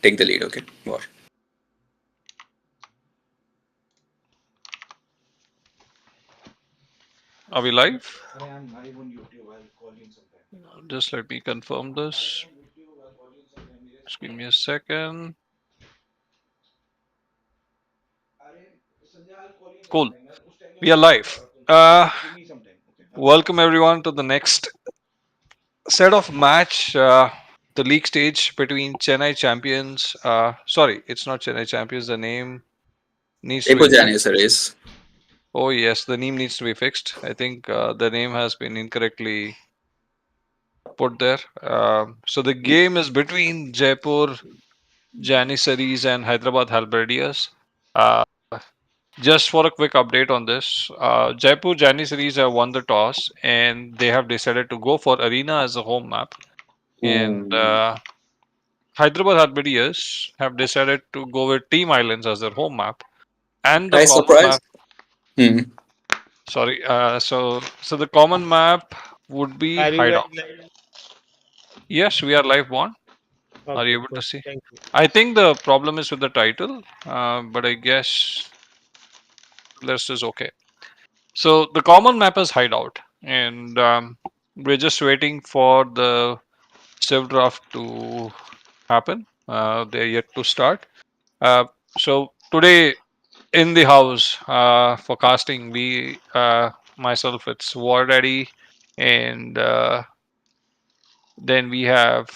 take the lead. Okay. War. Are we live? Just let me confirm this. Just give me a second. Cool. We are live. Welcome everyone to the next set of match. The league stage between Chennai champions. Sorry, it's not Chennai champions. The name needs to jaipur be fixed. Jannieseries. Oh yes, the name needs to be fixed. I think the name has been incorrectly put there. So the game is between Jaipur Jannieseries and Hyderabad Halberdiers. Uh, just for a quick update on this, Jaipur Jannieseries have won the toss and they have decided to go for Arena as a home map. And Ooh. Hyderabad Halberdiers have decided to go with Team Islands as their home map. And the Surprise, common surprise. map, Hmm. sorry, so the common map would be Are you Hideout. guys live? Yes, we are live one. Are you Okay, able to cool. see? Thank you. I think the problem is with the title, but I guess this is okay. So the common map is Hideout, and we're just waiting for the Civ draft to happen. They're yet to start. So today in the house for casting, we myself it's War Daddy, and then we have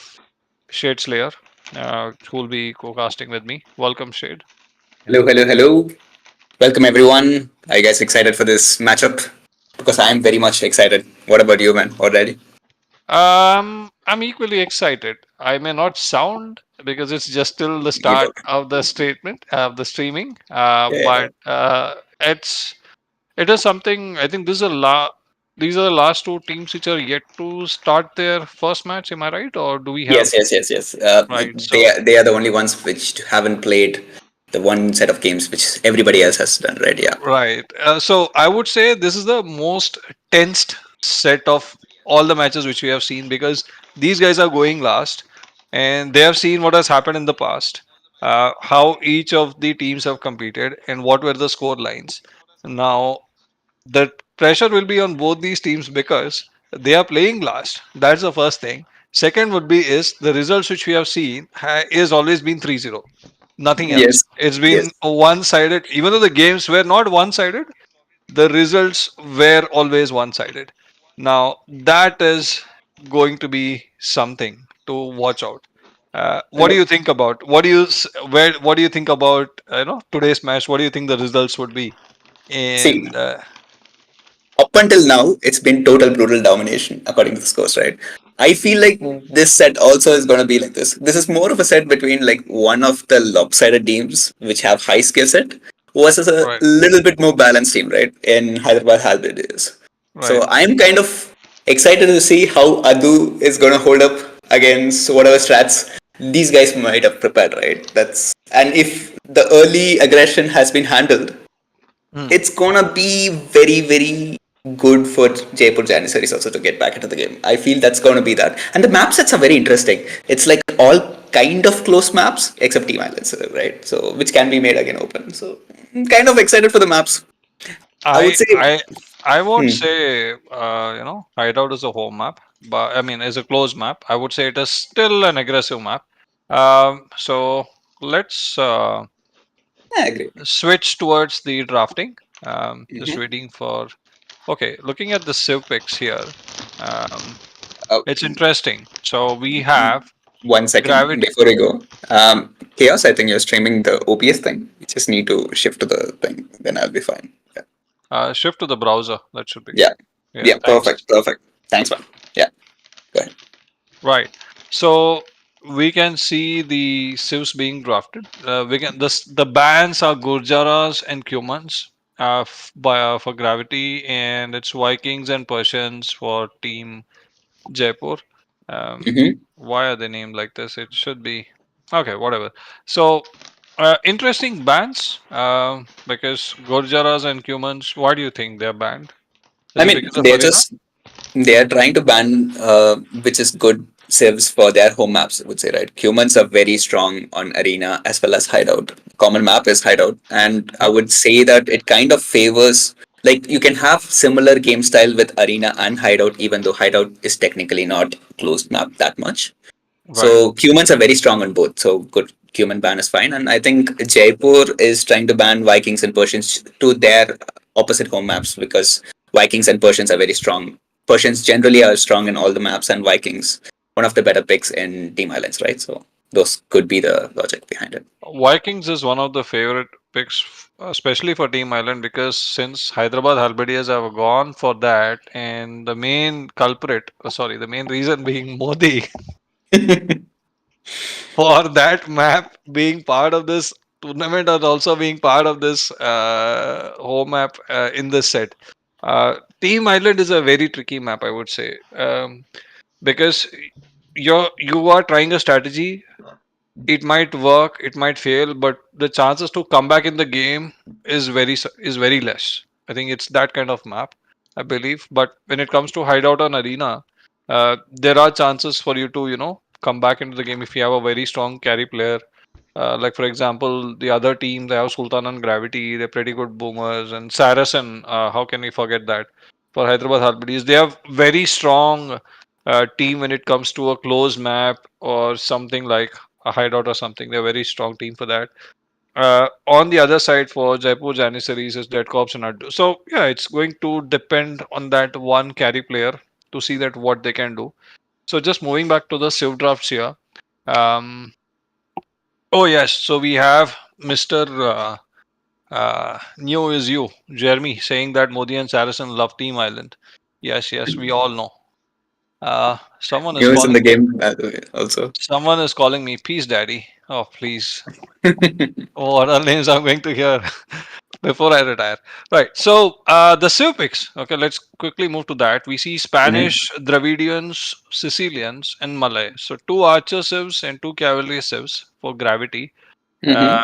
Shade Slayer, who will be co-casting with me. Welcome, Shade. Hello, hello, hello. Welcome everyone. Are you guys excited for this matchup? Because I'm very much excited. What about you, man? Already? I'm equally excited. I may not sound because it's just still the Give start up. of the statement of the streaming. Yeah. But it is something. I think this is a These are the last two teams which are yet to start their first match. Am I right, or do we have Yes, yes, yes, yes. right? They So are, they are the only ones which haven't played the one set of games which everybody else has done, right? Yeah. right. So I would say this is the most tensed set of all the matches which we have seen because these guys are going last and they have seen what has happened in the past, how each of the teams have competed, and what were the score lines. Now, the pressure will be on both these teams because they are playing last. That's the first thing. Second would be is the results which we have seen is always been 3-0, nothing else. Yes. It's Yes. been one sided, even though the games were not one sided, the results were always one sided. Now, that is going to be something to watch out. What do Uh, you think about what do you think about today's match? What do you think the results would be? See, And up until now, it's been total brutal domination according to the scores, right? I feel like this set also is going to be like this. This is more of a set between like one of the lopsided teams which have high skill set versus a right, little bit more balanced team, right? In Hyderabad Halberdiers. So right. I'm kind of excited to see how Adu is going to hold up against whatever strats these guys might have prepared, right? That's and if the early aggression has been handled, Hmm. it's gonna be very, very good for Jaipur Janissaries also to get back into the game. I feel that's gonna be that. And the map sets are very interesting. It's like all kind of close maps except Team Islands, right? So which can be made again open. So I'm kind of excited for the maps. I would I say, I I won't hmm, say Hideout is a home map, but I mean is a closed map. I would say it is still an aggressive map. So let's I agree. switch towards the drafting. Just Mm-hmm. waiting for. Okay, looking at the civ picks here, um, Oh, it's interesting. So we have 1 second gravity. before we go. Chaos, I think you're streaming the OBS thing. You just need to shift to the thing, then I'll be fine. Yeah. Shift to the browser. That should be good. Yeah. Yeah, Yeah. thanks. Perfect. Perfect. Thanks, man. Yeah. Go ahead. Right. So we can see the civs being drafted. We can the bands are Gurjaras and Cumans for gravity, and it's Vikings and Persians for Team Jaipur. Um, Mm-hmm. why are they named like this? It should be okay. Whatever. So interesting bands. Because Gurjaras and Cumans. Why do you think they're banned? I Is it mean, because of Arena? they are trying to ban, which is good civs for their home maps, I would say, right? Humans are very strong on arena as well as hideout. Common map is hideout, and I Mhm. would say that it kind of favors, like, you can have similar game style with arena and hideout, even though hideout is technically not closed map that much. Right. So humans are very strong on both. So good, human ban is fine. And I think Jaipur is trying to ban Vikings and Persians to their opposite home maps because Vikings and Persians are very strong. Persians generally are strong in all the maps, and Vikings one of the better picks in Team Islands, right? So those could be the logic behind it. Vikings is one of the favorite picks, especially for Team Island, because since Hyderabad Halberdiers have gone for that, and the main culprit, sorry, the main reason being Modi for that map being part of this tournament and also being part of this home map in this set. Team Island is a very tricky map, I would say, because you are trying a strategy. It might work, it might fail, but the chances to come back in the game is very less. I think it's that kind of map, I believe. But when it comes to hideout and arena, there are chances for you to come back into the game if you have a very strong carry player. Like for example, the other team, they have Sultan and Gravity. They're pretty good boomers, and Saracen. How can we forget that? For Hyderabad Halberdiers, they have very strong team when it comes to a close map or something like a hideout or something. They're a very strong team for that. On the other side, for Jaipur Jannieseries is Dead Cops and Addu. So yeah, it's going to depend on that one carry player to see that what they can do. So just moving back to the Civ drafts here. Um, oh yes, so we have Mr. New is you, Jeremy, saying that Modi and Saracen love Team Island. Yes, yes, we all know. Someone is News in calling the me. game also. Someone is calling me. Peace, Daddy. Oh, please. Oh, what are names I'm going to hear before I retire? Right. So the Civ picks. Okay, let's quickly move to that. We see Mhm, Spanish, Dravidians, Sicilians, and Malay. So two archer civs and two cavalry civs for gravity. mhm,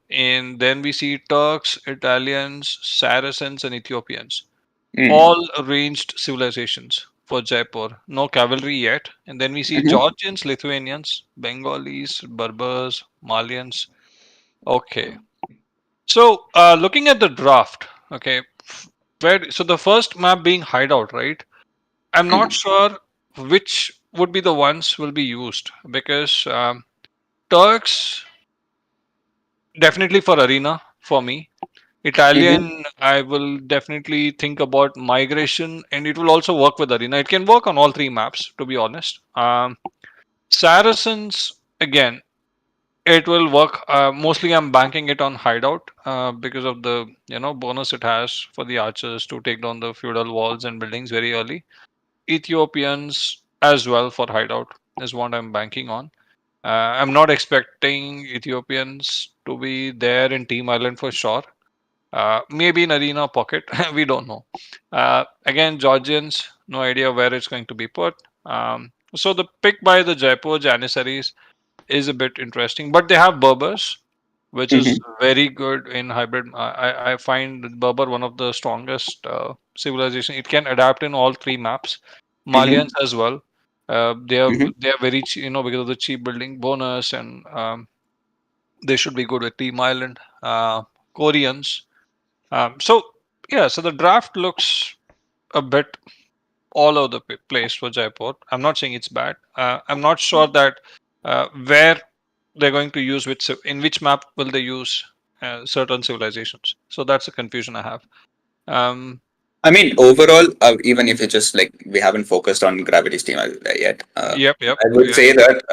And then we see Turks, Italians, Saracens, and Ethiopians. mhm, All ranged civilizations for Jaipur. No cavalry yet. And then we see mhm, Georgians, Lithuanians, Bengalis, Berbers, Malians. Okay. So looking at the draft, okay, where so the first map being hideout, right? I'm not mhm, sure which would be the ones will be used because Turks definitely for arena for me. mhm. Italian, I will definitely think about migration, and it will also work with arena. It can work on all three maps, to be honest. Saracens again, it will work. Mostly, I'm banking it on hideout because of the bonus it has for the archers to take down the feudal walls and buildings very early. Ethiopians as well for hideout is what I'm banking on. I'm not expecting Ethiopians to be there in Team Island for sure. Maybe in Arena Pocket, we don't know. Again, Georgians, no idea where it's going to be put. So the pick by the Jaipur Janissaries is a bit interesting, but they have Berbers, which is Mhm, very good in hybrid. I find Berber one of the strongest civilization. It can adapt in all three maps. Malians mhm, as well. mhm. They are very because of the cheap building bonus, and they should be good with Team Island. Koreans. So yeah, so the draft looks a bit all over the place for Jaipur. I'm not saying it's bad. I'm not sure that where they're going to use in which map will they use certain civilizations. So that's a confusion I have. Um, I mean, overall, even if it's just like we haven't focused on Gravity's team yet, yep, yep. I would Yeah, say that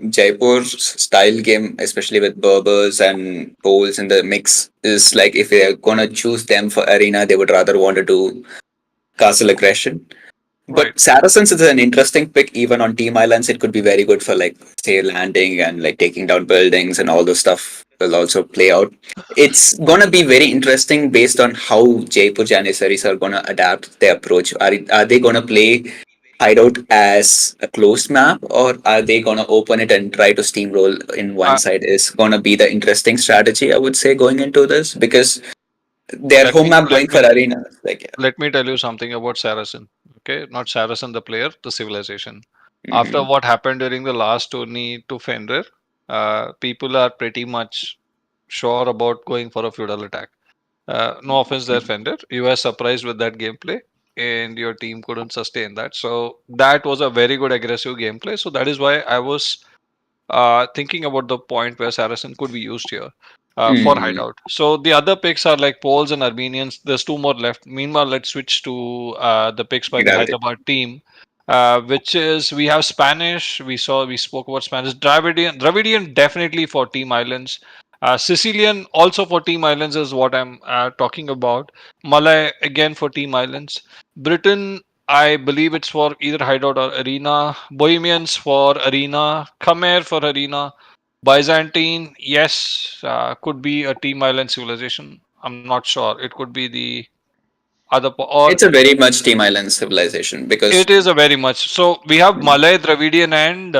Jaipur's style game, especially with Berbers and Poles in the mix, is like if they're gonna choose them for arena, they would rather want to do castle aggression. right. But Saracens is an interesting pick. Even on team islands, it could be very good for like say landing and like taking down buildings and all those stuff will also play out. It's gonna be very interesting based on how Jaipur Janissaries are gonna adapt their approach. Are they gonna play hideout as a closed map, or are they gonna open it and try to steamroll in one Uh, side? Is gonna be the interesting strategy, I would say, going into this because their let home me map let going for me arena, like let me tell you something about Saracen. Okay, not Saracen the player, the civilization. After Hmm. what happened during the last tourney to Fenrir, people are pretty much sure about going for a feudal attack. No offense there, Fender. You were surprised with that gameplay, and your team couldn't sustain that. So that was a very good aggressive gameplay. So that is why I was thinking about the point where Saracen could be used here for Hmm. hideout. So the other picks are like Poles and Armenians. There's two more left. Meanwhile, let's switch to the picks by the Gravity. Hyderabad team, which is we have Spanish. We spoke about Spanish. Dravidian definitely for Team Islands. Sicilian also for Team Islands is what I'm talking about. Malay again for Team Islands. Britain, I believe it's for either Hideout or Arena. Bohemians for Arena. Khmer for Arena. Byzantine, yes, could be a Team Island civilization. I'm not sure. It could be the or It's a very much Team Island civilization because it is a very much. So we have Malay, Dravidian, and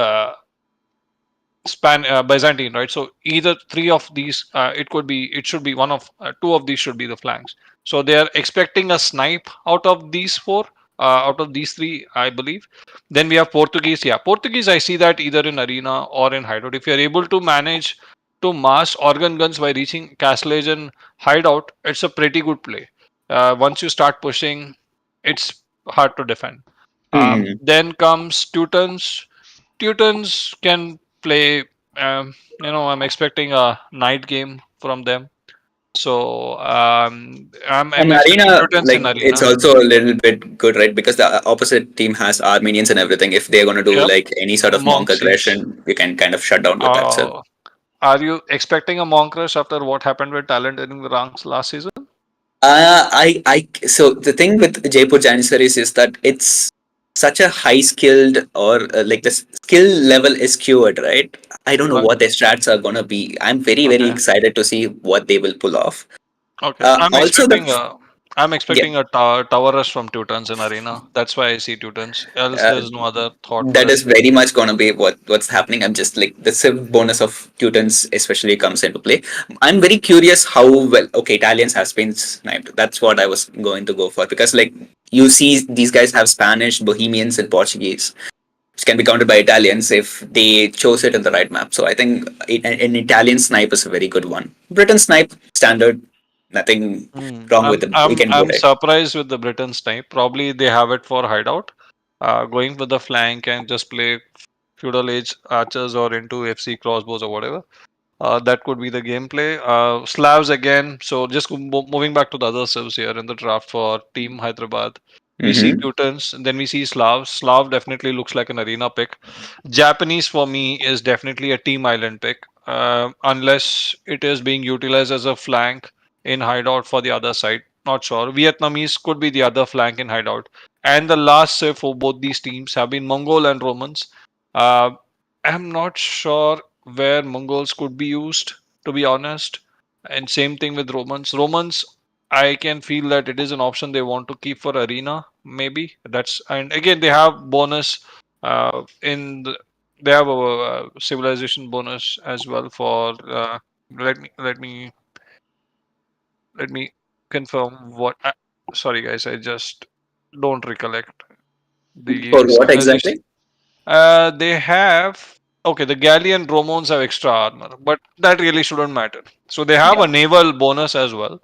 Byzantine, right? So either three of these, it should be one of two of these should be the flanks. So they are expecting a snipe out of these four, out of these three, I believe. Then we have Portuguese. Yeah, Portuguese. I see that either in arena or in hideout. If you are able to manage to mass organ guns by reaching castlage and hideout, it's a pretty good play. Once you start pushing, it's hard to defend. hmm. Then comes Teutons. Teutons can play. I'm expecting a night game from them. So I'm And expecting Arena, Teutons like in it's arena. also a little bit good, right? Because the opposite team has Armenians and everything. If they're gonna do Yep, like any sort of monk monk siege. aggression, you can kind of shut down with that. So Uh, are you expecting a monk rush after what happened with Talent in the ranks last season? so the thing with Jaipur Jannieseries is that it's such a high skilled or like the skill level is skewed, right? I don't know Right. what their strats are gonna be. I'm very, very Okay. excited to see what they will pull off. Okay. Also, I'm yeah, expecting a tower rush from Teutons in arena. That's why I see Teutons. Else, uh, there's no other thought for that it. is very much gonna be what's happening. I'm just like the civ bonus of Teutons especially comes into play. I'm very curious how well Italians has been sniped. That's what I was going to go for because like you see these guys have Spanish, Bohemians, and Portuguese, which can be counted by Italians if they chose it in the right map. So I think an Italian snipe is a very good one. Britain snipe standard, nothing Hmm. wrong with I'm it. We I'm can go I'm there. surprised with the Britain snipe. Probably they have it for hideout. Going with the flank and just play feudal age archers or into FC crossbows or whatever. That could be the gameplay. Slavs again. So just moving back to the other civs here in the draft for Team Hyderabad. We see Mm-hmm. Teutons, and then we see Slavs. Slav definitely looks like an arena pick. Japanese for me is definitely a Team Island pick, unless it is being utilized as a flank in hideout for the other side. Not sure. Vietnamese could be the other flank in hideout. And the last civ for both these teams have been Mongol and Romans. Uh, I'm not sure where Mongols could be used, to be honest. And same thing with Romans. Romans, I can feel that it is an option they want to keep for arena. Maybe that's and again they have bonus they have a civilization bonus as well for let me let me let me confirm sorry guys, I just don't recollect For the what civilization. exactly? They have okay. The Galleon Romans have extra armor, but that really shouldn't matter. So they have Yeah. a naval bonus as well.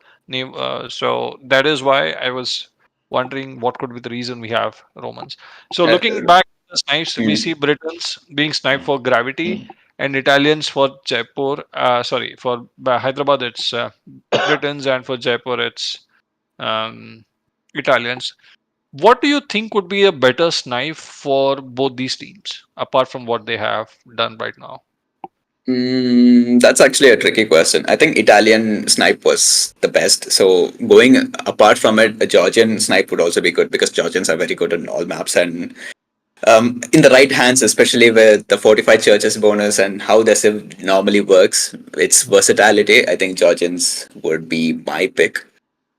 So that is why I was wondering what could be the reason we have Romans. So Uh, looking back at the snipes, we mm, see Britons being sniped for gravity and Italians for Jaipur. Sorry, for Hyderabad it's Britons and for Jaipur it's um, Italians. What do you think would be a better snipe for both these teams, apart from what they have done right now? that's actually a tricky question. I think Italian snipe was the best. So going apart from it, a Georgian snipe would also be good because Georgians are very good on all maps and in the right hands, especially with the fortified churches bonus and how the civ normally works, its versatility. I think Georgians would be my pick.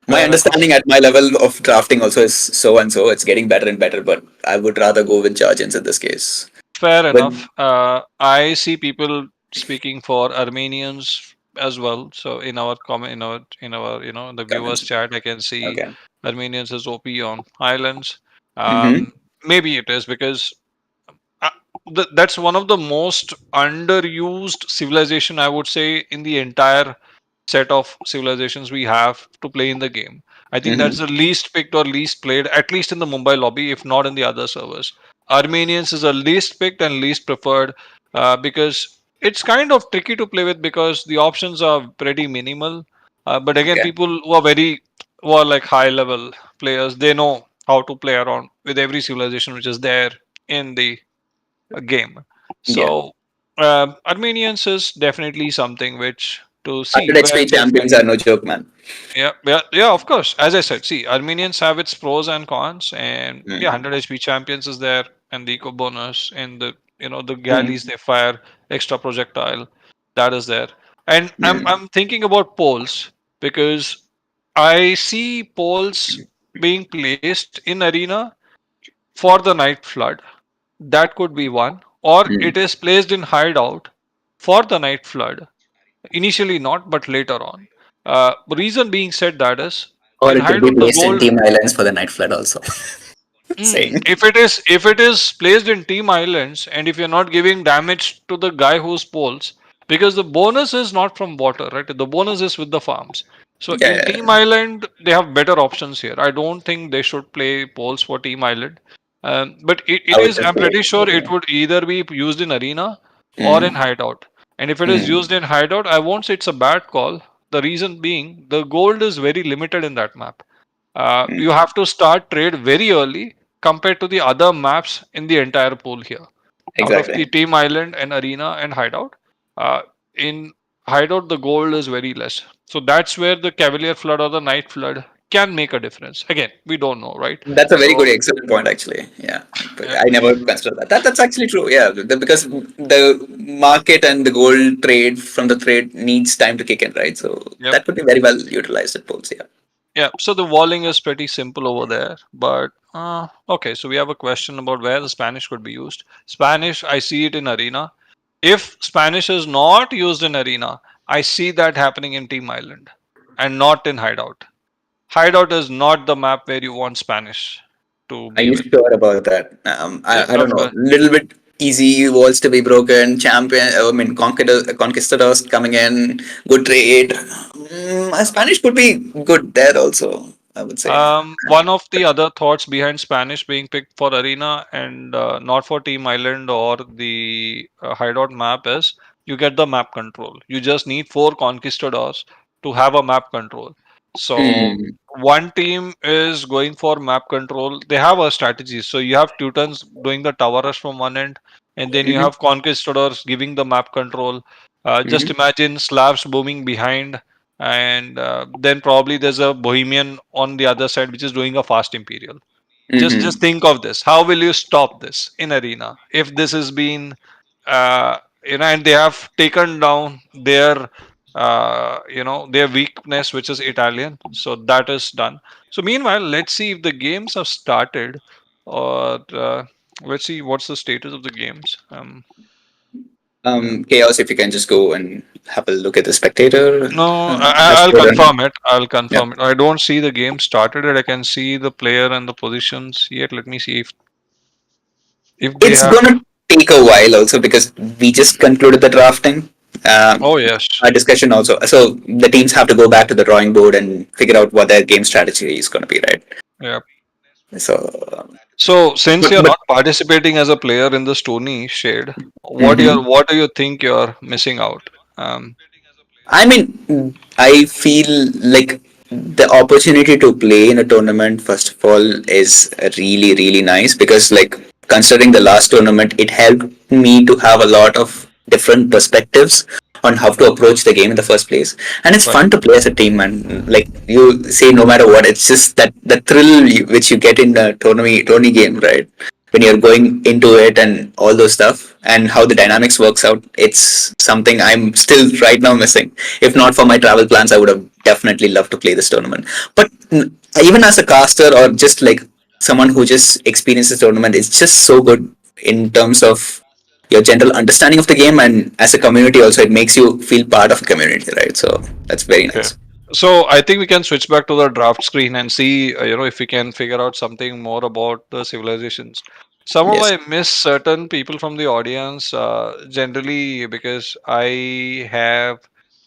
My Fair understanding enough. at my level of drafting also is so and so. It's getting better and better, but I would rather go with Georgians in this case. Fair But enough. I see people speaking for Armenians as well. So in our comment, the viewers comments. chat, I can see Okay. Armenians as OP on islands. Mm-hmm. Maybe it is because that's one of the most underused civilization, I would say, in the entire set of civilizations we have to play in the game. I think that's Hmm. the least picked or least played, at least in the Mumbai lobby, if not in the other servers. Armenians is the least picked and least preferred, because it's kind of tricky to play with because the options are pretty minimal. But again, Yeah, people who are like high level players, they know how to play around with every civilization which is there in the game. yeah. So Armenians is definitely something which to see 100 where HP they champions can. are no joke, man. Yeah, yeah, yeah. Of course, as I said, see, Armenians have its pros and cons, and yeah, Mm. 100 HP champions is there, and the eco bonus, and the galleys Mm. they fire extra projectile, that is there. And I'm Mm. I'm thinking about poles because I see poles being placed in arena for the night flood. That could be one. Or it Mm. is placed in hideout for the night flood. Initially not, but later on. Reason being said that is Or in it could be hideout the placed in gold. Team Islands for the night flood also. Saying. If it is placed in team islands and if you're not giving damage to the guy who's poles, because the bonus is not from water, right? The bonus is with the farms. So Yeah, in yeah, team island they have better options here. I don't think they should play poles for team island. But it I would is, just I'm say. pretty sure it would either be used in arena or in Mm. hideout. And if it is Mm. used in hideout, I won't say it's a bad call. The reason being the gold is very limited in that map. Mm. You have to start trade very early compared to the other maps in the entire pool here. Out of the Exactly. team island and arena and hideout, uh, in hideout the gold is very less. So that's where the cavalier flood or the night flood can make a difference. Again, we don't know, right? That's a very So good, excellent point, actually. Yeah, but yeah, I never considered that. That's actually true. Yeah, because the market and the gold trade from the trade needs time to kick in, right? So yep. that could be very well utilized at polls. Yeah. Yeah, so the walling is pretty simple over there, but okay. So we have a question about where the Spanish could be used. Spanish, I see it in arena. If Spanish is not used in arena, I see that happening in Team Island and not in Hideout. Hideout is not the map where you want Spanish to Are be you with. sure about that? Yeah, I don't know. Little bit easy walls to be broken. Champion. I mean, conquistadors coming in. Good trade. Spanish could be good there also. I would say. One of the other thoughts behind Spanish being picked for Arena and not for Team Island or the Hideout map is you get the map control. You just need four conquistadors to have a map control. So Mm. one team is going for map control. They have a strategy. So you have Teutons doing the tower rush from one end, and then you Mm-hmm. have conquistadors giving the map control. Just Mm-hmm. imagine Slavs booming behind, and then probably there's a bohemian on the other side which is doing a fast imperial. Just Mm-hmm. think of this. How will you stop this in arena if this has been and they have taken down their weakness, which is Italian. So that is done. So meanwhile, let's see if the games have started, or let's see what's the status of the games. Chaos. If you can just go and have a look at the spectator No, I'll dashboard. confirm it. I'll Yeah. confirm it. I don't see the game started yet. I can see the player and the positions yet. Let me see if they It's have. gonna take a while also because we just concluded the drafting. Oh yes, Our discussion also. So the teams have to go back to the drawing board and figure out what their game strategy is going to be, right? yeah. So, So since you're but not participating as a player in this tourney, Shade, mhm. what do you think you're missing out? I mean, I feel like the opportunity to play in a tournament, first of all, is really, really nice because, like, considering the last tournament, it helped me to have a lot of different perspectives on how to approach the game in the first place. And it's Right. fun to play as a team, man. Like, you say, no matter what, it's just that the thrill which you get in a tourney game, right? When you're going into it and all those stuff and how the dynamics works out, it's something I'm still right now missing. If not for my travel plans, I would have definitely loved to play this tournament. But even as a caster or just like someone who just experiences tournament, it's just so good in terms of your general understanding of the game, and as a community also it makes you feel part of a community, right? So that's very Okay. nice. So I think we can switch back to the draft screen and see, if we can figure out something more about the civilizations. Somehow Yes. I miss certain people from the audience, generally because I have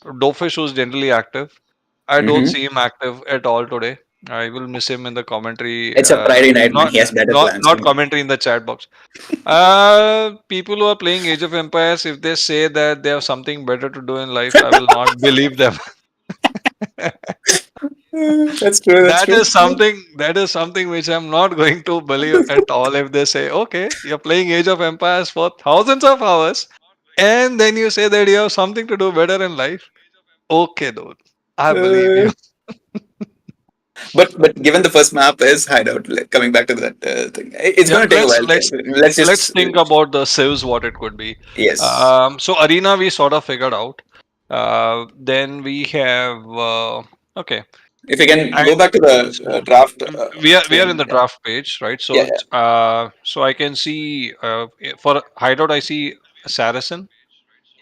Dofish who's generally active. I don't Mm-hmm. see him active at all today. I will miss him in the commentary, It's a Friday night, man. not He has better not plans. not commentary in the chat box. People who are playing Age of Empires, if they say that they have something better to do in life, I will not believe them. That's true. That's That true. is something which I'm not going to believe at all if they say, okay, you're playing Age of Empires for thousands of hours, and then you say that you have something to do better in life. Okay, dude, I believe you. Uh, but given the first map is hideout, like, coming back to that thing, it's Yeah, going to take a let's while. let's Let's let's just think about the civs, what it could be. yes. So arena we sort of figured out. Then we have okay. If we can I, go back to the draft we are in thing, the yeah, draft page, right? yeah, So yeah. so I can see for hideout I see Saracen,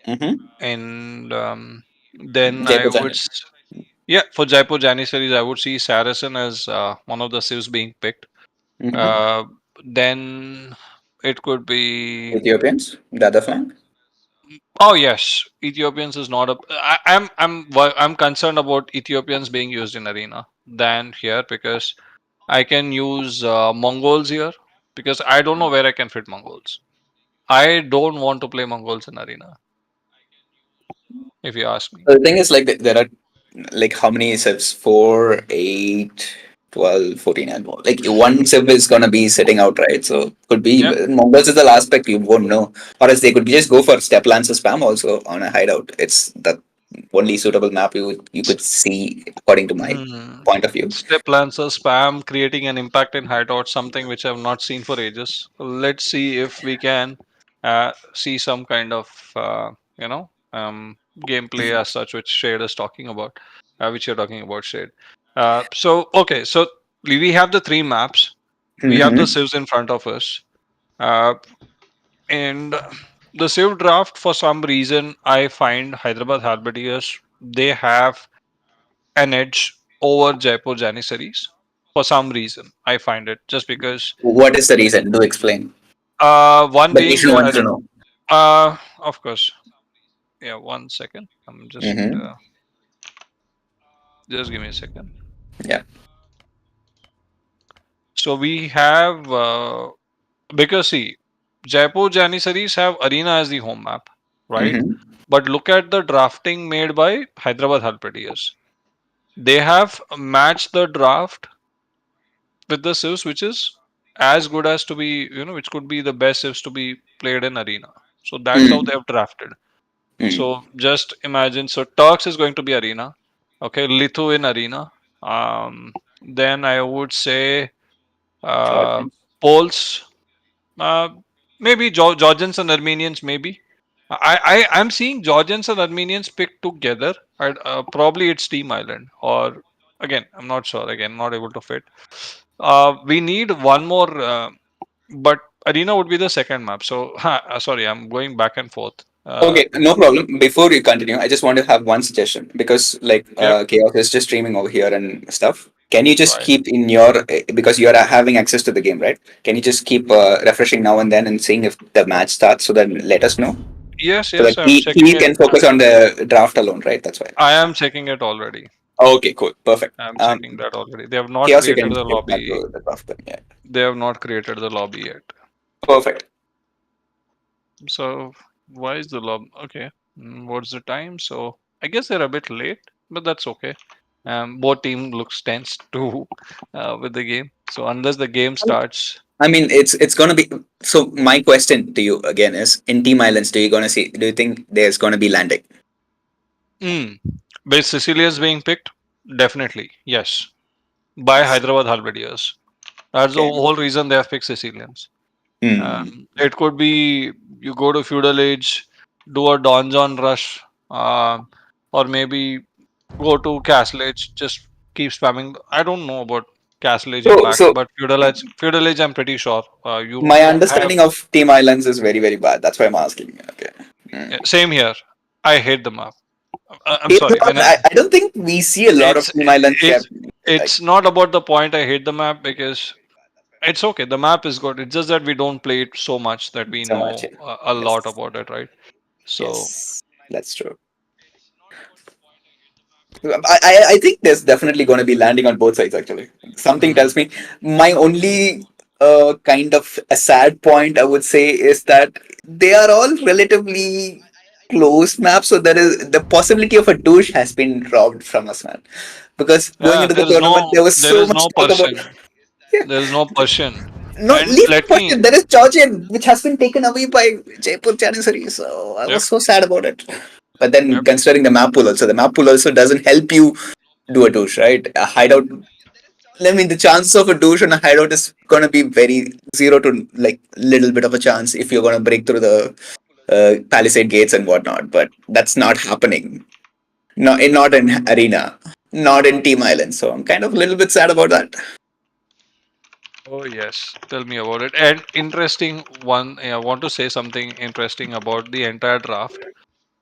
Mm-hmm. and then I Jaipur would Jannieseries. yeah, for Jaipur Jannieseries I would see Saracen as one of the civs being picked. Mm-hmm. Uh, then it could be Ethiopians, the other flank. oh yes, Ethiopians is not a. I'm concerned about Ethiopians being used in arena than here because I can use Mongols here because I don't know where I can fit Mongols. I don't want to play Mongols in arena, if you ask me. The thing is, like, there are like how many civs? 4, 8, 12, 14, and more. Like one civ is gonna be sitting out, right? So could be Yeah. Mongols is the last pick. You won't know, or else they could just go for step lancer spam also on a hideout. It's the only suitable map you could see according to my Hmm. point of view. Step Lancer spam creating an impact in hideout, something which I've not seen for ages. Let's see if we can see some kind of gameplay as such, which Shade is talking about, which you're talking about, Shade. So okay, so we have the three maps. We have the Mm-hmm. civs in front of us, uh, and the civ draft for some reason I find Hyderabad Halberdiers they have an edge over Jaipur Jannieseries for some reason. I find it just because What is the reason? Do explain. one The being nation their wants to know. of course. Yeah, 1 second. I'm Mm-hmm. just give me a second. Yeah. So we have because see, Jaipur Janissaries have Arena as the home map, right? Mm-hmm. But look at the drafting made by Hyderabad Halberdiers. They have matched the draft with the civs, which is as good as to be, which could be the best civs to be played in Arena. So that's how they Mm. have drafted. Mm. So just imagine. So Turks is going to be Arena. Okay, Lithu in Arena. Then I would say uh, Jordan. Poles, uh, maybe Georgians and Armenians, maybe. I'm seeing Georgians and Armenians picked together. Probably it's Team Island or again, I'm not sure. Again, not able to fit. We need one more, but Arena would be the second map. So sorry, I'm going back and forth. Okay, no problem. Before you continue, I just want to have one suggestion because, like, Yep, Chaos is just streaming over here and stuff. Can you just right. keep in your because you are having access to the game, right? Can you just keep refreshing now and then and seeing if the match starts so that let us know Yes, so that yes, I'm he checking it. can focus on the draft alone, right? That's why. I am checking it already. Okay, cool, perfect. I'm checking that already. They have not Chaos, you created can the get back lobby. to the draft then. Yeah, They have not created the lobby yet. perfect. So why is the lobby? Okay, what's the time? So I guess they're a bit late, but that's okay. Both team looks tense too with the game. So unless the game starts, I mean, it's gonna be. So my question to you again is: in Team Islands, do you gonna see? Do you think there's gonna be landing? mm, with Sicilians being picked, definitely yes by Hyderabad Halberdiers. That's the Okay. whole reason they have picked Sicilians. Hmm. It could be you go to feudal age, do a donjon rush, or maybe go to castle age. Just keep spamming. I don't know about castle age So, impact, so but feudal age, I'm pretty sure. You my have understanding of Team Islands is very, very bad. That's why I'm asking. Okay. yeah, Hmm. same here. I hate the map. I'm Team sorry. I don't think we see a lot of It's Team Islands it's kept like. it's not about the point. I hate the map because It's okay. The map is good. It's just that we don't play it so much that we So much. know Yeah. a lot Yes. about it, right? So Yes. That's true. I think there's definitely going to be landing on both sides actually. Something mhm. tells me my only kind of a sad point I would say is that they are all relatively close maps, so there is the possibility of a douche has been robbed from us, man. Because going Yeah, into the tournament, there was there so is much no talk about. Persian. Yeah, There is no Persian. no, And leave the let me question. There is Georgian, which has been taken away by Jaipur Jannieseries. So I yep, was so sad about it. But then yep. considering the map pool also, the map pool also doesn't help you do a douche, right? A hideout. I mean, the chances of a douche on a hideout is gonna be very zero to like little bit of a chance if you're gonna break through the palisade gates and whatnot. But that's not happening. Not in arena, not in Team Island. So I'm kind of a little bit sad about that. Oh yes. Tell me about it. And interesting one, I want to say something interesting about the entire draft.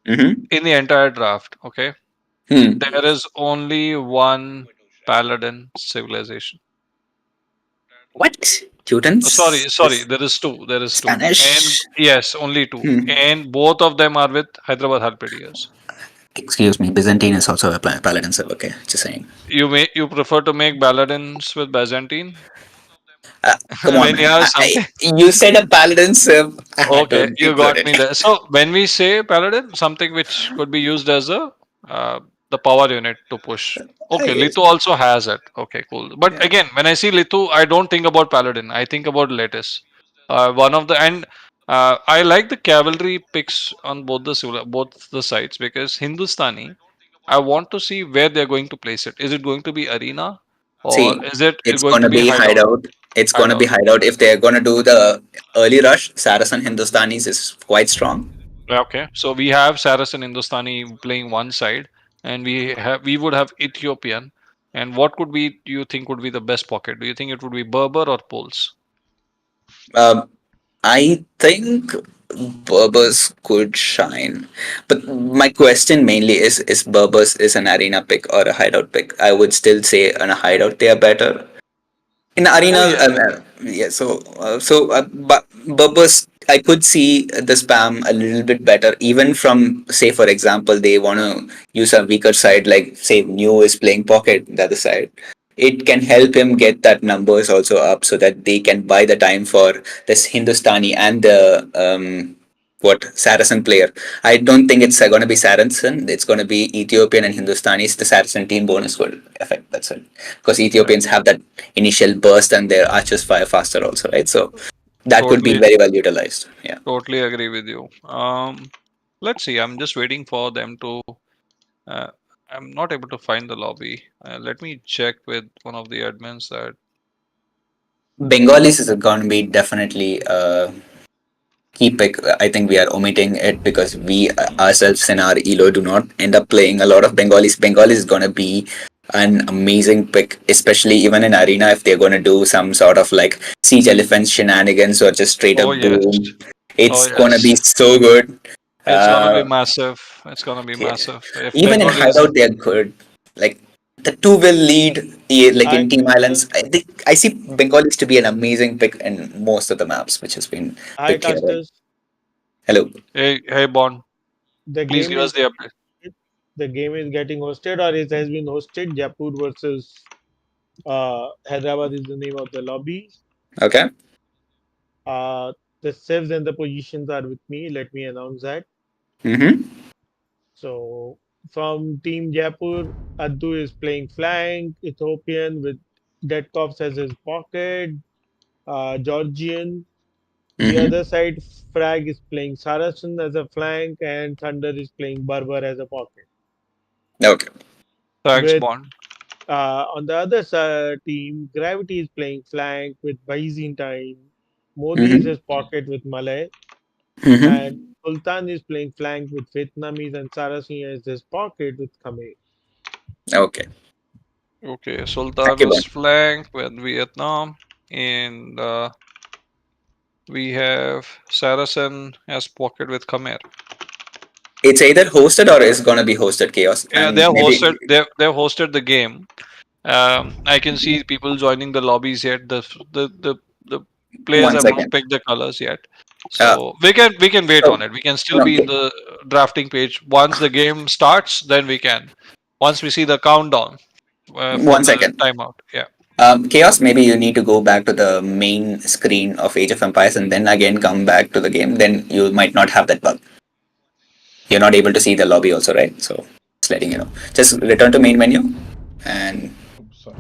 Mm-hmm. In the entire draft, okay, Hmm. there is only one paladin civilization. What? Sorry, Students? sorry. There is two. There is two. And Spanish? yes, only two. Hmm. And both of them are with Hyderabad Halberdiers. Excuse me, Byzantine is also a paladin server. Okay, just saying. You prefer to make paladins with Byzantine? Come on, When you man. have something. You said a paladin serve. I had Okay, to you include got it. me there. So when we say paladin, something which could be used as a the power unit to push. I Okay, guess. Lithu also has it. Okay, cool. But Yeah. again, when I see Lithu, I don't think about paladin. I think about lettuce. One of the and I like the cavalry picks on both the sides because Hindustani. I want to see where they're going to place it. Is it going to be arena or See, is it it's going to gonna be be hideout? hideout. It's gonna be Hideout. hideout. If they're gonna do the early rush, Saracen Hindustanis is quite strong. Okay, so we have Saracen Hindustani playing one side, and we would have Ethiopian. And what could be do you think would be the best pocket? Do you think it would be Berber or Poles? Um, I think Berbers could shine, but my question mainly is Berbers is an arena pick or a hideout pick? I would still say on a hideout they are better. In Oh arenas, yeah, yeah. But Burbus, I could see the spam a little bit better, even from say, for example, they want to use a weaker side, like say New is playing pocket the other side. It can help him get that numbers also up so that they can buy the time for this Hindustani and the what Saracen player. I don't think it's going to be Saracen. It's going to be Ethiopian and Hindustanis. The Saracen team bonus will affect. That's it. Because yeah, Ethiopians have that initial burst and their archers fire faster also, right? So that could be totally, very well utilized. Yeah. totally agree with you. Let's see. I'm just waiting for them to. Uh, I'm not able to find the lobby. Let me check with one of the admins that. Bengalis is going to be definitely key pick. I think we are omitting it because we ourselves in our elo do not end up playing a lot of Bengalis. Bengalis is going to be an amazing pick, especially even in arena if they're going to do some sort of like siege elephants shenanigans or just straight Oh up yes, boom. oh It's going to yes. be so good. It's gonna be Uh, massive. It's gonna be yeah. massive. If Even in Bengalis, hideout, they're good. Like the two will lead. Yeah, like Hi, in Team Islands, Casters. I think I see Bengalis to be an amazing pick in most of the maps which has been Hi, picked here. Right? Casters. Hello. hey Bond, The please game give is us the update. the game is getting hosted, or it has been hosted. Jaipur versus Hyderabad is the name of the lobby. Okay. Uh, the civs and the positions are with me. Let me announce that. Mm-hmm. So from Team Jaipur, Addu is playing flank, Ethiopian with Detkovs as his pocket, Georgian. The Mm-hmm. other side, Frag is playing Saracen as a flank, and Thunder is playing Berber as a pocket. Okay. Thanks, With Bond. on the other team, Gravity is playing flank with Byzantine. Modi is Mm-hmm. his pocket with Malay, and Mm-hmm. Sultan is playing flank with Vietnamese, and Saracen is his pocket with Khmer. Okay. Okay, Thank Sultan you, is Bon. flanked with Vietnam, and we have Saracen as pocket with Khmer. It's either hosted or is gonna be hosted chaos, Yeah, they and have maybe. hosted. They've hosted the game. I can see people joining the lobbies yet. The The players One have not second. picked the colors yet, Uh, so we can wait oh, on it. We can still be in okay. the drafting page. Once the game starts, then we can. Once we see the countdown for One the second. timeout. Yeah. Chaos, maybe you need to go back to the main screen of Age of Empires and then again come back to the game. Then you might not have that bug. You're not able to see the lobby also, right? So just letting you know. Just return to main menu and Oops, sorry.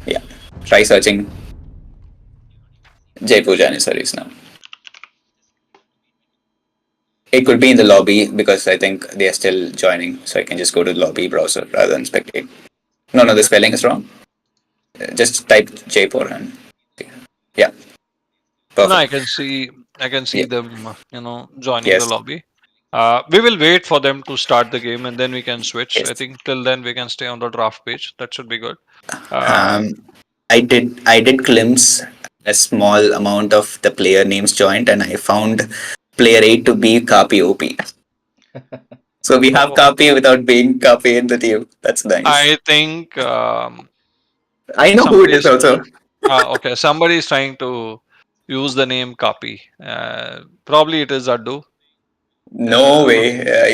yeah, try searching Jaipur Jannieseries now. It could be in the lobby because I think they are still joining, so I can just go to the lobby browser rather than spectate. No, no, the spelling is wrong. Just type Jaipur and yeah, No, perfect. I can see Yeah, them, joining the yes, lobby. We will wait for them to start the game and then we can switch. I yes. think till then we can stay on the draft page. That should be good. Uh, Um, I did glimpse a small amount of the player names joined, and I found player 8 to be Kapi OP. So we have oh, Kapi without being Kapi in the team. That's nice. I think I know who it somebody is is also. okay. Somebody is trying to use the name copy. Probably it is Addu. No Uh, way.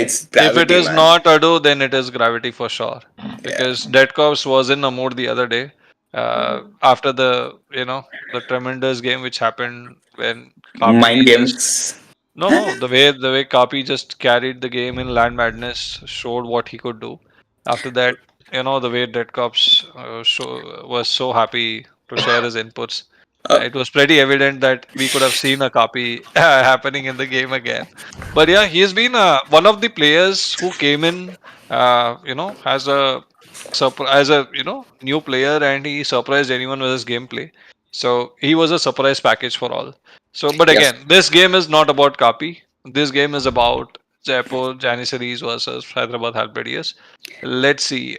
It's if it gravity, is man. not Addu, then it is Gravity for sure. Yeah. Because Dead Cops was in a mood the other day after the tremendous game which happened when Mind Kapi just games. no, the way Kapi just carried the game in Land Madness showed what he could do. After that, the way Dead Cops was so happy to share his inputs. Oh, It was pretty evident that we could have seen a copy happening in the game again. But yeah, he has been one of the players who came in, as a new player, and he surprised anyone with his gameplay. So he was a surprise package for all. So, but yes. again, this game is not about copy. This game is about Jaipur Jannieseries versus Hyderabad Halberdiers. Let's see.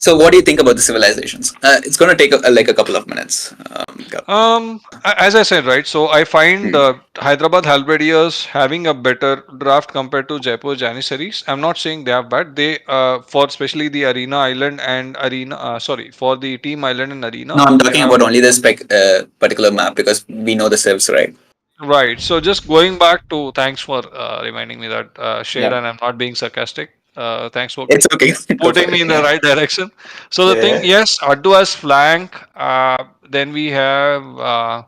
So, what do you think about the civilizations? It's going to take like a couple of minutes. As I said, right. So I find Hyderabad Halberdiers having a better draft compared to Jaipur Janissaries. I'm not saying they are bad. They for especially the Arena Island and Arena. Sorry, for the Team Island and No, Arena, I'm they talking have about only the particular map because we know the civs, right? right. So just going back to thanks for reminding me that Shade Yeah. and I'm not being sarcastic. Thanks for It's okay. Go for putting it. me in the right direction. So the thing, Yeah. yes, Addu as flank. Then we have.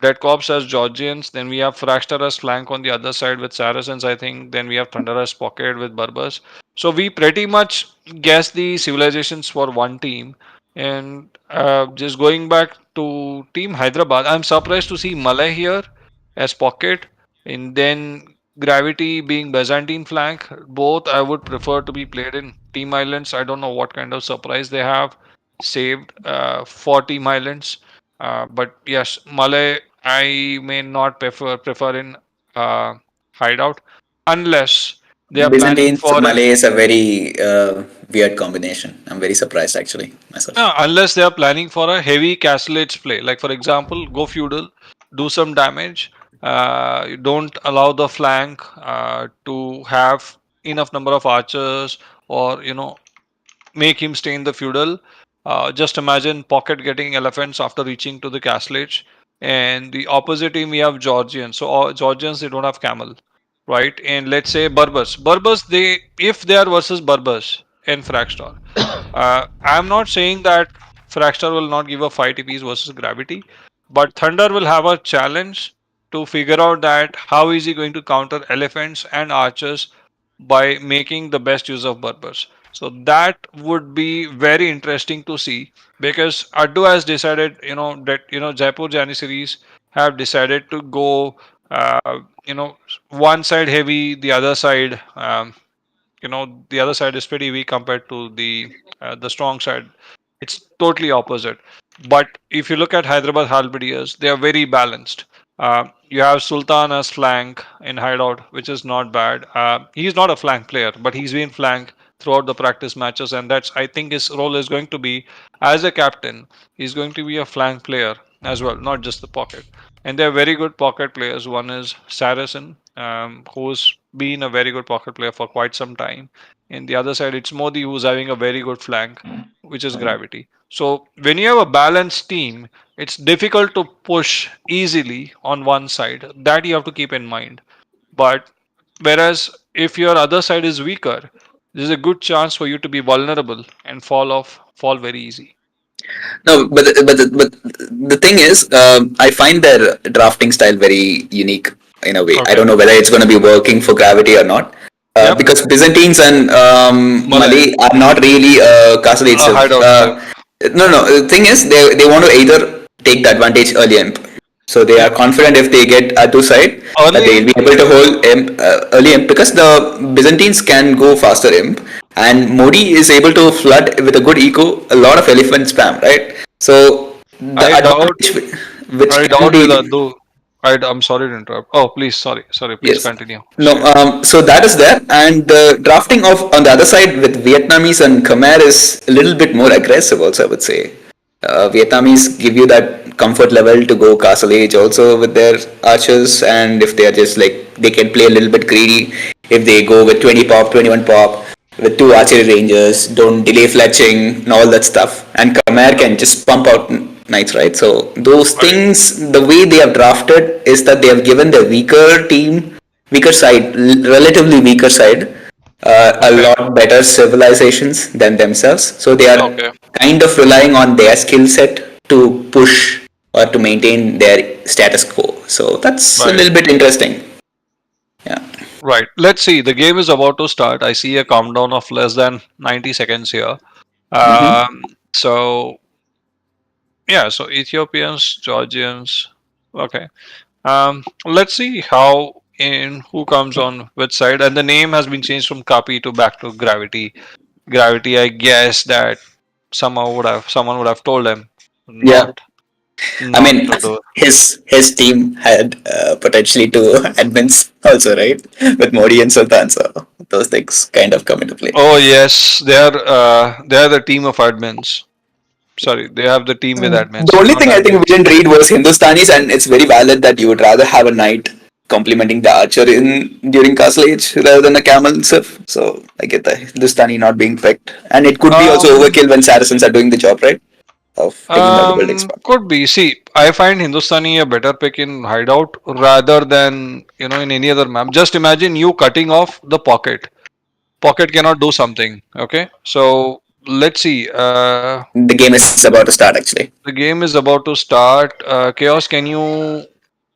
Red Corps as Georgians. Then we have Fractal as flank on the other side with Saracens, I think. Then we have Thunder as pocket with Berbers. So we pretty much guess the civilizations for one team. And just going back to Team Hyderabad, I'm surprised to see Malay here as pocket. And then Gravity being Byzantine flank. Both I would prefer to be played in Team Islands. I don't know what kind of surprise they have saved for Team Islands. But yes, Malay I may not prefer in uh, hideout unless they are planning Byzantine for Malay is a very weird combination. I'm very surprised actually myself. unless they are planning for a heavy castle age play. Like for example, go feudal, do some damage. You don't allow the flank to have enough number of archers, or make him stay in the feudal. Just imagine Pocket getting elephants after reaching to the castle age. And the opposite team, we have Georgians. So Georgians, they don't have camel, right? And let's say Berbers. Berbers, if they are versus Berbers in Fragstar, I'm not saying that Fragstar will not give a fight if he's versus Gravity, but Thunder will have a challenge to figure out that how is he going to counter elephants and archers by making the best use of Berbers. So that would be very interesting to see, because Addu has decided, that Jaipur Janissaries have decided to go, one side heavy, the other side is pretty weak compared to the strong side. It's totally opposite. But if you look at Hyderabad Halberdiers, they are very balanced. You have Sultan as flank in hideout, which is not bad. He's not a flank player, but he's been flank throughout the practice matches, and that's, I think, his role is going to be as a captain. He's going to be a flank player as well, not just the pocket. And they're very good pocket players. One is Saracen, who's been a very good pocket player for quite some time. In the other side, it's Modi, who's having a very good flank, which is Gravity. So when you have a balanced team, it's difficult to push easily on one side. That you have to keep in mind. But whereas if your other side is weaker, there's a good chance for you to be vulnerable and fall very easy. No, but the thing is, I find their drafting style very unique in a way. I Okay. don't know whether it's going to be working for Gravity or not. Yep. Because Byzantines and Malay, Malay are not really castle a itself. hideout type. No. The thing is, they want to either take the advantage early imp. So they are Yep. confident if they get Atu side, Early they'll imp. be able to hold imp, early imp because the Byzantines can go faster imp, and Modi is able to flood with a good eco a lot of elephant spam, right? So the I doubt. advantage which I can doubt with be. Addu. I'm sorry to interrupt. Oh, please, sorry. Please Yes. continue. No, Share. so that is there, and the drafting of on the other side with Vietnamese and Khmer is a little bit more aggressive. Also, I would say Vietnamese give you that comfort level to go castle age also with their archers, and if they are just like they can play a little bit greedy if they go with 20 pop, 21 pop with two archery rangers, don't delay fletching and all that stuff, and Khmer Yep. can just pump out knights, right? So those Right. things, the way they have drafted is that they have given the weaker team, weaker side, relatively weaker side, a Okay. lot better civilizations than themselves. So they are Okay. kind of relying on their skill set to push or to maintain their status quo. So that's a Right. little bit interesting. Yeah. Right. Let's see. The game is about to start. I see a countdown of less than 90 seconds here. Mm-hmm. So yeah. So Ethiopians, Georgians. Okay. Let's see how in who comes on which side. And the name has been changed from Copy to back to Gravity. Gravity. I guess that someone would have told him Yeah. not I not mean, to do. his team had potentially two admins also, right? With Modi and Sultan, so those things kind of come into play. Oh yes, they are the team of admins. Sorry, they have the team with The admins, only not thing I think we admins. didn't read was Hindustanis, and it's very valid that you would rather have a knight complementing the archer in during Castle Age rather than a camel itself. So I get the Hindustani not being picked, and it could be also Um, overkill when Saracens are doing the job, right? Of taking down the building spot. could be. See, I find Hindustani a better pick in hideout rather than in any other map. Just imagine you cutting off the pocket. Pocket cannot do something. Okay, so let's see. The game is about to start actually. The game is about to start. Chaos, can you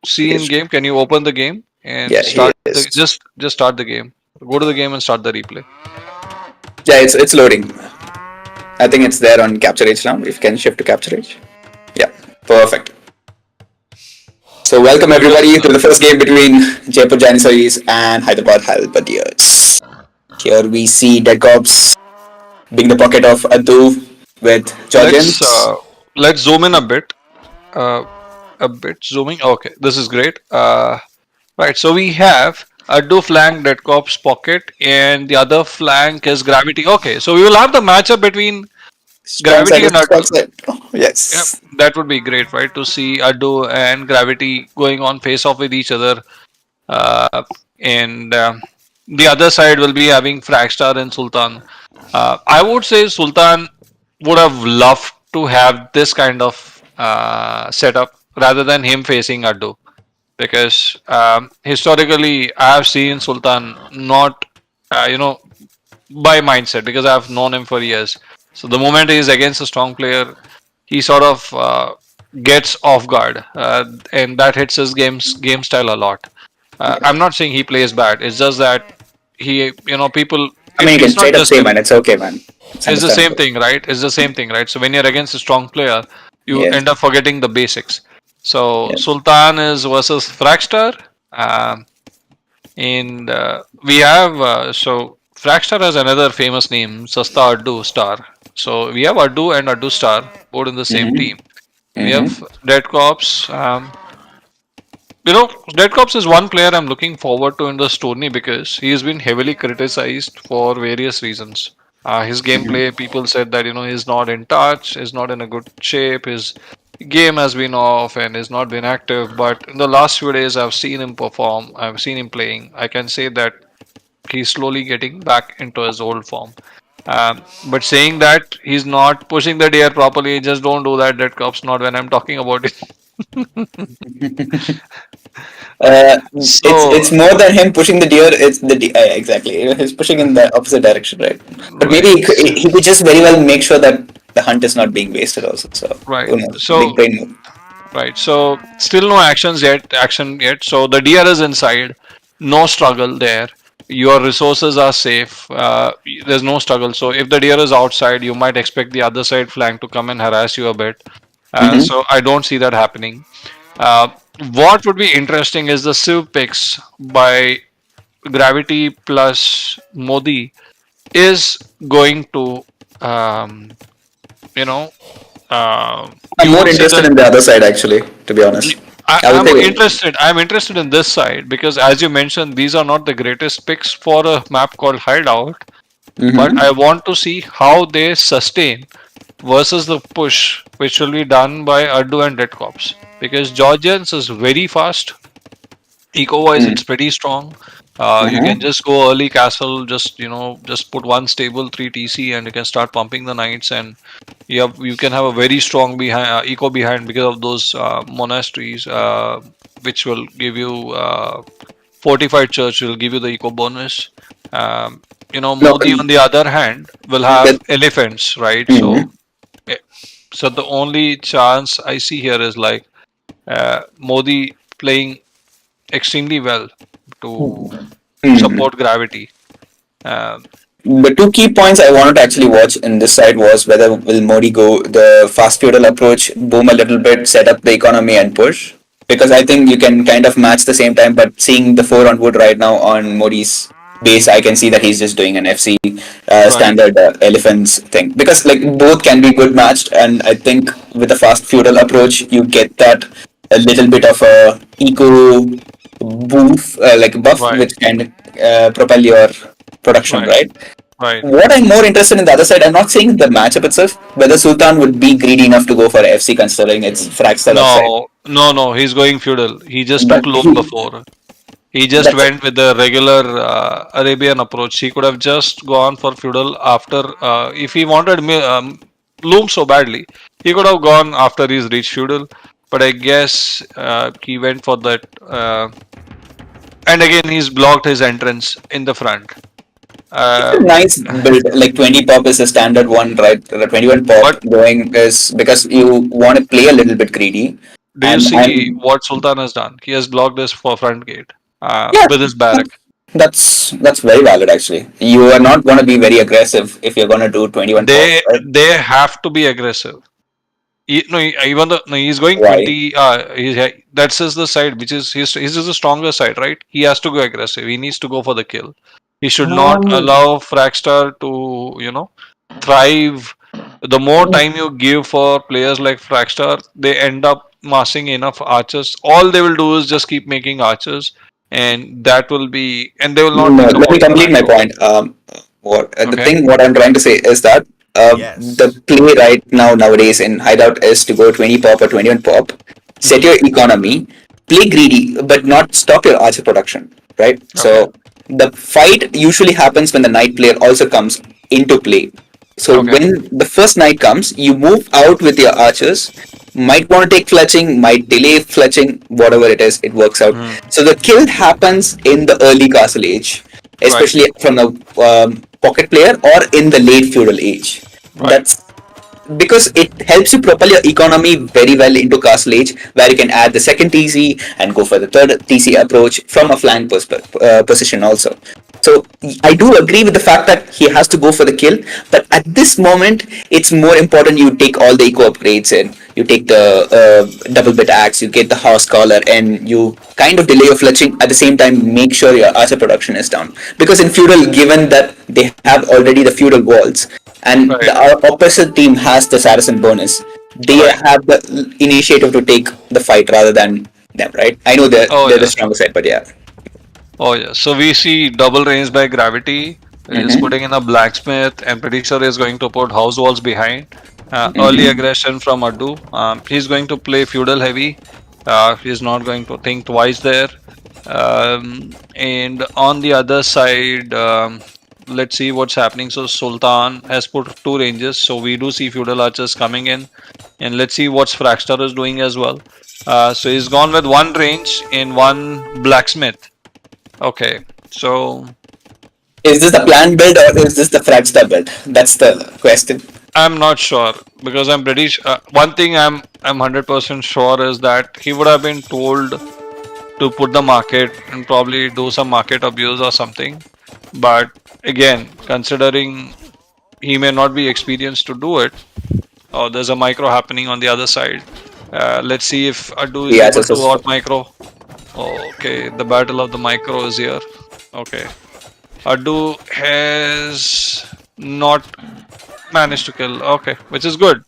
see in Yes. game? Can you open the game and Yeah, he start the is. just start the game? Go to the game and start the replay. Yeah, it's loading. I think it's there on capture age now. If you can shift to capture age. Yeah, perfect. So welcome Let us. everybody to the first game between Jaipur Jannieseries and Hyderabad Halberdiers. Here we see Dead Cops being the pocket of Adu with Let's Georgians. let's zoom in a bit. Uh, a bit zooming. Okay, this is great. Right, so we have a two flank Dead Corp's pocket, and the other flank is Gravity. Okay, so we will have the matchup between Strong side Gravity is and Addu. strong side. Oh, Yep, yes. that would be great, right? To see Addu and Gravity going on face off with each other, uh, and the other side will be having Fragstar and Sultan. I would say Sultan would have loved to have this kind of setup rather than him facing Addu, because historically I have seen Sultan not, uh, you know, by mindset, because I have known him for years. So the moment he is against a strong player, he sort of gets off guard, and that hits his game style a lot. Yeah. I'm not saying he plays bad. It's just that people. I mean, you can It's not straight up just say, him. man, it's okay, man. It's It's the same understandable. thing, right? It's the same thing, right? So when you're against a strong player, you Yeah. end up forgetting the basics. So Yeah. Sultan is versus Fragstar, um, and we have Fragstar has another famous name, Sasta Addu Star. So we have Addu and Addu Star both in the same Mm-hmm. team. We have Mm-hmm. Dead Cops. Dead Cops is one player I'm looking forward to in this tourney because he has been heavily criticized for various reasons. His gameplay, people said that he's not in touch, is not in a good shape. His game has been off and has not been active, but in the last few days I've seen him perform. I've seen him playing. I can say that he's slowly getting back into his old form. But saying that he's not pushing the deer properly, just don't do that. That cops not when I'm talking about it. It's So more than him pushing the deer. It's exactly. He's pushing in the opposite direction, right? But maybe right, he could just very well make sure that the hunt is not being wasted also. So right. who knows? Big So brain move. right. So still no actions yet. Action yet. So the deer is inside. No struggle there. Your resources are safe. There's no struggle. So if the deer is outside, you might expect the other side flank to come and harass you a bit. Mm-hmm. So I don't see that happening. Uh, what would be interesting is the Civ picks by Gravity plus Modi is going to, um, you know, I'm you more will see interested the. in the other side, actually. To be honest, I would I'm say. interested. I'm interested in this side because, as you mentioned, these are not the greatest picks for a map called Hideout. But Mm-hmm. I want to see how they sustain versus the push, which will be done by Addu and Dead Cops. Because Georgians is very fast. Eco wise, it's pretty strong. You can Mm-hmm. just go early castle, just just put one stable 3 TC, and you can start pumping the knights, and you can have a very strong behind eco behind because of those monasteries, which will give you fortified church will give you the eco bonus. No, Modi on the other hand will that. have elephants, right? Mm-hmm. Eh, so the only chance I see here is like Modi playing extremely well to support gravity. Um, The two key points I wanted to actually watch in this side was whether will Modi go the fast feudal approach, boom a little bit, set up the economy and push. Because I think you can kind of match the same time, but seeing the 4 on wood right now on Modi's base, I can see that he's just doing an FC right, standard elephants thing. Because like both can be good matched, and I think with the fast feudal approach, you get that a little bit of a eco boof, like buff, right, which can propel your production, right, right? right. What I'm more interested in the other side, I'm not saying the matchup itself, whether Sultan would be greedy enough to go for FC considering its fractal upside. No, no, no. He's going feudal. He just took But loam before. He just that's went with the regular Arabian approach. He could have just gone for feudal after, if he wanted loom so badly, he could have gone after he's reached feudal. But I guess he went for that. And again, he's blocked his entrance in the front. it's a Uh, nice build. Like 20 pop is a standard one, right? The 21 pop but going is because you want to play a little bit greedy. do you And see I'm what Sultan has done? He has blocked his front gate yeah, with his barrack. that's very valid actually. You are not going to be very aggressive if you're going to do 21 pop, right? They have to be aggressive. No, even though no, he's going Why? 20. That's his the side which is his is the stronger side, right? He has to go aggressive. He needs to go for the kill. He should not Um, allow Fragstar to thrive. The more time you give for players like Fragstar, they end up massing enough archers. All they will do is just keep making archers, and that will be, and they will not be No, let me supporting complete my macro. point. Okay. What I'm trying to say is that the Yes. play right now nowadays in Hideout is to go 20 pop or 21 pop, set Hmm. your economy, play greedy, but not stop your archer production, right? Okay. So the fight usually happens when the knight player also comes into play. So Okay. when the first knight comes, you move out with your archers. Might want to take fletching, might delay fletching, whatever it is, it works out. Hmm. So the kill happens in the early castle age, Right. especially from the pocket player or in the late feudal age. Right. That's because it helps you propel your economy very well into castle age, where you can add the second TC and go for the third TC approach from a flank position also. So I do agree with the fact that he has to go for the kill, but at this moment, it's more important you take all the eco upgrades in. You take the double bit axe, you get the horse collar, and you kind of delay your fletching at the same time. Make sure your archer production is down because in feudal, given that they have already the feudal walls, and the Right. opposite team has the Saracen bonus. They Right. have the initiative to take the fight rather than them, right? I know Oh they're the yeah. stronger side, but yeah. Oh yeah. So we see double range by gravity is Mm-hmm. putting in a blacksmith, and pretty sure is going to put house walls behind. Early aggression from Addu. He's going to play feudal heavy. He's not going to think twice there. And on the other side, let's see what's happening. So Sultan has put two ranges. So we do see feudal archers coming in. And let's see what Fraxter is doing as well. So he's gone with one range in one blacksmith. Okay. So Is this the planned build or is this the Fragster build? That's the question. I'm not sure because I'm pretty one thing I'm 100% sure is that he would have been told to put the market and probably do some market abuse or something. But again, considering he may not be experienced to do it, or there's a micro happening on the other side. Let's see if Adu is Yeah, able to so out micro. Okay, the battle of the micro is here. Okay, Adu has not managed to kill. Okay, which is good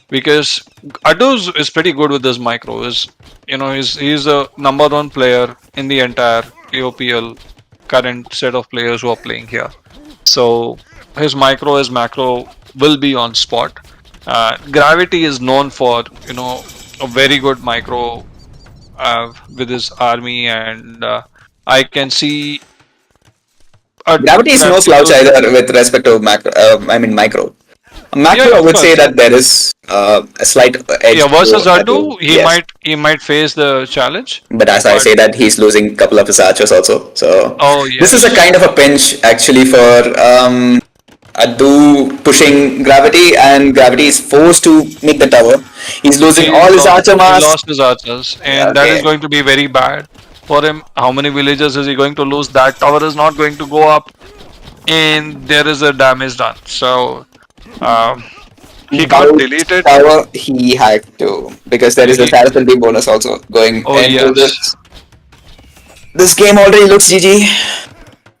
because Adu is pretty good with this micro. He's a number one player in the entire AOPL current set of players who are playing here. So his micro, his macro will be on spot. Gravity is known for a very good micro with his army, and I can see Gravity is no Gravity slouch losing. either with respect to macro. I mean micro. Yeah, Macro, yeah, I of would say course. that there is a slight edge Yeah, to versus Adu. Adu, Yes, he might face the challenge, but as I but say that he's losing a couple of his archers also. So oh this is a yes, kind of a pinch actually for Adu pushing Gravity, and Gravity is forced to make the tower. He's losing all his archer he mass. lost his archers, Yeah, and that is okay. going to be very bad for him. How many villagers is he going to lose? That tower is not going to go up, and there is a damage done. So um, he can't delete Bout it. tower he had to, because there is a He, Saracen bonus also going oh into yes. this. This game already looks GG.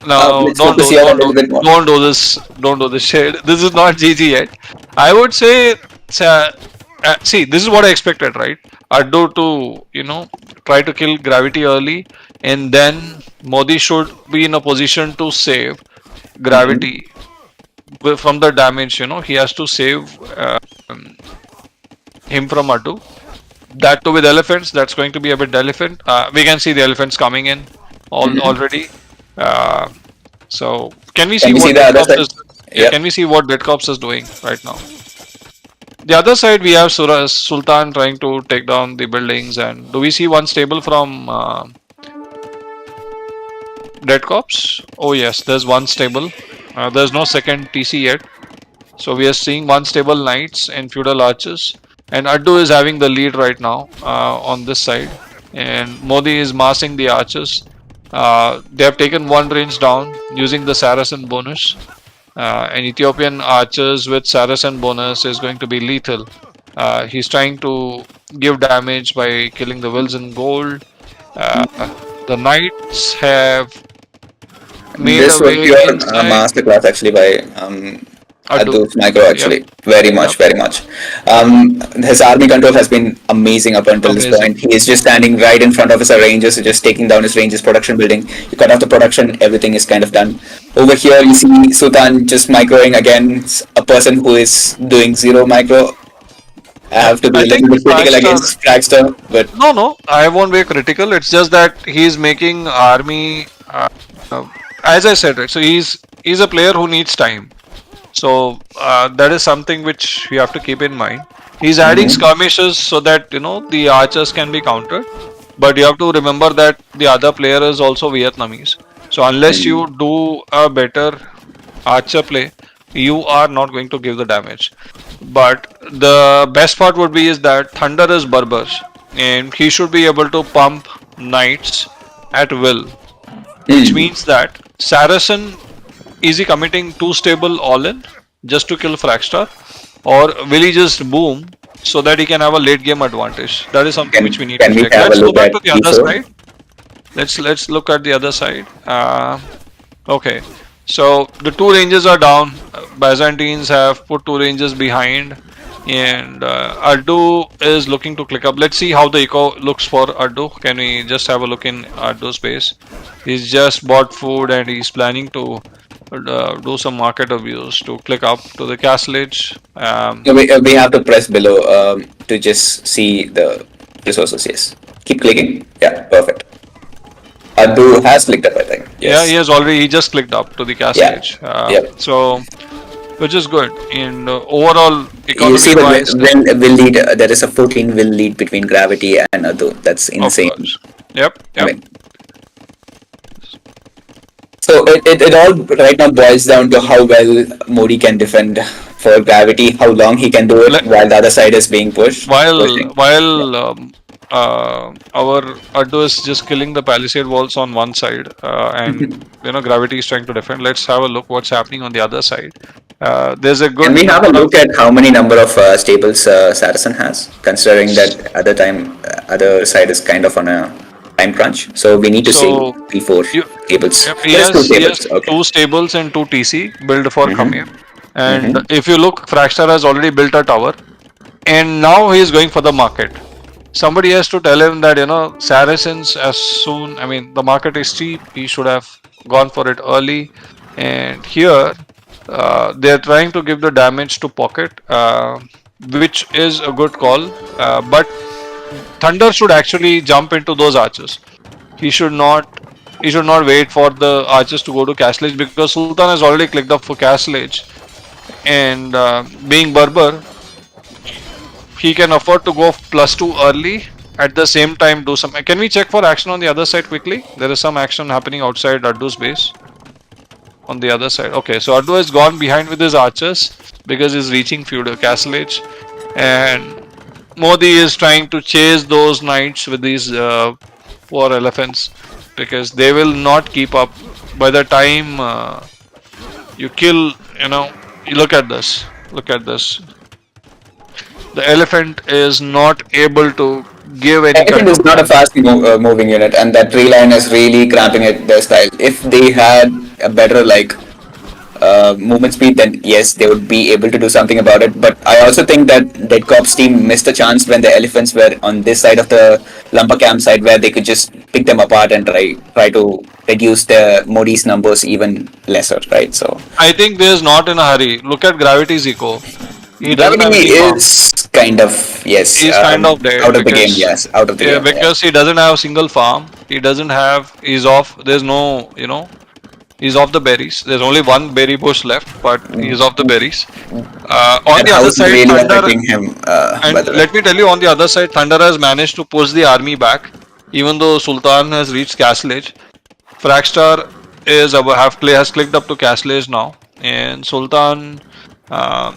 No, Let's focus here a little bit more. don't do this. Don't do this shit. This is not GG yet. I would say, see, this is what I expected, right? Addo to try to kill Gravity early, and then Modi should be in a position to save Gravity from the damage. He has to save him from Addo. That too with elephants. That's going to be a bit elephant. We can see the elephants coming in already. Uh, so can we Can see we see what the Dead other Cops side? is? Yeah, Yep. can we see what Dead Cops is doing right now? The other side we have Sultan trying to take down the buildings, and do we see one stable from Dead Cops? Oh yes, there's one stable. There's no second TC yet, so we are seeing one stable knights and feudal archers, and Addu is having the lead right now on this side, and Modi is massing the archers. They have taken one range down using the Saracen bonus. An Ethiopian archers with Saracen bonus is going to be lethal. He's trying to give damage by killing the wills in gold. Uh, the knights have made a This was way pure inside. masterclass actually by Adu. Adolf Micro Yep, actually. Very yep. much, very much. His army control has been amazing up until this Amazing. point. He is just standing right in front of his ranges, just taking down his ranges, production building. You cut off the production, everything is kind of done. Over here, you see Sultan just microing against a person who is doing zero micro. I Yeah. have to be I a little think bit critical Fragstar. against Dragster, but No, no, I won't be critical. It's just that he's making army. Uh, as I said, right. So he's a player who needs time. So that is something which you have to keep in mind. He's adding skirmishes so that the archers can be countered. But you have to remember that the other player is also Vietnamese. So unless you do a better archer play, you are not going to give the damage. But the best part would be is that Thunder is Berber, and he should be able to pump knights at will, which means that Saracen is he committing too stable all in just to kill Fragstar, or will he just boom so that he can have a late game advantage? That is something which we need to can we check. have a Let's go look back at to the other T4? side. Let's look at the other side. Okay, so the two ranges are down. Byzantines have put two ranges behind, and Addu is looking to click up. Let's see how the eco looks for Addu. Can we just have a look in Addu's space? He's just bought food and he's planning to do some market abuse to click up to the castle edge. We have to press below to just see the resources. Yes. Keep clicking. Yeah, perfect. Adu has clicked up, I think. Yeah, Yes. he just clicked up to the castle Yeah. edge. Yep. So, which is good. And overall, You see economy the wise, will lead. There is a 14 will lead between Gravity and Adu. That's of insane. course. Yep, I yep. mean, so it all right now boils down to how well Modi can defend for Gravity, how long he can do it Le- while the other side is being while pushing. while our Addo is just killing the palisade walls on one side, and gravity is trying to defend. Let's have a look what's happening on the other side. There's a Can good we have a number of look at how many number of stables Saracen has, considering that other side is kind of on a time crunch. So we need to see so before you tables. yep, There is two he has tables. Okay. two stables and two TC built for Khamir. Mm-hmm. And Mm-hmm. if you look, Fracture has already built a tower, and now he is going for the market. Somebody has to tell him that Saracens as soon. I mean, the market is cheap. He should have gone for it early. And here, they're trying to give the damage to Pocket, which is a good call. But Thunder should actually jump into those archers. He should not. He should not wait for the archers to go to Castle Edge, because Sultan has already clicked up for Castle Edge. And being Berber, he can afford to go +2 early. At the same time, do some. Can we check for action on the other side quickly? There is some action happening outside Addu's base. On the other side. Okay, so Addu has gone behind with his archers because he's reaching feudal castle age. And Modi is trying to chase those knights with these poor elephants, because they will not keep up. By the time you kill, you look at this. Look at this. The elephant is not able to give any Elephant kind is of not a damage. fast moving unit, and that tree line is really cramping it their style. If they had a better movement speed, then yes, they would be able to do something about it. But I also think that Dead Corp's team missed a chance when the elephants were on this side of the lumber camp side, where they could just pick them apart and try to reduce the Modi's numbers even lesser, right? So I think there's not in a hurry. Look at Gravity's eco. He doesn't have Gravity any farm. is kind of yes He's kind of dead out of the game. because Yes, out of the game. Yeah. because he doesn't have a single farm. He doesn't have. He's off. There's no. He's off the berries. There's only one berry bush left, but he's off the berries. On That the other house is side, really Thunder. affecting him. By And the way. let me tell you, on the other side, Thunder has managed to push the army back, even though Sultan has reached Castle Edge. Fragstar has clicked up to Castle Edge now, and Sultan uh,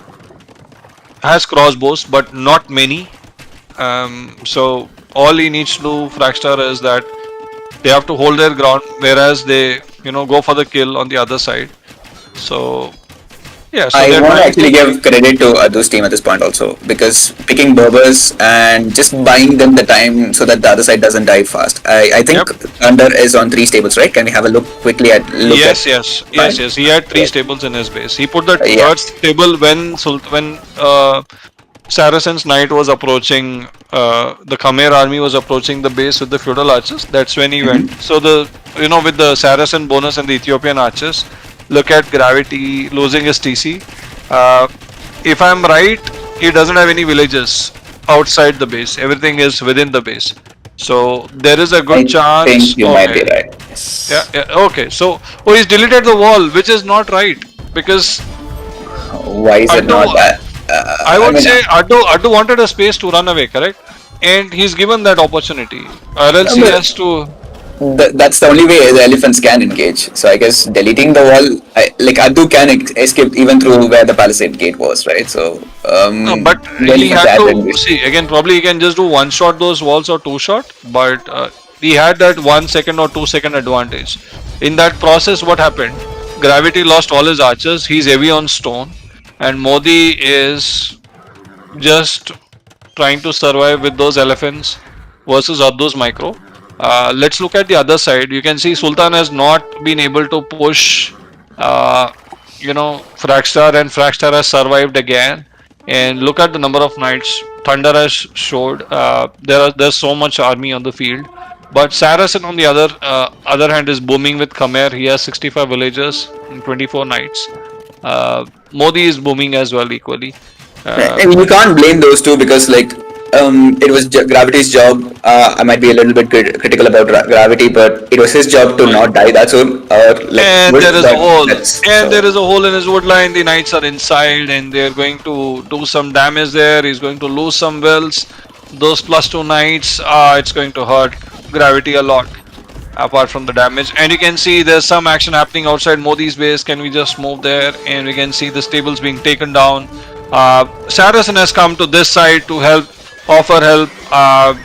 has crossbows, but not many. So all he needs to do, Fragstar, is that they have to hold their ground, whereas they go for the kill on the other side. So yeah, so I they're want to trying actually to. give credit to Adu's team at this point also, because picking Berbers and just buying them the time so that the other side doesn't die fast. I think Yep. Thunder is on 3 stables, right? Can we have a look at Yes, yes, yes, fine. yes. He had three Yeah. stables in his base. He put the Yeah. third stable when Saracen's knight was approaching, the Khmer army was approaching the base with the feudal archers. That's when he went. Mm-hmm. So with the Saracen bonus and the Ethiopian archers, look at Gravity losing his TC. Uh, if I'm right, he doesn't have any villages outside the base. Everything is within the base. So there is a good I chance. think you might be Okay. right. Yeah, Yes. yeah, okay. So, he's deleted the wall, which is not right, because Why is it Addu, not that? I I would mean, say Addu wanted a space to run away, correct? And he's given that opportunity, or else he but has to. that's the only way the elephants can engage. So I guess deleting the wall, like Adu can escape even through where the palisade gate was, right? So No, but the he elephants had had to been. see again. Probably he can just do one shot those walls or two shot, but he had that 1 second or 2 second advantage. In that process, what happened? Gravity lost all his archers. He's heavy on stone, and Modi is just trying to survive with those elephants versus Abdu's micro. Let's look at the other side. You can see Sultan has not been able to push, Fragstar, and Fragstar has survived again. And look at the number of knights Thunder has showed. There's so much army on the field. But Saracen, on the other hand, is booming with Khmer. He has 65 villagers in 24 knights. Modi is booming as well equally. I mean, you can't blame those two because like it was Gravity's job. I might be a little bit critical about Gravity, but it was his job to Right. not die that soon, or like And would there is a that hole. that's And there so. is a hole in his wood line. The knights are inside, and they're going to do some damage there. He's going to lose some wills. Those +2 knights, it's going to hurt Gravity a lot, apart from the damage. And you can see there's some action happening outside Modi's base. Can we just move there? And we can see the stables being taken down. Saracen has come to this side to help, offer help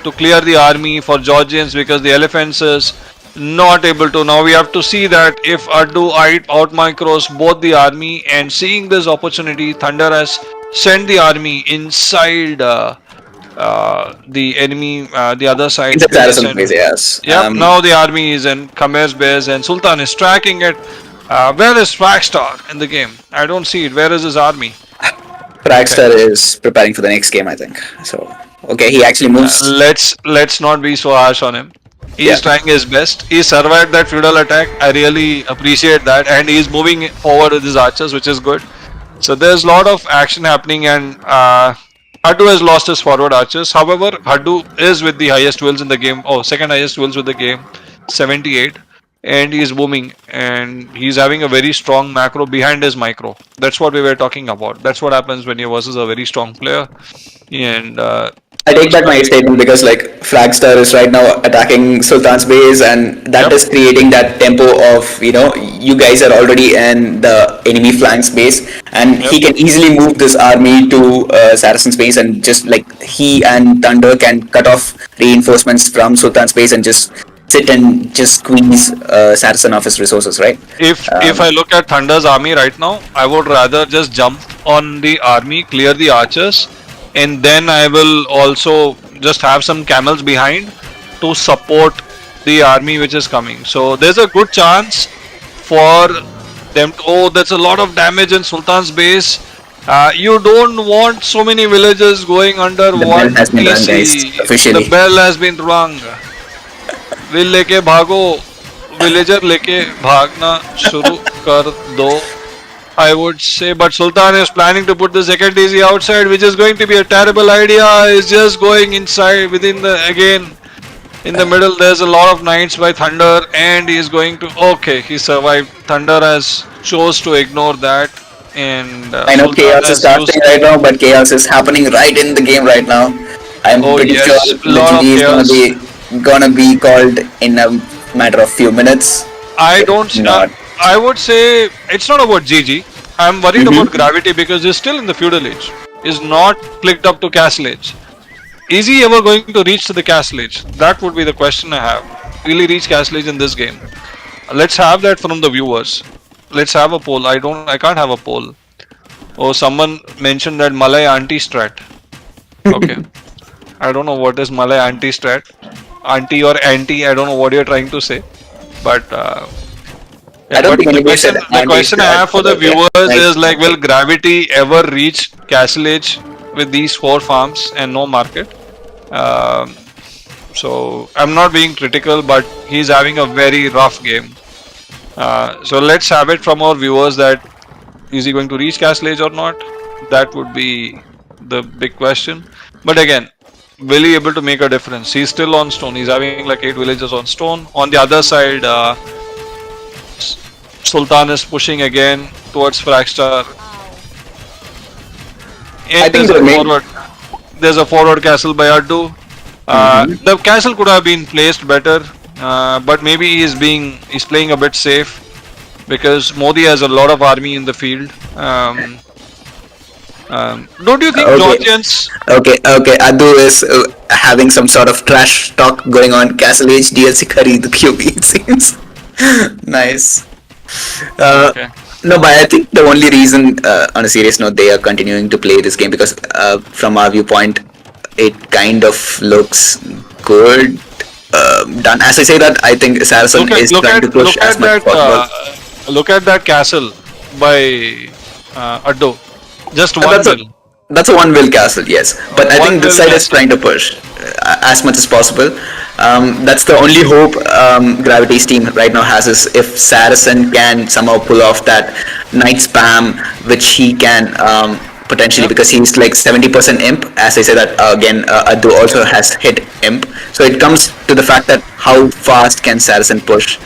to clear the army for Georgians because the elephants is not able to. Now we have to see that if Addu out micros both the army, and seeing this opportunity, Thunder has sent the army inside the enemy, the other side. It's a They Saracen sent. base, yes. Yep, now the army is in Khamer's base and Sultan is tracking it. Where is Fragstar in the game? I don't see it. Where is his army? Okay. Pragstar is preparing for the next game, I think. So okay, he actually moves. Let's not be so harsh on him. Yeah, He's trying his best. He survived that feudal attack. I really appreciate that, and he's moving forward with his archers, which is good. So there's a lot of action happening, and Haddu has lost his forward archers. However, Haddu is with the highest wills in the game. Oh, second highest wills with the game, 78, and he's booming, and he's having a very strong macro behind his micro. That's what we were talking about. That's what happens when you're versus a very strong player, and I take looks back my like statement because like Fragstar is right now attacking Sultan's base, and that yep, is creating that tempo of you guys are already in the enemy flank's base, and yep. he can easily move this army to Saracen's base, and just like he and Thunder can cut off reinforcements from Sultan's base and just sit and just squeeze Saracen off his resources, right? If I look at Thunder's army right now, I would rather just jump on the army, clear the archers, and then I will also just have some camels behind to support the army which is coming. So there's a good chance for them. Oh, that's a lot of damage in Sultan's base. You don't want so many villages going under The bell one has been rung, guys, PC. The officially. bell has been rung. Will लेके भागो, villager लेके भागना शुरू कर दो. I would say, but Sultan is planning to put the second DC outside, which is going to be a terrible idea. He's just going inside within the again in the middle. There's a lot of knights by Thunder, and he's going to. Okay, he survived. Thunder has chose to ignore that, and I know Sultan chaos is has used. starting right now, but chaos is happening right in the game right now. I'm Oh pretty sure yes, a the lot of GG is chaos. gonna be called in a matter of few minutes. I If don't. not, I would say it's not about GG. I'm worried about mm-hmm. Gravity because he's still in the feudal age. He's not clicked up to castle age. Is he ever going to reach to the castle age? That would be the question I have. Will he reach castle age in this game? Let's have that from the viewers. Let's have a poll. I can't have a poll. Oh, someone mentioned that Malay anti-strat. Okay. I don't know what is Malay anti-strat. Anti or anti, I don't know what you're trying to say. But I yeah, don't but think anybody said the question I have for the okay. viewers Like, is like, will Gravity ever reach Castle Age with these 4 farms and no market? Um, so I'm not being critical, but he's having a very rough game. So let's have it from our viewers that is he going to reach Castle Age or not? That would be the big question. But again, will he able to make a difference? He's still on stone. He's having like 8 villages on stone. On the other side, Sultan is pushing again towards Fragstar. I And think the main. there's a forward castle by Addu. The castle could have been placed better, but maybe he's playing a bit safe because Modi has a lot of army in the field. Don't you think Okay. Georgians? Okay. Adu is having some sort of trash talk going on. Castle Age DLC Khareed QB, it seems. Nice. Okay. No, but I think the only reason, on a serious note, they are continuing to play this game because, from our viewpoint, it kind of looks good. Done. As I say that, I think Saracen is trying to push as much as possible. Look at that castle by Addo. Just And one that's a, mill. That's a one will castle, yes. But I One think this will side is castle. trying to push as much as possible. That's the only hope Gravity's team right now has is if Saracen can somehow pull off that night spam, which he can potentially, Yep. because he's like 70% imp. As I said, that again, Adu Yep. also has hit imp. So it comes to the fact that how fast can Saracen push.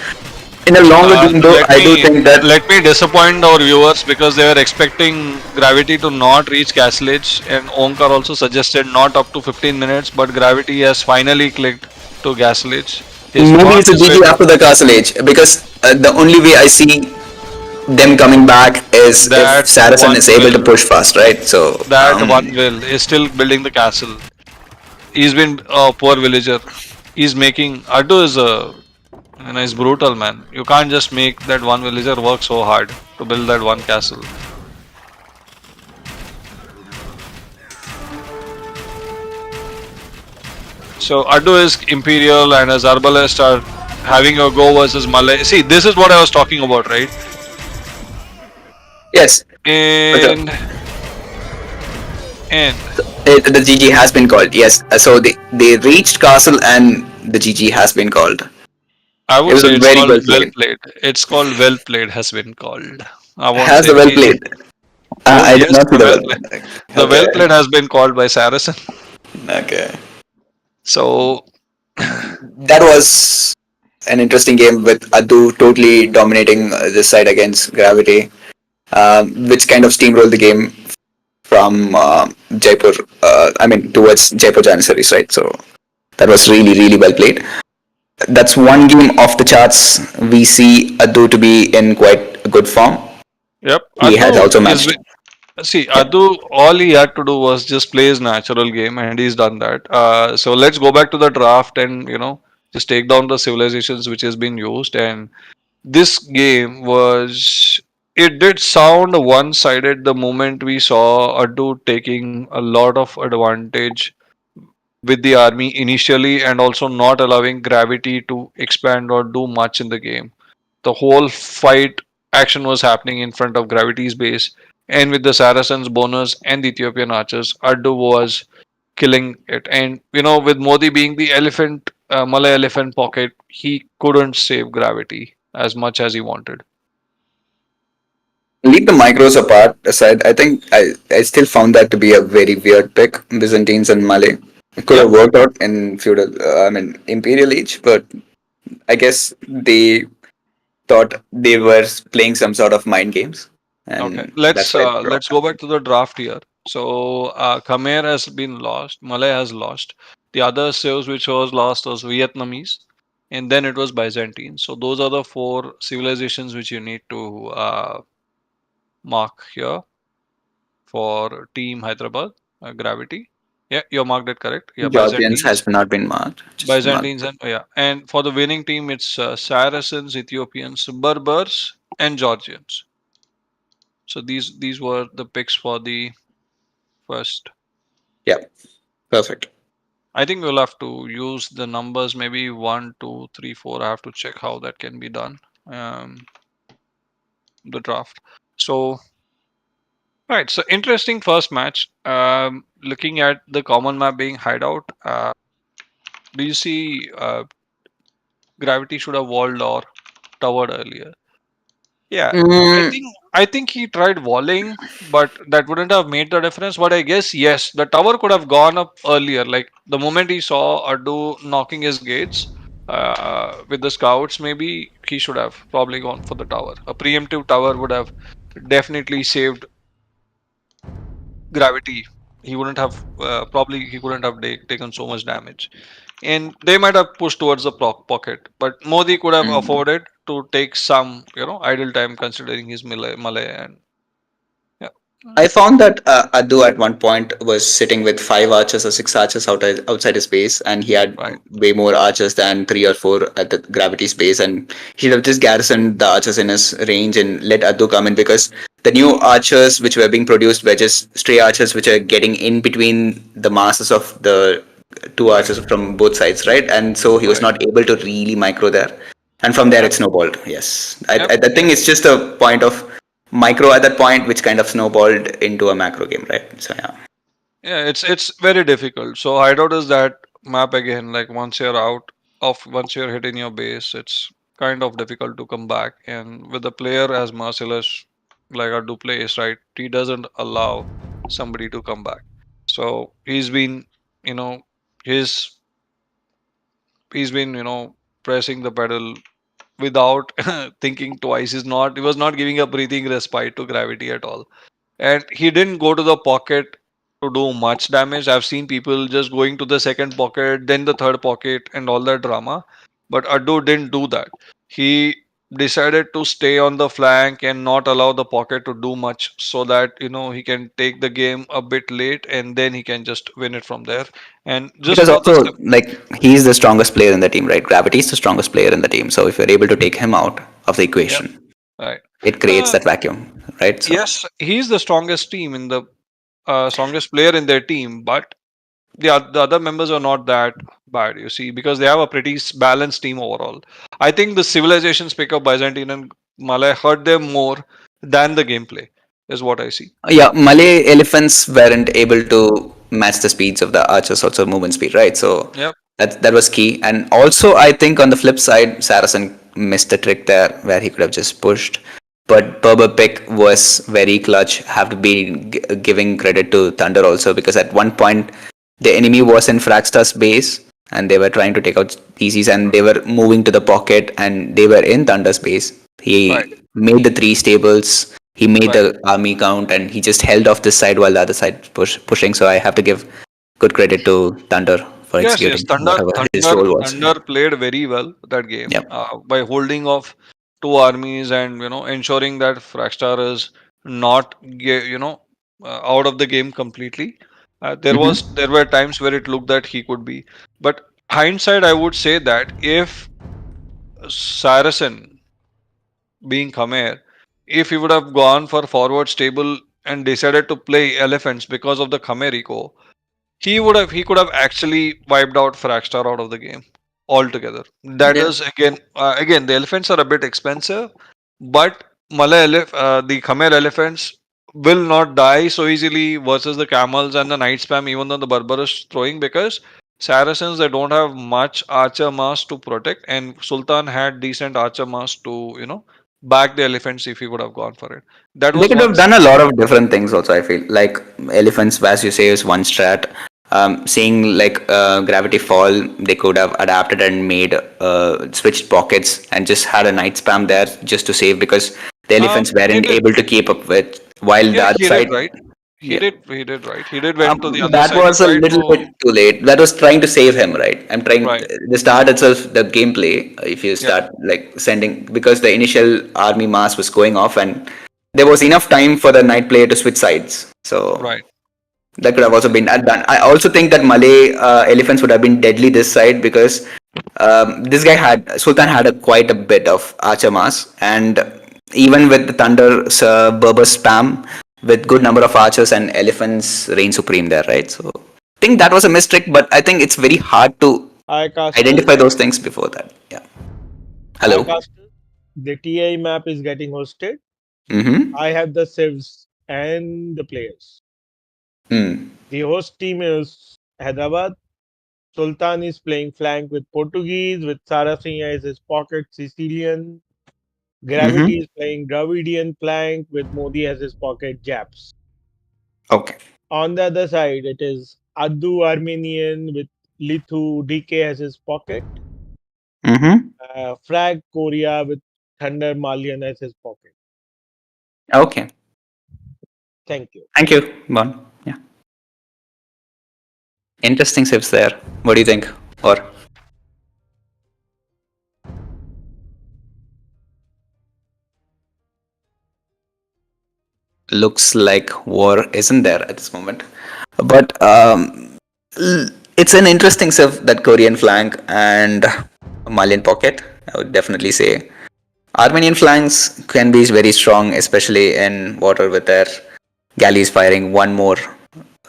In a longer game, though, Let I do me think that let me disappoint our viewers because they were expecting Gravity to not reach Castle Edge, and Omkar also suggested not up to 15 minutes, but Gravity has finally clicked to Castle Edge. His maybe path it's a is GG very after the Castle Age, because the only way I see them coming back is if that Saracen one is able to will push fast, right? So, that one will is still building the castle. He's been a poor villager. He's making Addu is a he's brutal man. You can't just make that one villager work so hard to build that one castle. So Addu is Imperial and as Arbalest are having a go versus Malay. See, this is what I was talking about, right? yes, for sure. And and The GG has been called, yes. So they reached Castle and the GG has been called. I It would was a say it's very called well well played. played. It's called well played has been called. I won't Has say the well GG. played? Oh I did yes, not see the the well well played. played. The well Okay. played has been called by Saracen. Okay. So That was an interesting game with Adu totally dominating this side against Gravity, which kind of steamrolled the game from Jaipur, towards Jaipur Jannieseries, right? So that was really, really well played. That's one game off the charts. We see Adu to be in quite a good form. yep, He has Adu also is matched. see Yeah. Adu. All he had to do was just play his natural game, and he's done that. So let's go back to the draft and just take down the civilizations which has been used. And this game was it did sound one-sided the moment we saw Adu taking a lot of advantage with the army initially, and also not allowing gravity to expand or do much in the game. The whole fight action was happening in front of Gravity's base, and with the Saracens bonus and the Ethiopian archers, Addu was killing it. And with Modi being the elephant, Malay elephant pocket, he couldn't save Gravity as much as he wanted. Leave the micros apart aside. I think I still found that to be a very weird pick. Byzantines and Malay. It could Yep. have worked out in feudal, Imperial Age, but I guess they thought they were playing some sort of mind games, Okay. and Let's that's why it uh, brought let's go happened. back to the draft here. So Khmer has been lost. Malay has lost. The other civs which was lost was Vietnamese, and then it was Byzantine. So those are the four civilizations which you need to mark here for Team Hyderabad Gravity. Yeah, you marked it correct. Yeah, Georgians Byzantines, has not been marked. Just marked. Byzantines, and yeah, and for the winning team, it's Saracens, Ethiopians, Berbers, and Georgians. So these were the picks for the first. Yeah, perfect. I think we'll have to use the numbers maybe one, two, three, four. I have to check how that can be done. Um, the draft. So right, so interesting first match. Looking at the common map being hideout. Do you see Gravity should have walled or towered earlier? Yeah, Mm, I think he tried walling, but that wouldn't have made the difference. But I guess yes, the tower could have gone up earlier. Like the moment he saw Adu knocking his gates with the scouts, maybe he should have probably gone for the tower. A preemptive tower would have definitely saved Gravity. He wouldn't have probably he wouldn't have taken so much damage, and they might have pushed towards the pocket. But Modi could have mm. afforded to take some idle time considering his Malay and yeah. I found that Adu at one point was sitting with five archers or six archers outside his base, and he had Right. way more archers than three or four at the gravity's base. And he should have just garrisoned the archers in his range and let Adu come in, because the new archers which were being produced were just stray archers which are getting in between the masses of the two Right. archers from both sides, right? And so he was Right. not able to really micro there. And from there, Yep. it snowballed. Yes, Yep. I think it's just a point of micro at that point, which kind of snowballed into a macro game, right? So yeah. Yeah, it's very difficult. So hideout is that map again. Like once you're hitting your base, it's kind of difficult to come back. And with a player as merciless like our Duplay is, right, he doesn't allow somebody to come back. So you know, he's he's been, pressing the pedal without thinking twice. He was not giving a breathing respite to gravity at all. And he didn't go to the pocket to do much damage. I've seen people just going to the second pocket, then the third pocket, and all that drama. But Addu didn't do that. He decided to stay on the flank and not allow the pocket to do much so that he can take the game a bit late and then he can just win it from there. And just Because for the also, like, he's the strongest player in the team, right? Gravity is the strongest player in the team. So if you're able to take him out of the yeah, equation, right. it creates Uh, that vacuum, right? So yes, he's the strongest team in the strongest player in their team, but the other members are not that bad, you see, because they have a pretty balanced team overall. I think the civilizations pick up Byzantine and Malay hurt them more than the gameplay, is what I see. yeah, Malay elephants weren't able to match the speeds of the archers, also movement speed, right? So Yep. that was key. And also, I think on the flip side, Saracen missed the trick there where he could have just pushed. But Berber pick was very clutch. Have to be giving credit to Thunder also, because at one point the enemy was in Fragstar's base and they were trying to take out PCs and they were moving to the pocket and they were in Thunder's base. Right. He made the three stables, he made Right. the army count, and he just held off this side while the other side pushing. So I have to give good credit to Thunder for Yes, yes. executing whatever his role was. Thunder played very well that game Yep. by holding off two armies and ensuring that Fragstar is not out of the game completely. Mm-hmm. There were times where it looked that he could be, but hindsight, I would say that if Saracen being Khmer, if he would have gone for forward stable and decided to play elephants because of the Khmer eco, he could have actually wiped out Fragstar out of the game altogether. That Yeah. is again the elephants are a bit expensive, but the Khmer elephants will not die so easily versus the camels and the night spam, even though the Berber is throwing, because Saracens, they don't have much archer mass to protect, and Sultan had decent archer mass to back the elephants if he would have gone for it. That They was could one. have done a lot of different things also, I feel. Like elephants, as you say, is one strat. Seeing like gravity fall, they could have adapted and made switched pockets and just had a night spam there just to save, because the elephants He weren't did. able to keep up with, while the Yeah, other he did side. right. Yeah. He did right. He did went to the other That side. He was a tried little to. bit too late. That was trying to save him, right? I'm trying Right. the start itself, the gameplay. If you Yeah. start like sending, because the initial army mass was going off, and there was enough time for the night player to switch sides. So Right. that could have also been done. I also think that Malay elephants would have been deadly this side, because this guy had Sultan had quite a bit of archer mass, and even with the Thunder Berber spam with good number of archers and elephants reign supreme there, right? So I think that was a mistake, but I think it's very hard to iCasters, identify those things before that. Yeah. Hello. iCasters, the TI map is getting hosted. Mm-hmm. I have the civs and the players. Hmm. The host team is Hyderabad. Sultan is playing flank with Portuguese, with Saracen as his pocket Sicilian. Gravity Mm-hmm. is playing Dravidian flank with Modi as his pocket Japs. Okay. On the other side, it is Addu Armenian with Lithu DK as his pocket. Mm-hmm. Frag Korea with Thunder Malian as his pocket. Okay. Thank you. Thank you, Bon. Yeah. Interesting tips there. What do you think? Or looks like war isn't there at this moment. But it's an interesting surf, that Korean flank and Malian pocket. I would definitely say Armenian flanks can be very strong, especially in water with their galleys firing one more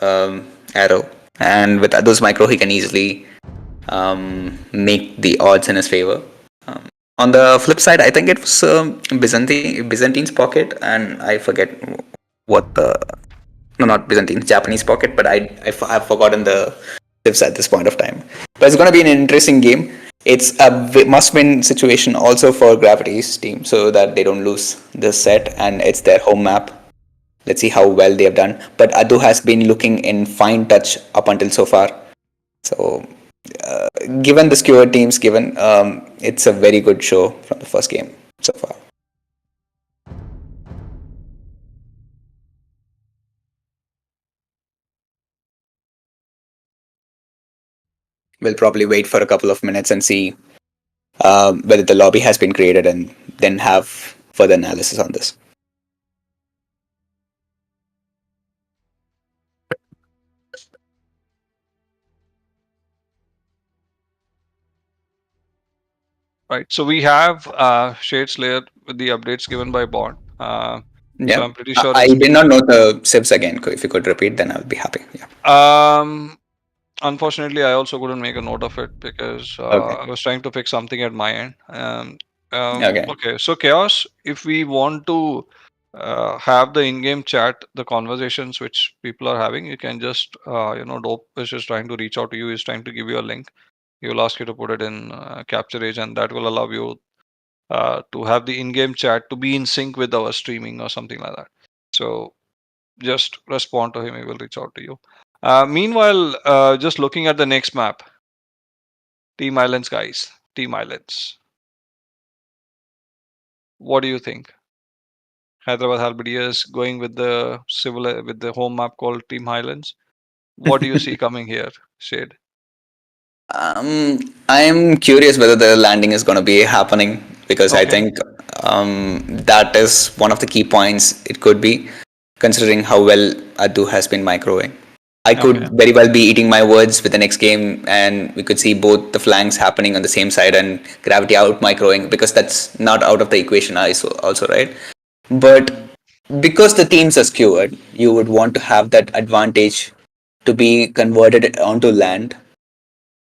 arrow, and with those micro, he can easily make the odds in his favor. Um, on the flip side, I think it was Byzantine's pocket, and I forget what the No, not Byzantine, Japanese pocket, but I've forgotten the civs at this point of time. But it's going to be an interesting game. It's a must-win situation also for Gravity's team, so that they don't lose this set, and it's their home map. Let's see how well they have done. But Adu has been looking in fine touch up until so far. So, given the skewered teams, given it's a very good show from the first game so far. We'll probably wait for a couple of minutes and see whether the lobby has been created and then have further analysis on this. Right. So we have Shade Slayer with the updates given by Bond. So Yeah, I'm pretty sure I it's did not been. know the sibs again. If you could repeat, then I'll be happy. Yeah. Um, Unfortunately, I also couldn't make a note of it because Okay. I was trying to fix something at my end. Okay. Okay, so Chaos, if we want to have the in-game chat, the conversations which people are having, you can just, Dope is just trying to reach out to you, is trying to give you a link. He will ask you to put it in Capture Age, and that will allow you to have the in-game chat to be in sync with our streaming or something like that. So just respond to him, he will reach out to you. Meanwhile, just looking at the next map, Team Islands, guys. Team Islands. What do you think? Hyderabad Halberdiers going with the with the home map called Team Highlands. What do you see coming here, Shade? I am curious whether the landing is going to be happening because I Okay. think that is one of the key points. It could be considering how well Adu has been microwing. I Okay. could very well be eating my words with the next game, and we could see both the flanks happening on the same side and Gravity out microwing because that's not out of the equation also, right? But Mm, because the teams are skewered, you would want to have that advantage to be converted onto land,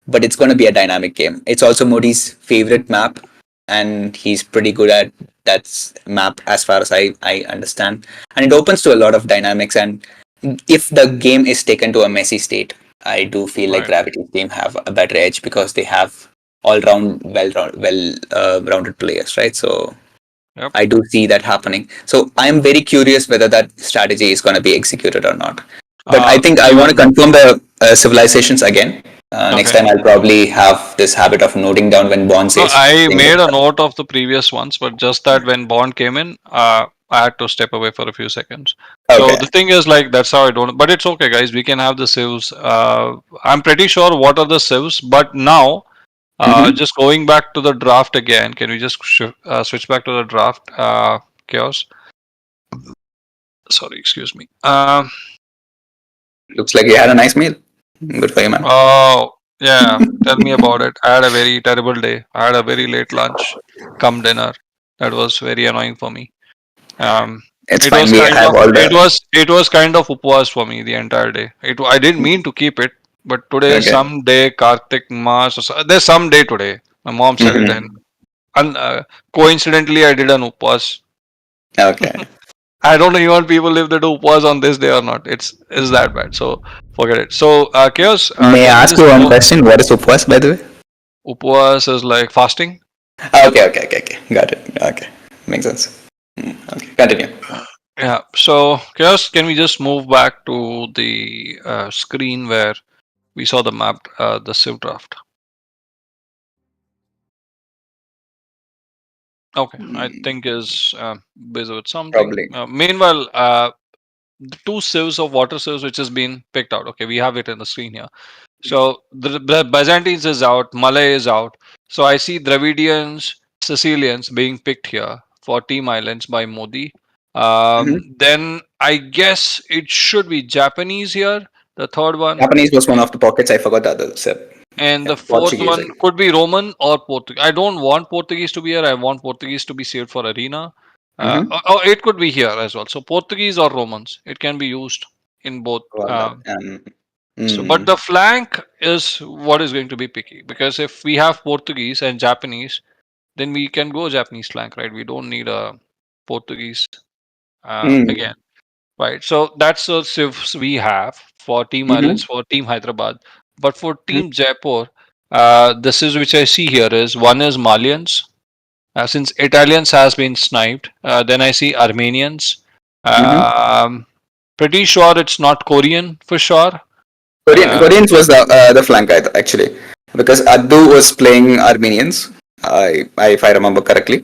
but it's going to be a dynamic game. It's also Modi's favorite map, and he's pretty good at that map as far as I understand. And it opens to a lot of dynamics. And if the game is taken to a messy state, I do feel like right. Gravity's team have a better edge because they have all round rounded players, right? So Yep. I do see that happening. So I am very curious whether that strategy is going to be executed or not. But I think I want to Even confirm the civilizations again. Next okay. time I'll probably have this habit of noting down when Bond No, says I things. made a note of the previous ones, but just that when Bond came in, I had to step away for a few seconds. So Okay. the thing is, like, that's how I don't. But it's okay, guys. We can have the civs. I'm pretty sure what are the civs, but now, Mm-hmm. just going back to the draft again. Can we just switch back to the draft? Chaos. Sorry, excuse me. Looks like you had a nice meal. Good for you, man. Oh, yeah. Tell me about it. I had a very terrible day. I had a very late lunch, come dinner. That was very annoying for me. Um, It's it fine. was We kind have of all it the. was it was kind of upwas for me the entire day. I didn't mean to keep it, but today Okay. some day Kartik Mas there's some day today. My mom said it, and Mm-hmm. coincidentally I did an upwas. Okay. I don't know even people if they do upwas on this day or not. It's that bad. So forget it. So chaos. May Can I we ask just you one go? question? What is upwas, by the way? Upwas is like fasting. Okay. Got it. Okay. Makes sense. Okay. Continue. Yeah. So, Chaos, can we just move back to the screen where we saw the map, the Civ draft? Okay, I think is busy with something. Probably. Meanwhile, the two civs of water civs which has been picked out. Okay, we have it in the screen here. So the Byzantines is out, Malay is out. So I see Dravidians, Sicilians being picked here for Team Islands by Modi. Mm-hmm. Then I guess it should be Japanese here, the third one, Japanese was one of the pockets. I forgot the other. So, and yeah, the fourth Portuguese, I one guess. could be Roman or Portuguese. I don't want Portuguese to be here. I want Portuguese to be saved for Arena. Mm-hmm. Or it could be here as well. So Portuguese or Romans, it can be used in both. All that. So, but Mm. the flank is what is going to be picky because if we have Portuguese and Japanese, then we can go Japanese flank, right? We don't need a Portuguese Mm. again. Right. So that's the civs we have for Team Islands, Mm-hmm. for Team Hyderabad. But for Team Jaipur, this is which I see here is one is Malians. Since Italians has been sniped, then I see Armenians. Mm-hmm. Um, Pretty sure it's not Korean for sure. Koreans was the flank actually, because Addu was playing Armenians. If I remember correctly,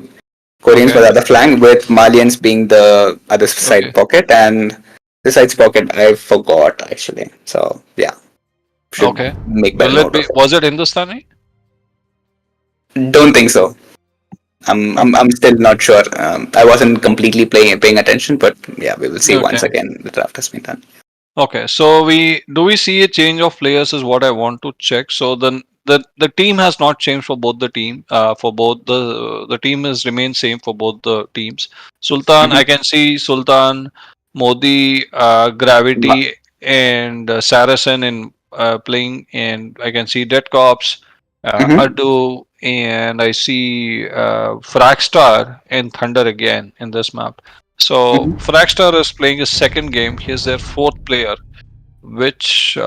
Koreans were Okay. the other flank with Malians being the other Okay. side pocket, and the side's pocket I forgot actually. So yeah, should Okay. make better Will it note of be? Was it Hindustani? it. Don't think so. Okay. I'm still not sure. I wasn't completely paying attention, but yeah, we will see once Okay. again the draft has been done. Okay, so we see a change of players is what I want to check. So the team has not changed for both the team. For both the team has remained same for both the teams. Sultan, I Mm-hmm. can see Sultan, Modi, Gravity, and Saracen in playing, and I can see Dead Cops, Mm-hmm. Adu, and I see Fragstar and Thunder again in this map. So Mm-hmm. Fragstar is playing his second game. He's their fourth player, which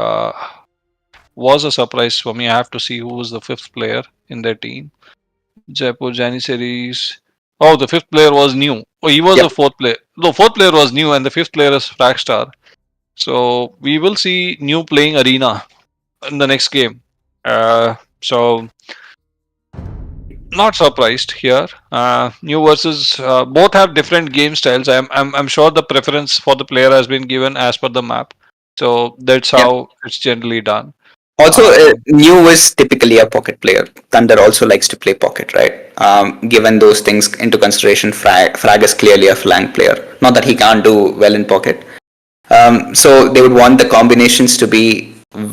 was a surprise for me. I have to see who was the fifth player in their team. Jaipur Jannieseries. Oh, the fifth player was new. Oh, he was Yep. the fourth player. The fourth player was new, and the fifth player is Fragstar. So we will see new playing arena in the next game. So not surprised here. New versus both have different game styles. I'm sure the preference for the player has been given as per the map. So that's Yep. how it's generally done. Also, Um, New is typically a pocket player. Thunder also likes to play pocket, right? Given those things into consideration, Frag is clearly a flank player. Not that he can't do well in pocket. So they would want the combinations to be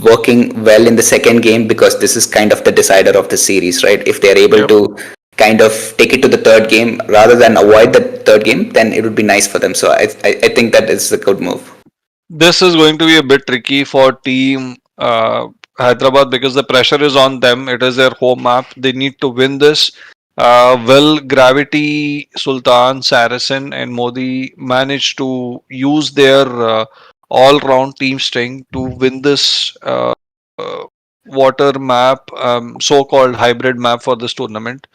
working well in the second game because this is kind of the decider of the series, right? If they're able yep. to kind of take it to the third game rather than avoid the third game, then it would be nice for them. So I think that is a good move. This is going to be a bit tricky for team Hyderabad because the pressure is on them. It is their home map. They need to win this. Will Gravity, Sultan, Saracen, and Modi manage to use their all-round team strength to win this uh, water map, so-called hybrid map for this tournament?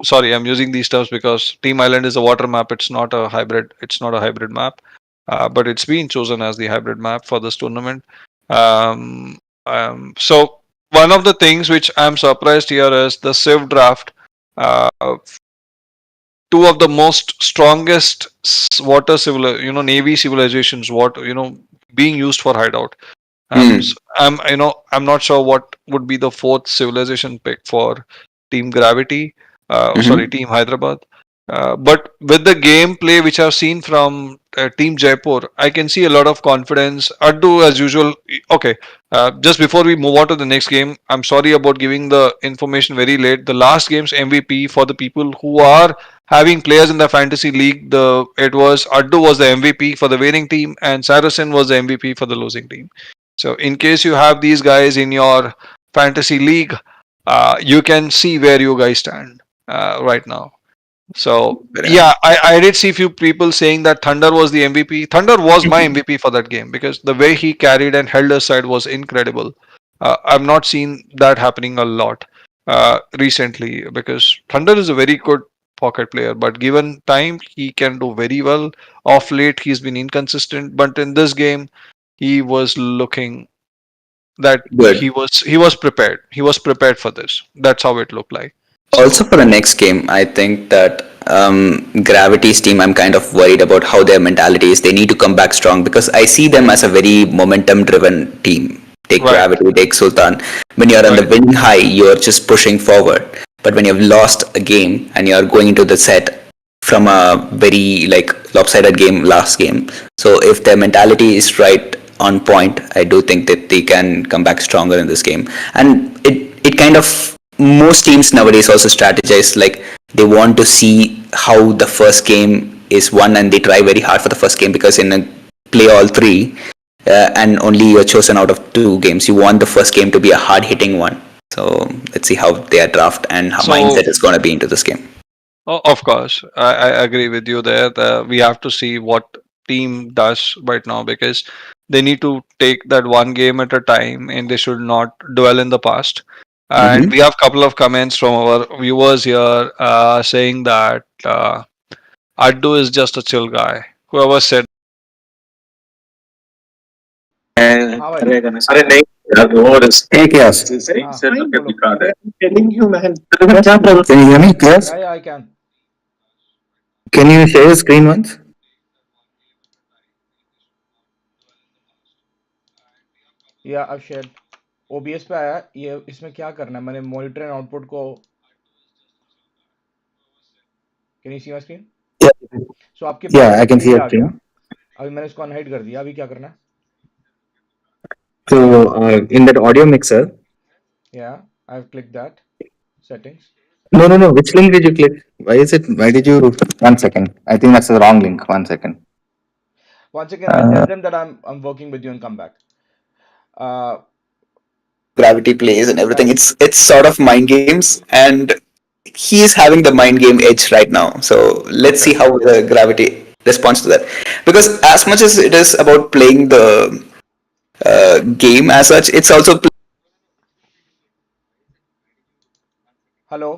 Sorry, I'm using these terms because Team Island is a water map. It's not a hybrid. It's not a hybrid map, but it's been chosen as the hybrid map for this tournament. So one of the things which I'm surprised here is the Civ draft. Uh, Two of the most strongest water navy civilizations, being used for hideout. Hmm. I'm not sure what would be the fourth civilization pick for Team Gravity. Sorry, Mm-hmm. Team Hyderabad. But with the gameplay which I've seen from Team Jaipur, I can see a lot of confidence. Addu, as usual. Okay, just before we move on to the next game, I'm sorry about giving the information very late. The last game's MVP for the people who are having players in the fantasy league, it was Addu was the MVP for the winning team, and Saracen was the MVP for the losing team. So, in case you have these guys in your fantasy league, you can see where you guys stand right now. So, Yeah. yeah, I did see few people saying that Thunder was the MVP. Thunder was my MVP for that game because the way he carried and held his side was incredible. I've not seen that happening a lot recently because Thunder is a very good pocket player, but given time, he can do very well. Off late, he's been inconsistent, but in this game, he was looking that Good. he was prepared. He was prepared for this. That's how it looked like. Also, for the next game, I think that Gravity's team, I'm kind of worried about how their mentality is. They need to come back strong because I see them as a very momentum driven team. Take Right, Gravity, take Sultan. When you're on the right. winning high, you're just pushing forward. But when you've lost a game and you're going into the set from a very like lopsided game last game, so if their mentality is right on point, I do think that they can come back stronger in this game. And it kind of most teams nowadays also strategize like they want to see how the first game is won and they try very hard for the first game because in a play all three and only you're chosen out of two games, you want the first game to be a hard hitting one. So let's see how their draft and how So, mindset is going to be into this game. of course, I agree with you there. We have to see what team does right now, because they need to take that one game at a time and they should not dwell in the past. And we Mm-hmm. have a couple of comments from our viewers here saying that Addu is just a chill guy. Whoever said हाँ भाई अरे नहीं यार वो एक यार हाँ बोलो telling you man क्या problem can you hear me yes या I can can you share your screen once या अब शेयर ओबीएस पे आया ये इसमें क्या करना है मैंने मॉनिटर एंड आउटपुट को can you see my screen yeah सो आपके yeah pass I can see screen पे your आ गया screen अभी मैंने इसको अनहाइड कर दिया अभी क्या करना है so in that audio mixer या I have click that settings no which link did you click why did you one second I think that's the wrong link one second once again I'll tell them that I'm working with you and come back uh Gravity plays and everything. right It's sort of mind games, and he is having the mind game edge right now. So let's see okay. how the gravity responds to that. Because as much as it is about playing the game as such, it's also hello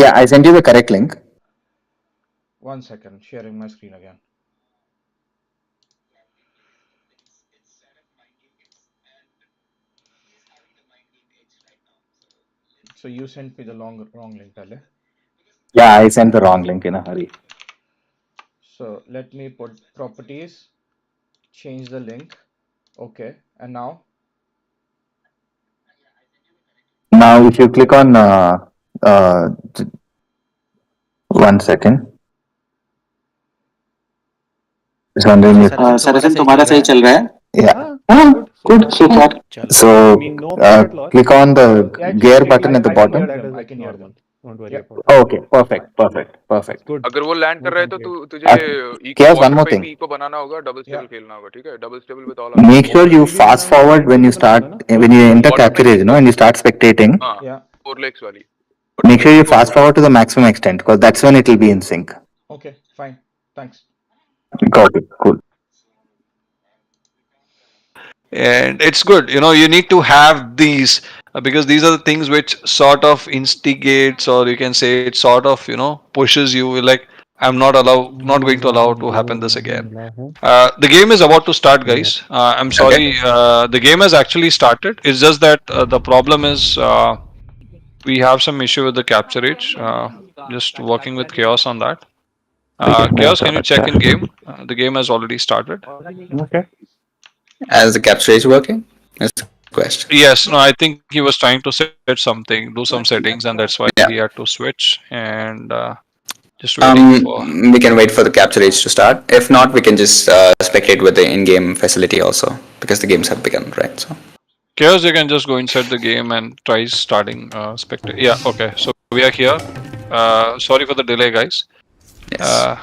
yeah I sent you the correct link 1 second sharing my screen again so you sent me the wrong link pehle yeah I sent the wrong link in a hurry so let me put properties change the link okay and now now if you click on uh, one second just wondering if सरसन तुम्हारा सही चल रहा है yeah Ah, good, so good far. so far चलो so I mean, no packet loss. click on the yeah it's gear okay button at the I can bottom hear That them is I can hear normal. them Don't worry yeah about it. okay perfect perfect perfect It's good. अगर वो land कर No रहा है तो complaint. तुझे eco Chaos, one water more पे thing. भी eco बनाना होगा डबल yeah स्टेबल खेलना होगा ठीक है double stable with all Make sure you video fast बनाना forward line when you video start बनाना ना when you enter water capture पे age, and you start spectating. हाँ yeah 4 legs वाली Make वाटर sure पे you eco fast forward to the maximum extent because that's when it will be in sync. okay fine thanks Got it. Cool. And it's good, you need to have these, because these are the things which sort of instigates, or you can say it sort of pushes you, like, I'm not going to allow to happen this again. The game is about to start, guys. I'm okay. sorry, the game has actually started. It's just that the problem is we have some issue with the capture rate. Just working with chaos on that. Chaos, can you check in game? The game has already started. Okay. As the capture is working, that's the question. Yes, no, I think he was trying to set something, do some settings, and that's why he Yeah. had to switch. And just waiting for. We can wait for the capture age to start. If not, we can just spectate with the in-game facility also because the games have begun, right? So Chaos, you can just go inside the game and try starting spectate. Yeah, okay. So we are here. Sorry for the delay, guys. yes. Uh,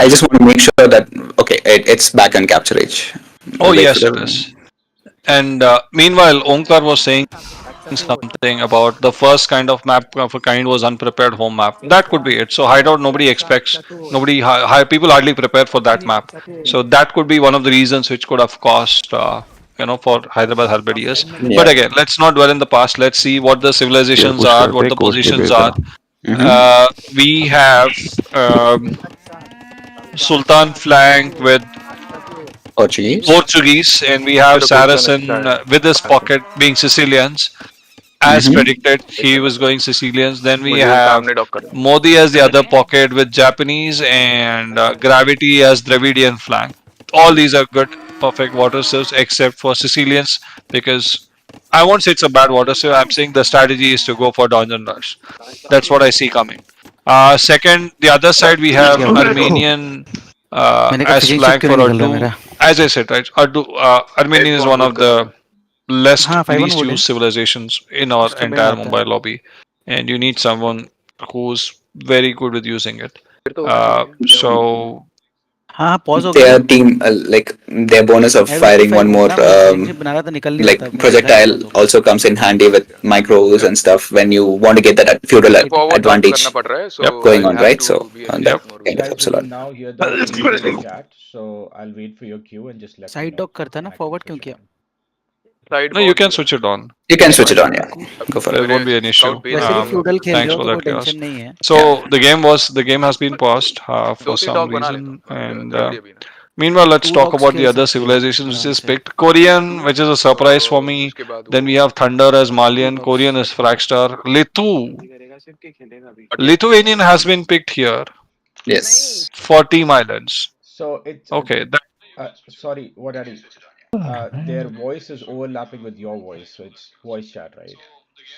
I just want to make sure that okay, it's back on capture age. oh, We'll wait for yes, it the. is. And meanwhile, Omkar was saying something about the first kind of map of a kind was unprepared home map. That could be it. So hideout, nobody expects, people hardly prepare for that map. So that could be one of the reasons which could have caused, for Hyderabad Halberdiers. But Yeah. again, let's not dwell in the past. Let's see what the civilizations are, what the positions are. Mm-hmm. We have Sultan flank with Portuguese. Portuguese, and we have Saracen with his pocket being Sicilians. As Mm-hmm. predicted, he was going Sicilians. Then we मुझे have सामने dock करना Modi as the other pocket with Japanese, and Gravity as Dravidian flank. All these are good, perfect water serves, except for Sicilians, because I won't say it's a bad water serve. I'm saying the strategy is to go for Donjon Rush. That's what I see coming. Second, the other side we have Armenian मैंने कहा as physics chip flank क्यों for नहीं निकल रहा Urdu. मेरा As I said, right, Armenian is कौन one boot of कर रहा है the least हाँ 5-1 used बोले civilizations in our उसका बेंड entire आता है Mumbai lobby, and you need someone who's very good with using it. फिर तो उसका So हाँ पॉज हो their गया team like their bonus of firing one more मैं स्क्रीन से बना रहा था निकल नहीं रहा like था मेरा दिख रहा है projectile pause हो गया also comes in handy with micros and stuff when you want to get that feudal forward dock advantage करना पड़ रहा है, so Yep. going I'll on, have right? to So be a little that Yep. bit more kind of vigilant. Guys, helps a we lot. can now hear the cues in the chat, so I'll wait for your cue and just let me side know. Dock करता ना and I can forward क्यों switch it किया on. Side No, you बहुत can बुरा switch it on. You can It's switch fine. it on, yeah. Go for There it. won't be an issue. Scout base वैसे भी है feudal खेल रहे Thanks हो for तो कोई that, chaos. टेंशन नहीं है So Yeah. the game has been paused दो for तीन some डॉग बना reason, लेता हूँ and द्रविड़ अभी ना, meanwhile, let's 2 talk dogs about the खेल other सकते हो civilizations which आराम is से picked. Korean, which is a surprise for me. उसके बाद Then वो we have Thunder as 2 Malian. Dogs Korean is Fragstar. Attack Lithuanian has been picked here Yes. for Team Islands. So it's Okay, that, sorry, what are you? Their voice is overlapping with your voice, so it's voice chat, right?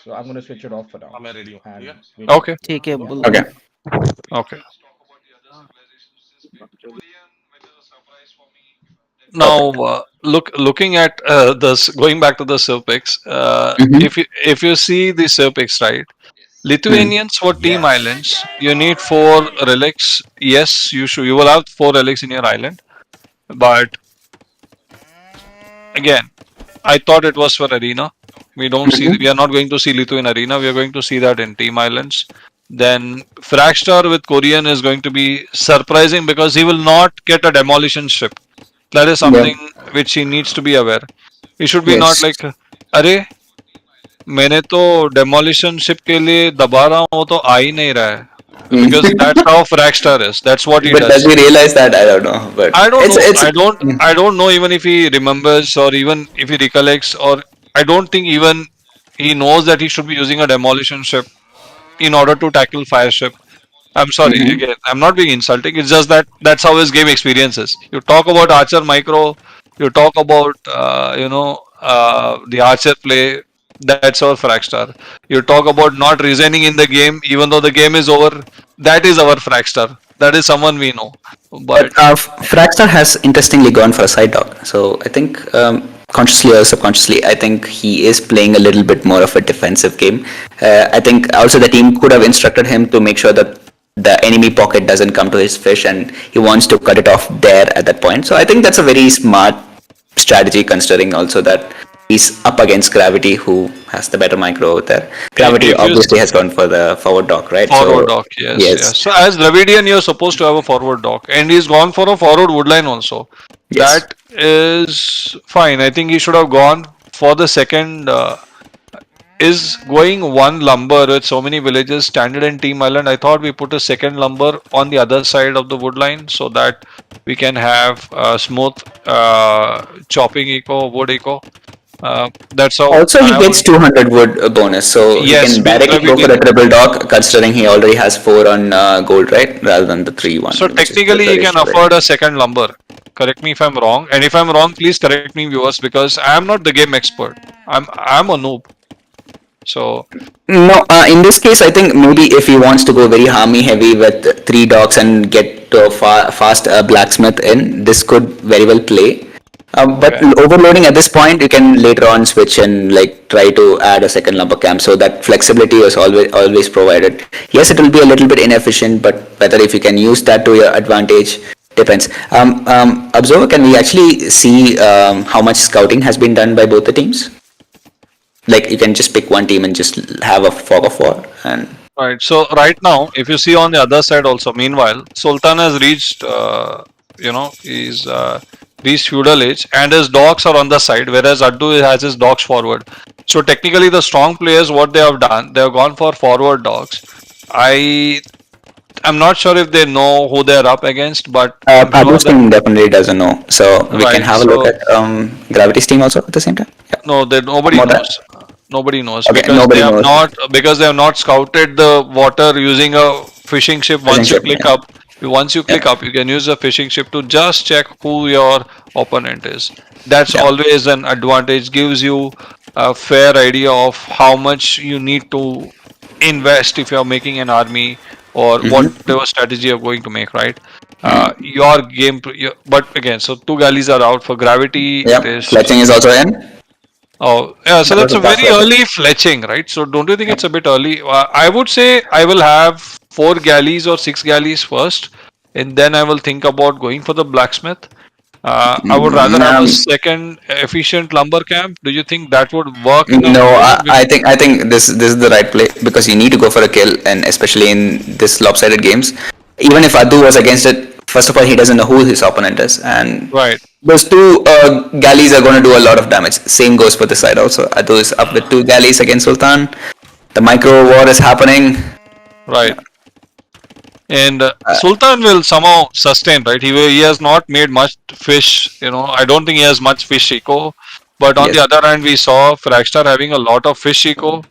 So I'm gonna switch it off for now and wait for okay, your cue. ठीक है Yeah. बोलो Okay. okay. Perfect. Now, looking at this, going back to the Civ picks, Mm-hmm. if you see the Civ picks, right? Mm. Lithuanians for Team Islands, you need 4 relics. Yes, you will have 4 relics in your island, but again, I thought it was for arena. We are not going to see Lithu in arena. We are going to see that in Team Islands. Then Fragstar with Korean is going to be surprising because he will not get a demolition ship. That is Yeah. something which he needs to be aware. He should be not Yes. like, अरे मैंने तो demolition ship के लिए दबा रहा हूँ वो तो आ ही नहीं रहा है. Because that's how Fragstar is. That's what he But does does. he realize that? I don't know. But I don't know. it's I don't know even if he remembers or even if he recollects, or I don't think even he knows that he should be using a demolition ship in order to tackle fire ship. I'm sorry, Mhm. again, I'm not being insulting. It's just that that's how his game experience is. You talk about Archer Micro, you talk about the Archer play. That's our Fragstar. You talk about not resigning in the game, even though the game is over. That is our Fragstar. That is someone we know. But But Fragstar has interestingly gone for a side dog. So I think consciously or subconsciously, I think he is playing a little bit more of a defensive game. I think also the team could have instructed him to make sure that the enemy pocket doesn't come to his fish, and he wants to cut it off there at that point. So I think that's a very smart strategy, considering also that he's up against Gravity, who has the better micro out there. Gravity if you obviously has gone for the forward dock, right? forward So dock, yes, yes. yes, So as Dravidian, you're supposed to have a forward dock, and he's gone for a forward woodline also. yes. That is fine. I think he should have gone for the second. Is going one lumber with so many villages standard in Team Island. I thought we put a second lumber on the other side of the woodline so that we can have smooth chopping eco, wood eco. That's how Also, he I would. gets 200 wood bonus, so he Yes, can being directly go for the Dravidian. triple dock, considering he already has 4 on gold, right? Rather than the 3-1, So which is the technically, he can traditional afford rate. a second lumber. Correct me if I'm wrong, and if I'm wrong, please correct me, viewers, because I'm not the game expert. I'm a noob. So No, in this case, I think maybe if he wants to go very harmy heavy with 3 docks and get to a fast blacksmith in, this could very well play. But okay, overloading at this point, you can later on switch and like try to add a second lumber camp, so that flexibility was always provided. Yes, it will be a little bit inefficient, but whether if you can use that to your advantage depends. Observer, can we actually see how much scouting has been done by both the teams? Like you can just pick one team and just have a fog of war and right. So right now, if you see on the other side also, meanwhile, Sultan has reached, he's reached feudal age, and his dogs are on the side, whereas Addu has his dogs forward. So technically, the strong players, what they have done, they have gone for forward dogs. I'm not sure if they know who they're up against, but I'm sure Abu's that team definitely doesn't know. So we can right. have a look So at Gravity's team also at the same time. Yeah. no, that One nobody more time. knows. Nobody knows Okay, nobody knows. because they have not scouted the water using a fishing ship. Fishing Once you ship, click yeah. up, you can use a fishing ship to just check who your opponent is. That's Yeah. always an advantage. Gives you a fair idea of how much you need to invest if you're making an army or whatever strategy you're going to make. Right. Your game, but again, so 2 galleys are out for gravity. Yeah. It is. Fletching is also in. Oh, yeah. So That was that's a a tough very fletching. early fletching, right? So don't you think it's a bit early? I would say I will have 4 galleys or 6 galleys first, and then I will think about going for the blacksmith. I would rather have a second efficient lumber camp. Do you think that would work in a No, way? I think this is the right play because you need to go for a kill, and especially in this lopsided games. Even if Adu was against it, first of all, he doesn't know who his opponent is, and Right, those two galleys are going to do a lot of damage. Same goes for this side also. Adu is up with two galleys against Sultan. The micro war is happening. right. And Sultan will somehow sustain, right? He has not made much fish. I don't think he has much fish eco. But on Yes. the other hand, we saw Fragstar having a lot of fish eco,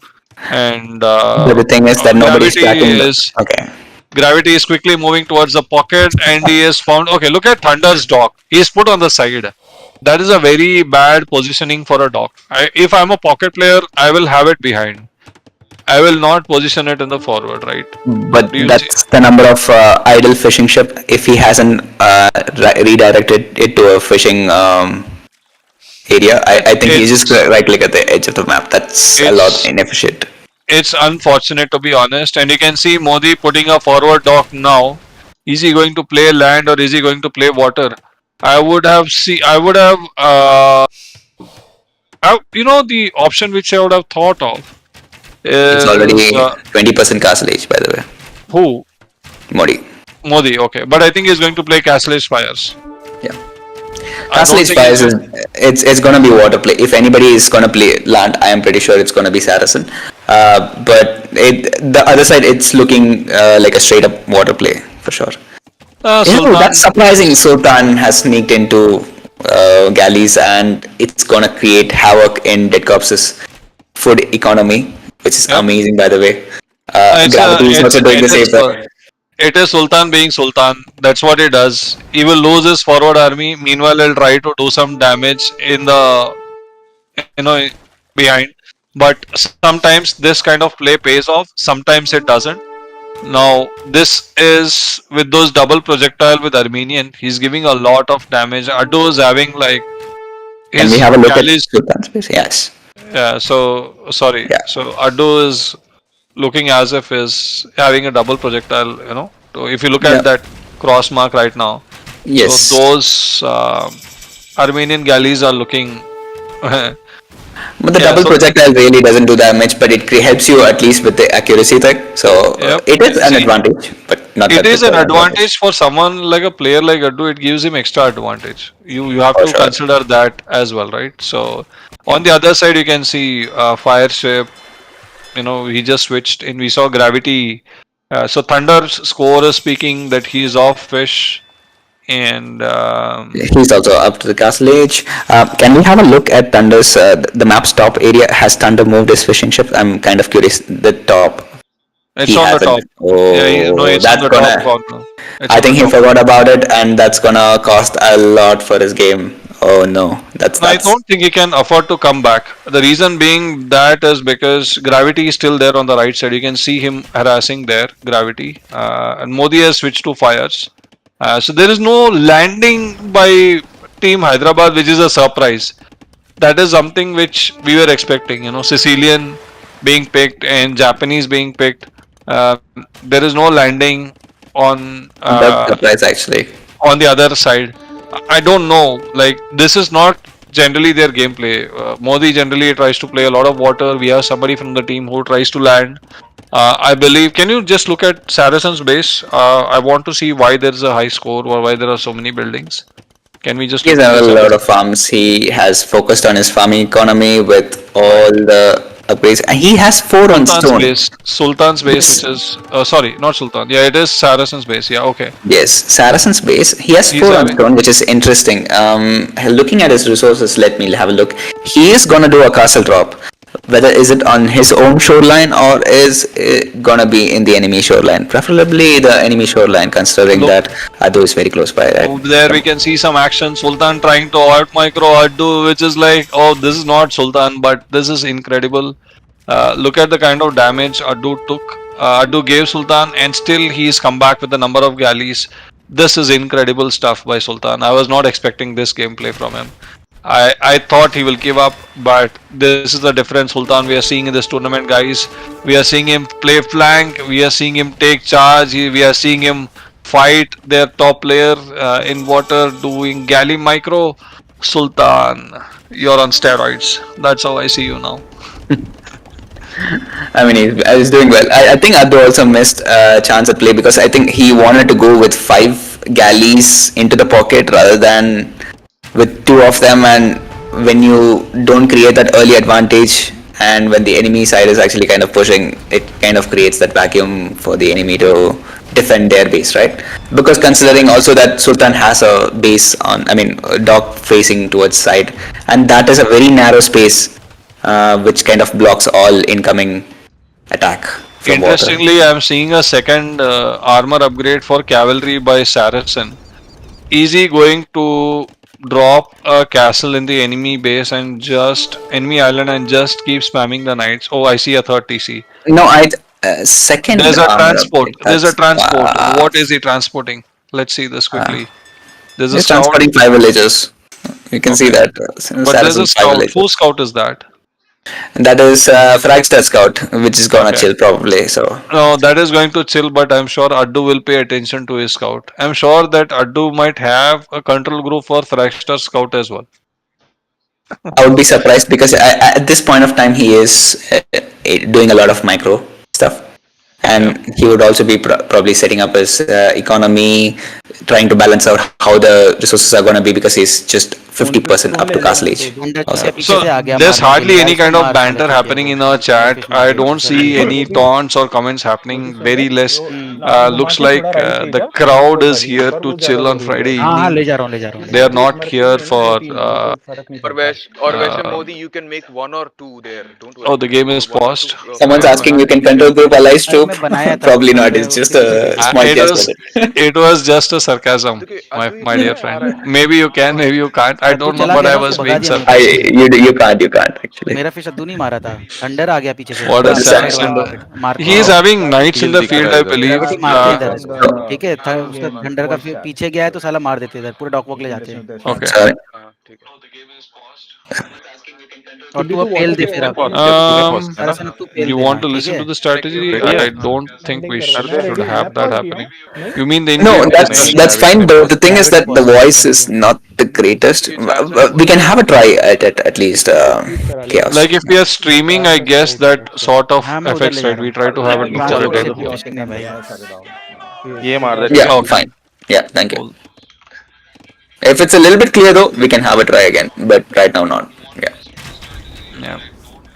and But the thing is that nobody's tracking. Okay. Gravity is quickly moving towards the pocket, and he is found. Okay, look at Thunder's dock. He is put on the side. That is a very bad positioning for a dock. If I'm a pocket player, I will have it behind. I will not position it in the forward, right? But Do you that's the number of idle fishing ship. If he hasn't redirected it to a fishing area, I think he just right click at the edge of the map. That's a lot inefficient. It's unfortunate, to be honest, and you can see Modi putting a forward dock now. Is he going to play land or is he going to play water? I would have the option which I would have thought of It's is already 20% castle age, by the way. who? Modi. Okay, but I think he's going to play Castle Age Fires. Yeah. I Castle don't Age think Fires he's it's gonna be water play. If anybody is gonna play land, I am pretty sure it's gonna be Saracen. But the other side, it's looking like a straight up water play for sure. Sultan, That's surprising. Sultan has sneaked into galleys, and it's gonna create havoc in Dead Corpse's food economy, which is Yep. amazing, by the way. it's Gravity is also doing the same thing. it is Sultan being Sultan. That's what he does. He will lose his forward army. Meanwhile, he'll try to do some damage in the behind. But sometimes this kind of play pays off. Sometimes it doesn't. Now this is with those double projectile with Armenian. He's giving a lot of damage. Ado is having like Can we his have a look galleys. at Sultan's space? Yes. Yeah. So sorry. Yeah. So Ado is looking as if is having a double projectile. So if you look at that cross mark right now. Yes. So those Armenian galleys are looking. But the double projectile really doesn't do damage, but it helps you at least with the accuracy thing. So Yep. it is an advantage, but not. It that is big an of advantage for someone like a player like Adu. It gives him extra advantage. You have For to sure. consider that as well, right? So on the other side, you can see fire ship. He just switched, and we saw gravity. So Thunder's score is speaking that he is off fish, and He's also up to the castle age. Can we have a look at Thunder's the map's top area? Has Thunder moved his fishing ship? I'm kind of curious. The top. it's He on the hasn't. top. Oh, It's that's on the gonna. top corner. It's I on think the he top. forgot about it, and that's gonna cost a lot for his game. Oh no, that's. No, I don't think he can afford to come back. The reason being that is because gravity is still there on the right side. You can see him harassing there, gravity. And Modi has switched to fires. So there is no landing by Team Hyderabad, which is a surprise. That is something which we were expecting. Sicilian being picked and Japanese being picked. There is no landing on That's surprise actually. on the other side. I don't know. Like this is not generally their gameplay. Modi generally tries to play a lot of water. We have somebody from the team who tries to land. I believe. Can you just look at Saracen's base? I want to see why there is a high score or why there are so many buildings. Can we just? He has look at a lot Saracen? of farms. He has focused on his farming economy with all the upgrades, and he has 4 on stone. Sultan's base, Yes. which is sorry, not Sultan. Yeah, it is Saracen's base. Yeah, okay. Yes, Saracen's base. He has He's 4 on having- stone, which is interesting. Looking at his resources, let me have a look. He is gonna do a castle drop. Whether is it on his own shoreline or is it gonna be in the enemy shoreline? Preferably the enemy shoreline, considering Look. that Adu is very close by, right? Over there we can see some action. Sultan trying to out micro Addu, which is like, oh, this is not Sultan, but this is incredible. Look at the kind of damage Addu took. Addu gave Sultan, and still he's come back with a number of galleys. This is incredible stuff by Sultan. I was not expecting this gameplay from him. I thought he will give up, but this is the difference Sultan we are seeing in this tournament, guys. We are seeing him play flank. We are seeing him take charge. We are seeing him fight their top player in water doing galley micro. Sultan, you're on steroids. That's how I see you now. I mean, he's doing well. I think Addo also missed a chance at play because I think he wanted to go with 5 galleys into the pocket rather than with 2 of them. And when you don't create that early advantage, and when the enemy side is actually kind of pushing, it kind of creates that vacuum for the enemy to defend their base, right? Because considering also that Sultan has a base on, I mean, dock facing towards side, and that is a very narrow space, which kind of blocks all incoming attack from water. Interestingly, I'm seeing a second armor upgrade for cavalry by Saracen. Easy going to drop a castle in the enemy base and just enemy island and just keep spamming the knights. Oh, I see a third TC. No, second There's a armor transport. upgrade. There's a That's transport. What is he transporting? Let's see this quickly. There's a he's scout. transporting 5 villagers. You can see Okay. that. But there's a Saracen's 5 scout. villagers. Whose scout is that? And that is Fragster Scout, which is gonna Okay. chill probably. So No, that is going to chill, but I'm sure Addu will pay attention to his scout. I'm sure that Addu might have a control group for Fracture Scout as well. I would be surprised because at this point of time he is doing a lot of micro stuff, and he would also be probably setting up his economy, trying to balance out how the resources are going to be because he's just 50% up to castle age. So there's hardly any kind of banter happening in our chat. I don't see any taunts or comments happening. Very less. Looks like the crowd is here to chill on Friday हाँ ले evening. जा रहा हूँ ले जा रहा हूँ They are not here for. और वैसे Modi, you can make 1 or 2 there. Don't worry. Oh, the game is So 1 or paused. 2, Someone's fire asking, one. you can control group allies अरे troop? मैं बनाया था Probably not. मैं It's just उसके a पीछे small It guess. was it was just a sarcasm, my dear friend. Maybe you can, maybe you can't. I Addu don't know, चला but गया I ना was उसको भगा being दिया sarcastic. मैंने You can't actually. मेरा fish अद्दू नहीं मारा था थंडर आ गया पीछे से What पूरा is अंदर Saracen मेरे doing? मारते He is हैं having knights in the field, I believe. Gravity मारते हैं इधर Uh, ठीक है उसका थंडर का पीछे गया है तो साला मार देते हैं इधर पूरे डॉक वॉक ले जाते हैं Okay. Sorry. हाँ, ठीक है. और तू अब पेल दे फिर Saracen अब तू पेल You दे want to ठीक listen है to the strategy? I don't think we should have that happening. You mean the No, in-game that's fine. But the thing is that the voice is not the greatest. We can have a try at least. Chaos. Like if we are streaming, I guess that sort of हाँ मैं उधर effects, ले जा right? रहा We हूँ try to have it before transport it से ends. पीछे नहीं भाई ये मार दे Yeah, Okay. fine. Yeah, thank you. Cool. If it's a little bit clear though, we can have a try again. But right now, not. Yeah. Yeah.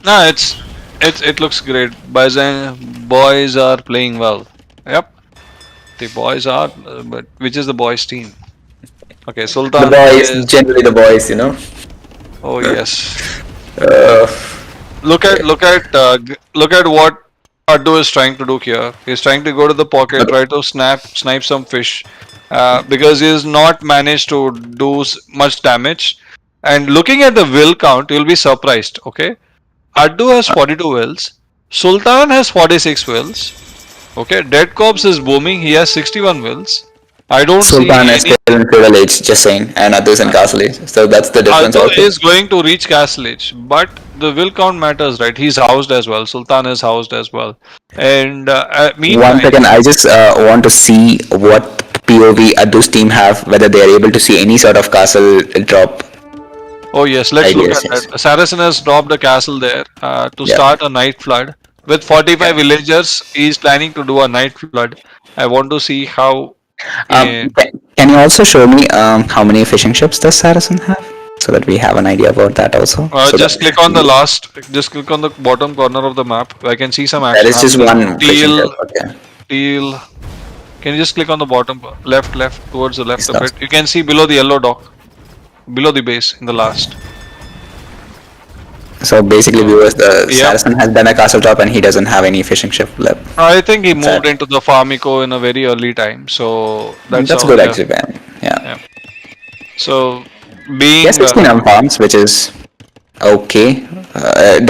No, it looks great. Boys are playing well. Yep. The boys are, but which is the boys team? Okay, The Sultan boys, is. generally the boys, you know. Oh yes. Uh, Look at what Addu is trying to do here. He's trying to go to the pocket, try to snipe some fish, because he has not managed to do much damage. And looking at the will count, you'll be surprised. Okay, Addu has 42 wills. Sultan has 46 wills. Okay, Dead Corpse is booming. He has 61 wills. I don't Sultan see is any. still in Feudal Age, just saying, and others in Castle Age. So that's the difference. Addu Also. is going to reach Castle Age, but the will count matters, right? He's housed as well. Sultan is housed as well. And meanwhile, One second, I just want to see what POV Adu's team have, whether they are able to see any sort of castle drop. oh yes, let's look Ideas, at yes. that. Saracen has dropped a castle there to Yeah. start a night flood. With 45 villagers, he's planning to do a night flood. I want to see how. Can you also show me how many fishing ships does Saracen have, so that we have an idea about that also? So Just click on the last. Just click on the bottom corner of the map. I can see some action. That is just happening. one fishing Teal, ship. Okay. teal. Can you just click on the bottom left, towards the left It's of not- it? You can see below the yellow dock, below the base in the last. So basically, viewers, the Yeah. Saracen has done a castle drop and he doesn't have any fishing ship left. I think he moved Sad. into the Farmico in a very early time, so that's how, good yeah. actually, man. Yeah. So being He has 16 on farms, which is okay.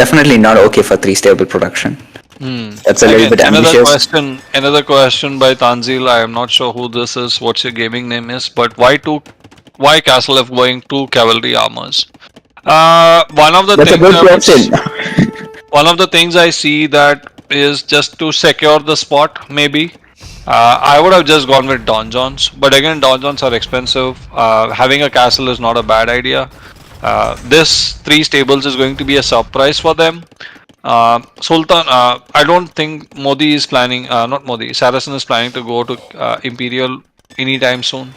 Definitely not okay for 3 stable production. That's a little again, bit ambitious. another question by Tanzil. I am not sure who this is, what's your gaming name is, but why Castle F going 2 cavalry armors? One of the That's a things good question. one of the things I see that is just to secure the spot, maybe. I would have just gone with donjons, but again, donjons are expensive. Having a castle is not a bad idea. This 3 stables is going to be a surprise for them. Sultan, I don't think Modi is planning, not Modi, Saracen is planning to go to Imperial anytime soon.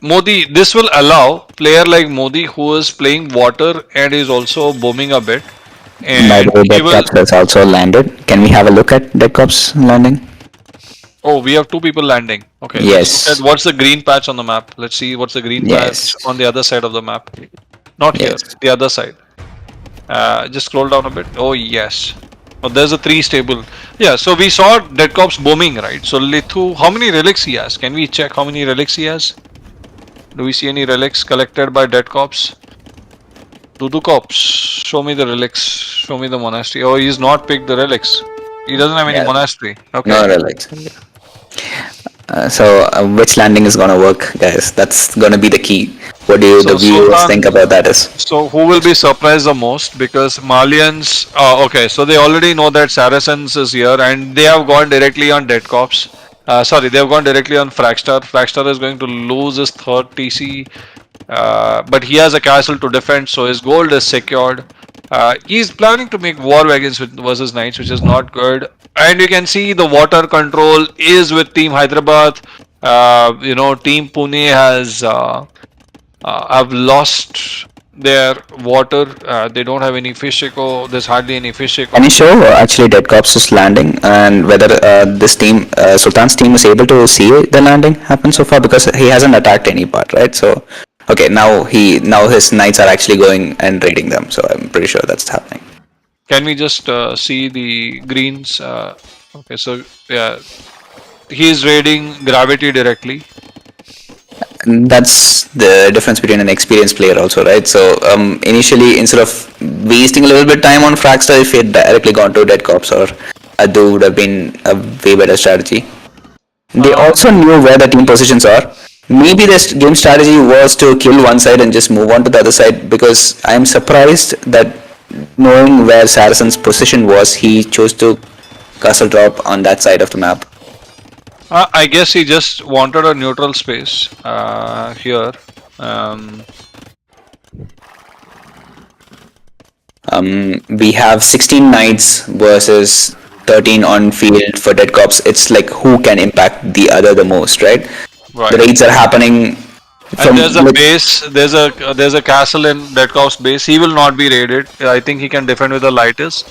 Modi, this will allow player like Modi who is playing water and is also booming a bit. By And the way, he Dead will. Cops has also landed. Can we have a look at Dead Cops landing? Oh, we have 2 people landing. Okay, let's look at Yes. what's the green patch on the map. Let's see what's the green patch Yes. on the other side of the map. Not here, Yes. the other side. Just scroll down a bit. Oh, yes. Oh, there's a 3 stable. Yeah, so we saw Dead Cops booming, right? So Lithu, how many relics he has? Can we check how many relics he has? Do we see any relics collected by Dead Cops? Dudu Cops, show me the relics. Show me the monastery. Oh, he's not picked the relics. He doesn't have any Yeah. monastery. Okay. No relics. So which landing is gonna work, guys? That's gonna be the key. What do you, So the viewers Sultan, think about that? Is so who will be surprised the most? Because Malians, okay, so they already know that Saracens is here and they have gone directly on Dead Cops. Sorry, they have gone directly on Fragstar. Fragstar is going to lose his 3rd TC, but he has a castle to defend, so his gold is secured. He's planning to make war wagons versus knights, which is not good. And you can see the water control is with Team Hyderabad. Team Pune has have lost their water. They don't have any fish eco. There's hardly any fish eco. can you show actually Dead Cops is landing and whether this team, Sultan's team, is able to see the landing happen so far, because he hasn't attacked any part, right? So okay, now his knights are actually going and raiding them. So I'm pretty sure that's happening. Can we just see the greens? Okay, so yeah, he is raiding gravity directly. And that's the difference between an experienced player also, right? So initially, instead of wasting a little bit time on Fragster, if he had directly gone to Dead Cops or Adu, would have been a way better strategy. They also knew where the team positions are. Maybe this game strategy was to kill one side and just move on to the other side, because I'm surprised that knowing where Saracen's position was, he chose to castle drop on that side of the map. I guess he just wanted a neutral space here. We have 16 knights versus 13 on field for Dead Cops. It's like who can impact the other the most, right? Right. The raids are happening. And there's a base. There's a castle in Dead Cops base. He will not be raided. I think he can defend with the lightest.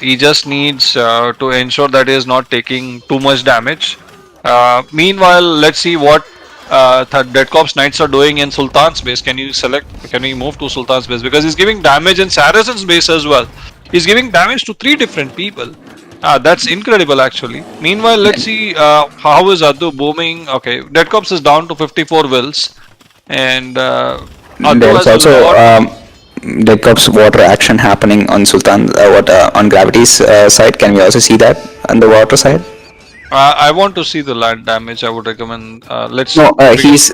He just needs to ensure that he is not taking too much damage. Meanwhile, let's see what Dead Cops Knights are doing in Sultan's base. Can we move to Sultan's base? Because he's giving damage in Saracen's base as well. He's giving damage to 3 different people. That's incredible actually. Meanwhile, let's see how is Addu booming. Okay, Dead Cops is down to 54 wills. And Addu There's has also a lot. Dead Cops water action happening on Sultan, on Gravity's side. Can we also see that on the water side? I want to see the land damage. I would recommend. Let's. No, he's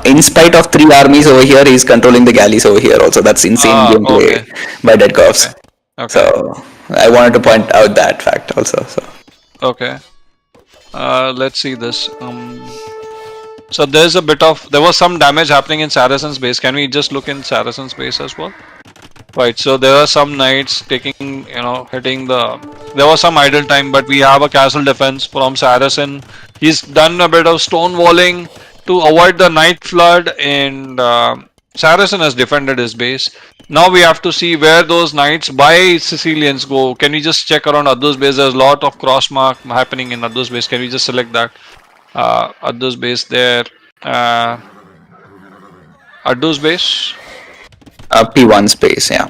in spite of 3 armies over here, he's controlling the galleys over here. Also, that's insane gameplay by Dead Cops. Okay. So I wanted to point out that fact also. So Okay. Let's see this. So there was some damage happening in Saracen's base. Can we just look in Saracen's base as well? Right. So there are some knights hitting there was some idle time, but we have a castle defense from Saracen. He's done a bit of stone walling to avoid the night flood, and Saracen has defended his base. Now we have to see where those knights by Sicilians go. Can we just check around Addu's base? There's a lot of cross mark happening in Addu's base. Can we just select that? Addu's base there. Addu's base. P1 space, yeah.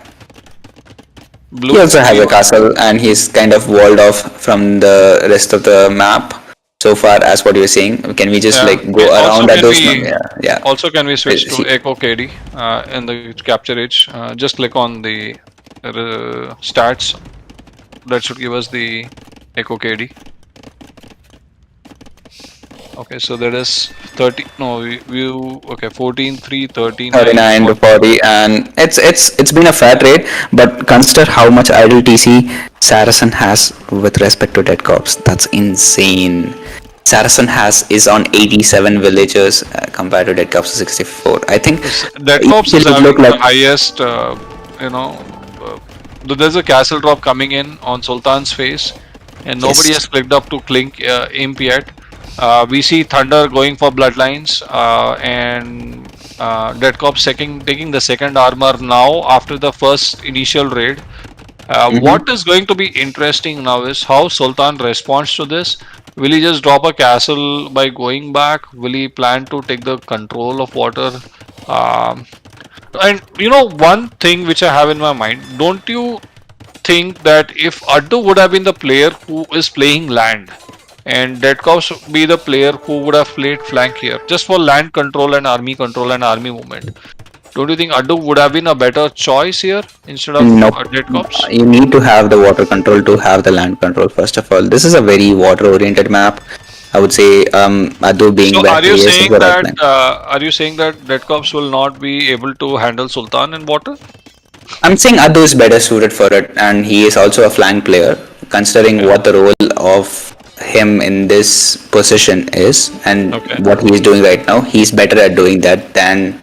Blue He also has a P1. castle, and he's kind of walled off from the rest of the map. So far as what you're saying, can we just go around at those? Yeah. Also, can we switch to See. Echo KD in the capture age? Just click on the stats. That should give us the Echo KD. Okay, so that is 30. No, okay, 14, 3, 39, 39 to 40. 40, and it's been a fair trade, but consider how much idle TC Saracen has with respect to dead cops. That's insane. Saracen has is on 87 villagers compared to dead cops 64. I think Dead Cops is initially it having looked like the highest, you know, there's a castle drop coming in on Sultan's face, and nobody yes. has clicked up to Clink Imp yet. We see Thunder going for Bloodlines, and Dead Cops taking the second armor now after the first initial raid. What is going to be interesting now is how Sultan responds to this. Will he just drop a castle by going back? Will he plan to take the control of water? Um, and one thing which I have in my mind, don't you think that if Addu would have been the player who is playing land and Deadcops be the player who would have played flank here just for land control and army movement, don't you think Addu would have been a better choice here instead of Nope. Deadcops? You need to have the water control to have the land control. First of all, this is a very water-oriented map. I would say Adu being So where he is the right plan. are you saying that Deadcops will not be able to handle Sultan in water? I'm saying Adu is better suited for it, and he is also a flank player. Considering Okay. what the role of him in this position is and Okay. what he is doing right now, he's better at doing that than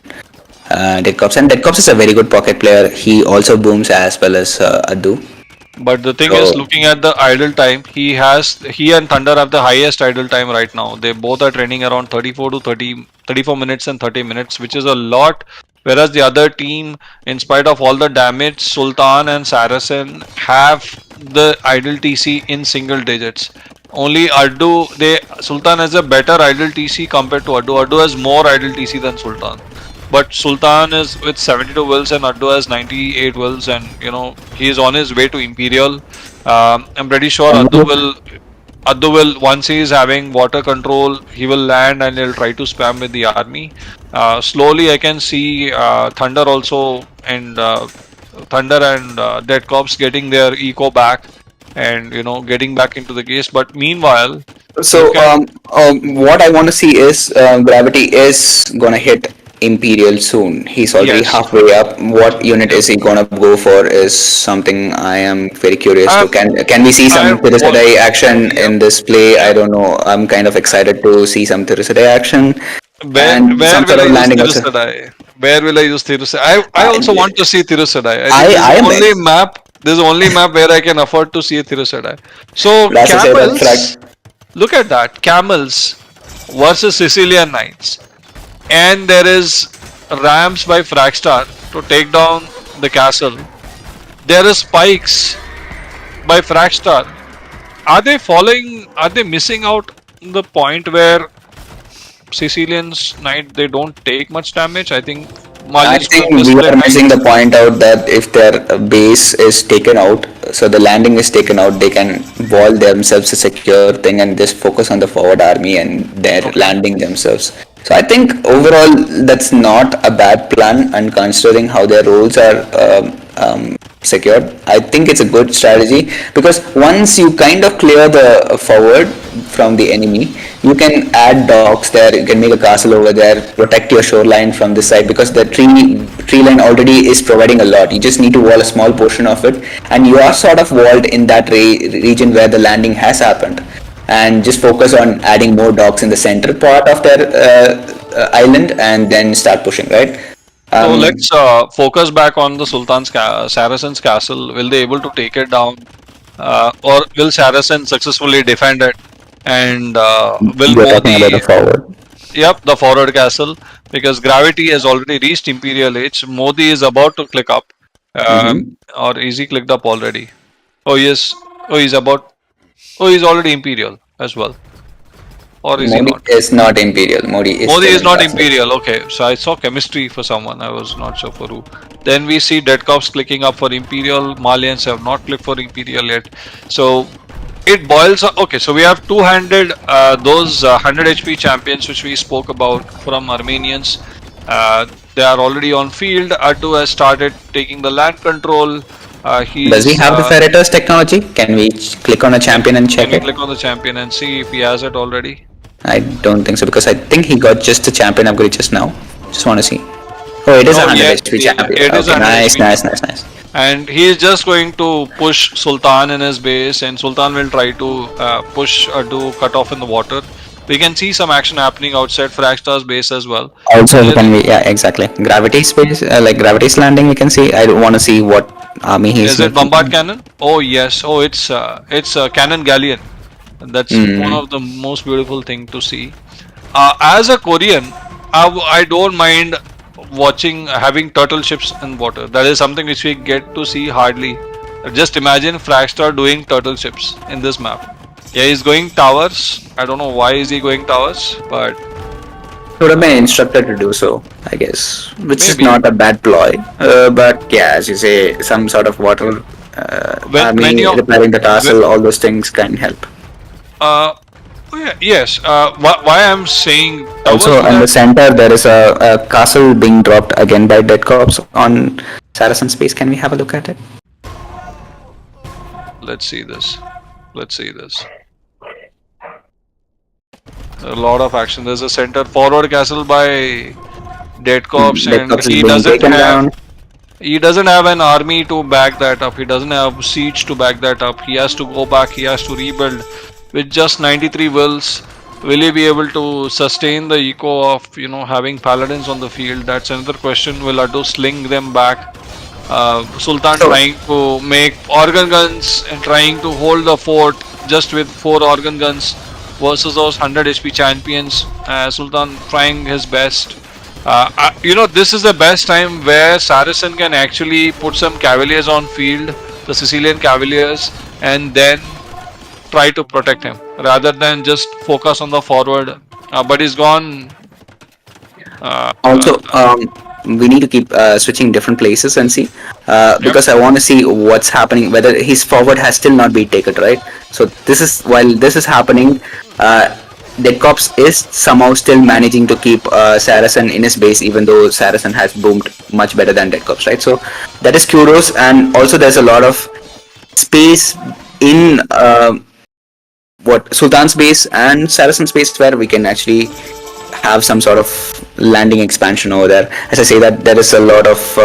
Dead Cops. And Dead Cops is a very good pocket player. He also booms as well as Adu. But the thing is, So looking at the idle time, he and Thunder have the highest idle time right now. They both are training around 34 minutes and 30 minutes, which is a lot. Whereas the other team, in spite of all the damage, Sultan and Saracen have the idle TC in single digits. Only Sultan has a better idle TC compared to Addu. Addu has more idle TC than Sultan. But Sultan is with 72 wills and Addu has 98 wills, and he is on his way to Imperial. I'm pretty sure Addu will once he is having water control, he will land and he'll try to spam with the army. Slowly, I can see Thunder also and Thunder and Dead Cops getting their eco back and getting back into the case. But meanwhile, So, you can what I want to see is Gravity is gonna hit Imperial soon. He's already yes. halfway up. What unit Yep. is he gonna go for is something I am very curious to. Um, Can we see I some Tirisadai action Yep. in this play? I Yep. don't know. I'm kind of excited to see some Tirisadai action Where and where some will sort I of use landing also. Tirusadai? Where will I use Tirusadai? I I also want to see Tirusadai. I think I am this is the only map where I can afford to see a Tirusadai. So last to say that camels, look at that. Camels versus Sicilian Knights. And there is ramps by Fragstar to take down the castle. There is spikes by Fragstar. Are they missing out the point where Sicilians Knight they don't take much damage? I think I Malians think could miss we their are missing knights. the point out that if their base is taken out, so the landing is taken out, they can wall themselves a secure thing and just focus on the forward army and their Okay. landing themselves. So I think overall that's not a bad plan, and considering how their roles are secured, I think it's a good strategy because once you kind of clear the forward from the enemy, you can add docks there, you can make a castle over there, protect your shoreline from this side because the tree line already is providing a lot. You just need to wall a small portion of it, and you are sort of walled in that region where the landing has happened, and just focus on adding more docks in the center part of their island and then start pushing, right? So let's focus back on the Saracen's castle. Will they able to take it down, or will Saracen successfully defend it? And will You're talking about the Modi? forward. Yep, the forward castle, because Gravity has already reached Imperial Age. Modi is about to click up, or is he clicked up already? Oh yes. Oh, he's about. Oh, he's already Imperial as well, or is he Modi not? is not Imperial. Modi is Modi still is in not castle. Imperial. Okay, so I saw chemistry for someone. I was not sure for who. Then we see Dead Cops clicking up for Imperial. Malians have not clicked for Imperial yet. So it boils up. Okay, so we have two-handed those 100 HP champions which we spoke about from Armenians. They are already on field. Addu has started taking the land control. Does he He's have the Ferreters technology? Can we click on a champion and Can check we it? click on the champion and see if he has it already? I don't think so because I think he got just the champion upgrade just now. Just want to see. Oh, it is a No, 100 yeah, HP champion. it is Okay, 100 nice, HP. nice, nice, nice. And he is just going to push Sultan in his base, and Sultan will try to push to cut off in the water. We can see some action happening outside Fragstar's base as well. Also, Let's, can we? Yeah, exactly. Gravity space, like gravity's landing. We can see. I want to see what army he's is it making. bombard cannon? Oh yes. Oh, it's a cannon galleon. That's one of the most beautiful thing to see. As a Korean, I don't mind watching having turtle ships in water. That is something which we get to see hardly. Just imagine Fragstar doing turtle ships in this map. Yeah, he's going towers. I don't know why is he going towers, but Would have been instructed to do so, I guess, which is Maybe. not a bad ploy. But yeah, as you say, some sort of water when army you repairing the castle, all those things can help. oh yeah, yes. Why I'm saying towers Also, would in the have, center, there is a castle being dropped again by dead corps on Saracen space. Can we have a look at it? let's see this. Let's see this. A lot of action. There's a center forward castle by Dead Corps, Dead and corps is he being doesn't taken have down. he doesn't have an army to back that up. He doesn't have siege to back that up. He has to go back. He has to rebuild with just 93 wills. Will he be able to sustain the eco of having paladins on the field? That's another question. Will Ado sling them back? Sultan So- trying to make organ guns and trying to hold the fort just with 4 organ guns versus those 100 HP champions. Sultan trying his best. This is the best time where Saracen can actually put some cavaliers on field, the Sicilian cavaliers, and then try to protect him rather than just focus on the forward. But he's gone. Also, we need to keep switching different places and see, because I want to see what's happening. Whether his forward has still not been taken, right? So this is while this is happening, Dead Corps is somehow still managing to keep Saracen in his base, even though Saracen has boomed much better than Dead Corps, right? So that is kudos, and also there's a lot of space in what Sultan's base and Saracen's base where we can actually have some sort of landing expansion over there. As I say that there is a lot of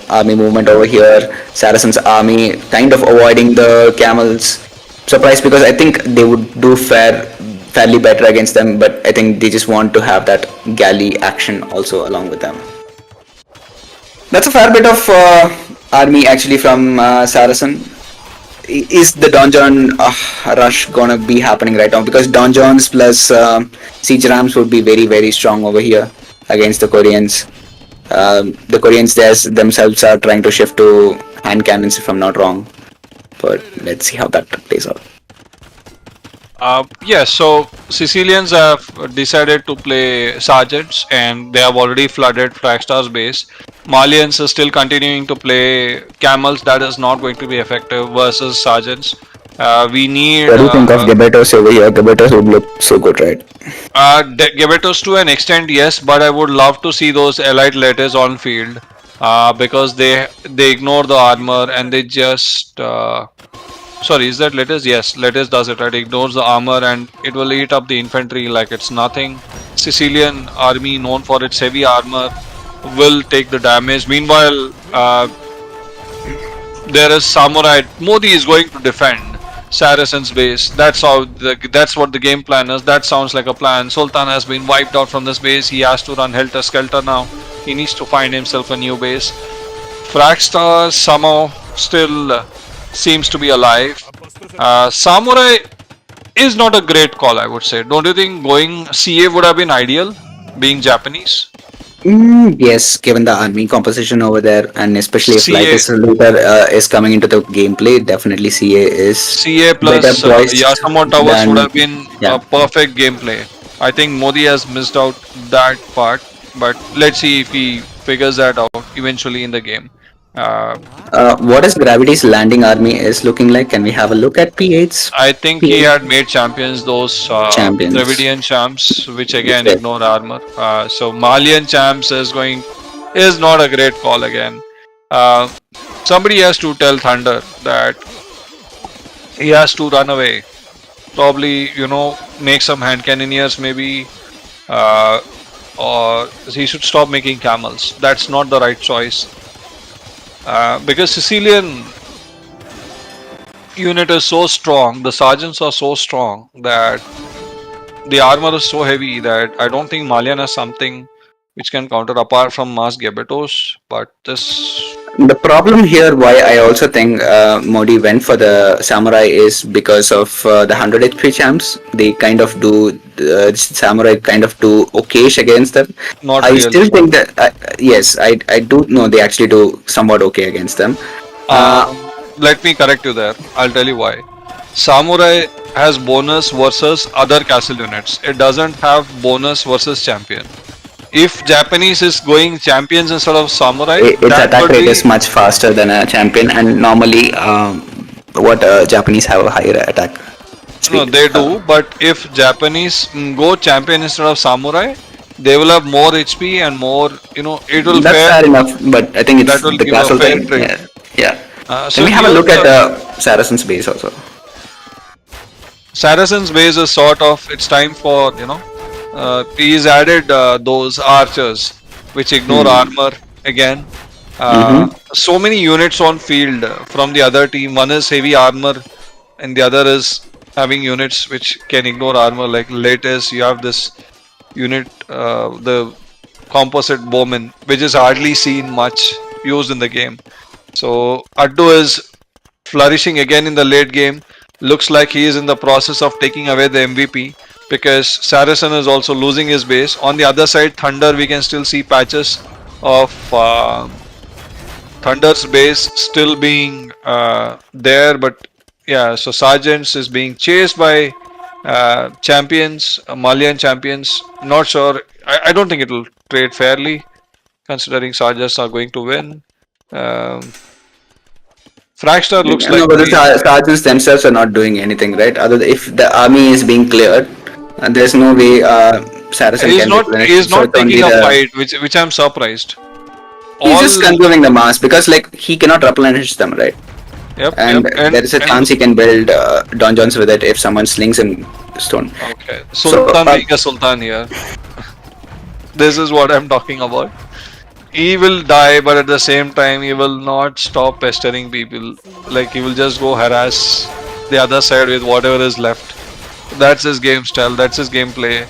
army movement over here. Saracen's army kind of avoiding the camels. Surprised because I think they would do fairly better against them, but I think they just want to have that galley action also along with them. That's a fair bit of army actually from Saracen. Is the donjon rush gonna be happening right now? Because donjons plus siege rams would be very, very strong over here against the Koreans. The Koreans themselves are trying to shift to hand cannons, if I'm not wrong. But let's see how that plays out. Yes, so Sicilians have decided to play sergeants and they have already flooded Fragstar's base. Malians are still continuing to play camels. That is not going to be effective versus sergeants. We need What do you think of Gebetos over here? Gebetos would look so good, right? Gebetos to an extent, yes, but I would love to see those elite letters on field because they ignore the armor and they just sorry, is that Letters? Yes, Letters does it, right? Ignores the armor and it will eat up the infantry like it's nothing. Sicilian army, known for its heavy armor, will take the damage. Meanwhile, there is Samurai. Modi is going to defend Saracen's base. That's what the game plan is. That sounds like a plan. Sultan has been wiped out from this base. He has to run helter skelter now. He needs to find himself a new base. Fragstar somehow still seems to be alive. Samurai is not a great call, I would say. Don't you think going CA would have been ideal, being Japanese? Yes, given the army composition over there, and especially if CA. Lightus Looter is coming into the gameplay, definitely CA is CA better plus poised Yasumo Towers than- would have been yeah. a perfect gameplay. I think Modi has missed out that part, but let's see if he figures that out eventually in the game. What is Gravity's landing army is looking like? Can we have a look at P8's? I think he had made champions, those Champions. Dravidian champs, which again Yes. ignore armor. So Malian champs is not a great call again. Somebody has to tell Thunder that he has to run away. probably make some hand cannoneers maybe, uh, or he should stop making camels. That's not the right choice, because Sicilian unit is so strong, the sergeants are so strong that the armor is so heavy that I don't think Malian has something which can counter apart from Mas Gebetos. But this, The problem here, why I also think Modi went for the samurai, is because of the 100 HP champs. They kind of do samurai kind of do okayish against them. not I really. still think that yes, I do know they actually do somewhat okay against them. Uh, Let me correct you there. I'll tell you why. Samurai has bonus versus other castle units. It doesn't have bonus versus champion. If Japanese is going champions instead of samurai, its that attack would rate is be much faster than a champion, and normally what Japanese have a higher attack no, speed. they do. But if Japanese go champion instead of samurai, they will have more HP and more. It will That's fair. fair enough, but I think That it's will the give a castle fair thing. trade. Yeah, yeah. Can So we have a here look at the Saracen's base also? Saracen's base is sort of, it's time for, he's added those archers which ignore armor again. Mm-hmm. So many units on field from the other team. One is heavy armor and the other is having units which can ignore armor. Like latest, you have this unit, the composite bowman, which is hardly seen much used in the game. So Addu is flourishing again in the late game. Looks like he is in the process of taking away the MVP because Saracen is also losing his base. On the other side, Thunder, we can still see patches of Thunder's base still being there, but yeah, so Sergeants is being chased by champions, Malian champions. Not sure. I don't think it will trade fairly, considering Sergeants are going to win. Um, Fragstar looks No, like but the the sergeants themselves are not doing anything, right? If the army is being cleared, there's no way Saracen he's can not replenish. he's So not it's only taking a the fight, which I'm surprised. he's just All consuming the mass because like he cannot replenish them, right? yep, And there is a and chance he can build donjons with it if someone slings him stone. okay, So Sultan being a Sultan here. This is what I'm talking about. He will die, but at the same time, he will not stop pestering people. Like he will just go harass the other side with whatever is left. That's his game style. That's his gameplay.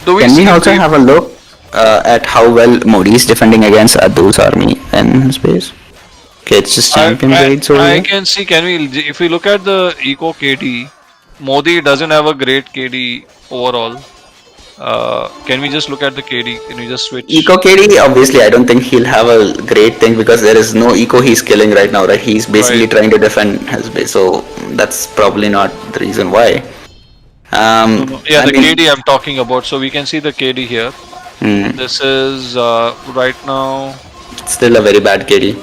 Do we can we see also breed? have a look at how well Modi is defending against Adul's army in space? Okay, it's just I, champion I raids over I here. can see. Can we? If we look at the eco KD, Modi doesn't have a great KD overall. Can we just look at the KD? Can we just switch? Eco KD, obviously, I don't think he'll have a great thing because there is no eco he's killing right now, right? He's basically Right. trying to defend his base, so that's probably not the reason why. No, no. Yeah, I the mean, KD I'm talking about. So we can see the KD here. This is right now. still a very bad KD.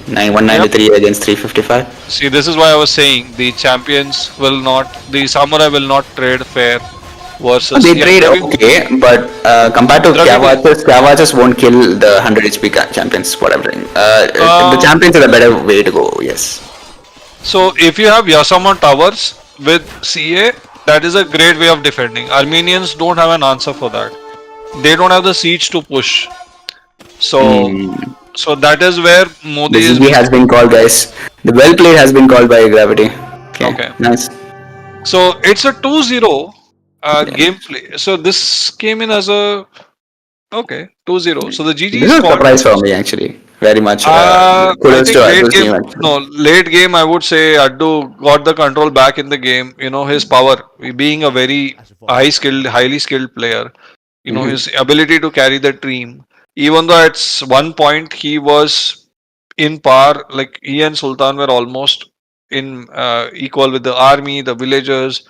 Yep. 193 against 355. See, this is why I was saying the champions will not, the samurai will not trade fair versus They yeah. trade okay, but compared to Dravidian. Cavachas won't kill the 100 HP champions, what I'm saying. The Um, champions are a better way to go, yes. so if you have Yasamon towers with CA, that is a great way of defending. Armenians don't have an answer for that. They don't have the siege to push. So, so that is where The Modi is GG has basically been called, guys. The well played has been called by Gravity. Okay, okay. nice. So it's a 2-0 Yeah. gameplay. So this came in as a okay 2-0. So the GG This is a squad. surprise for me, actually. Very much. I Kudos to think late Adul's game. team, actually. No, late game. I would say Addu got the control back in the game. His power, being a very highly skilled player. His ability to carry the team. Even though at one point he was in par, like he and Sultan were almost in equal with the army, the villagers.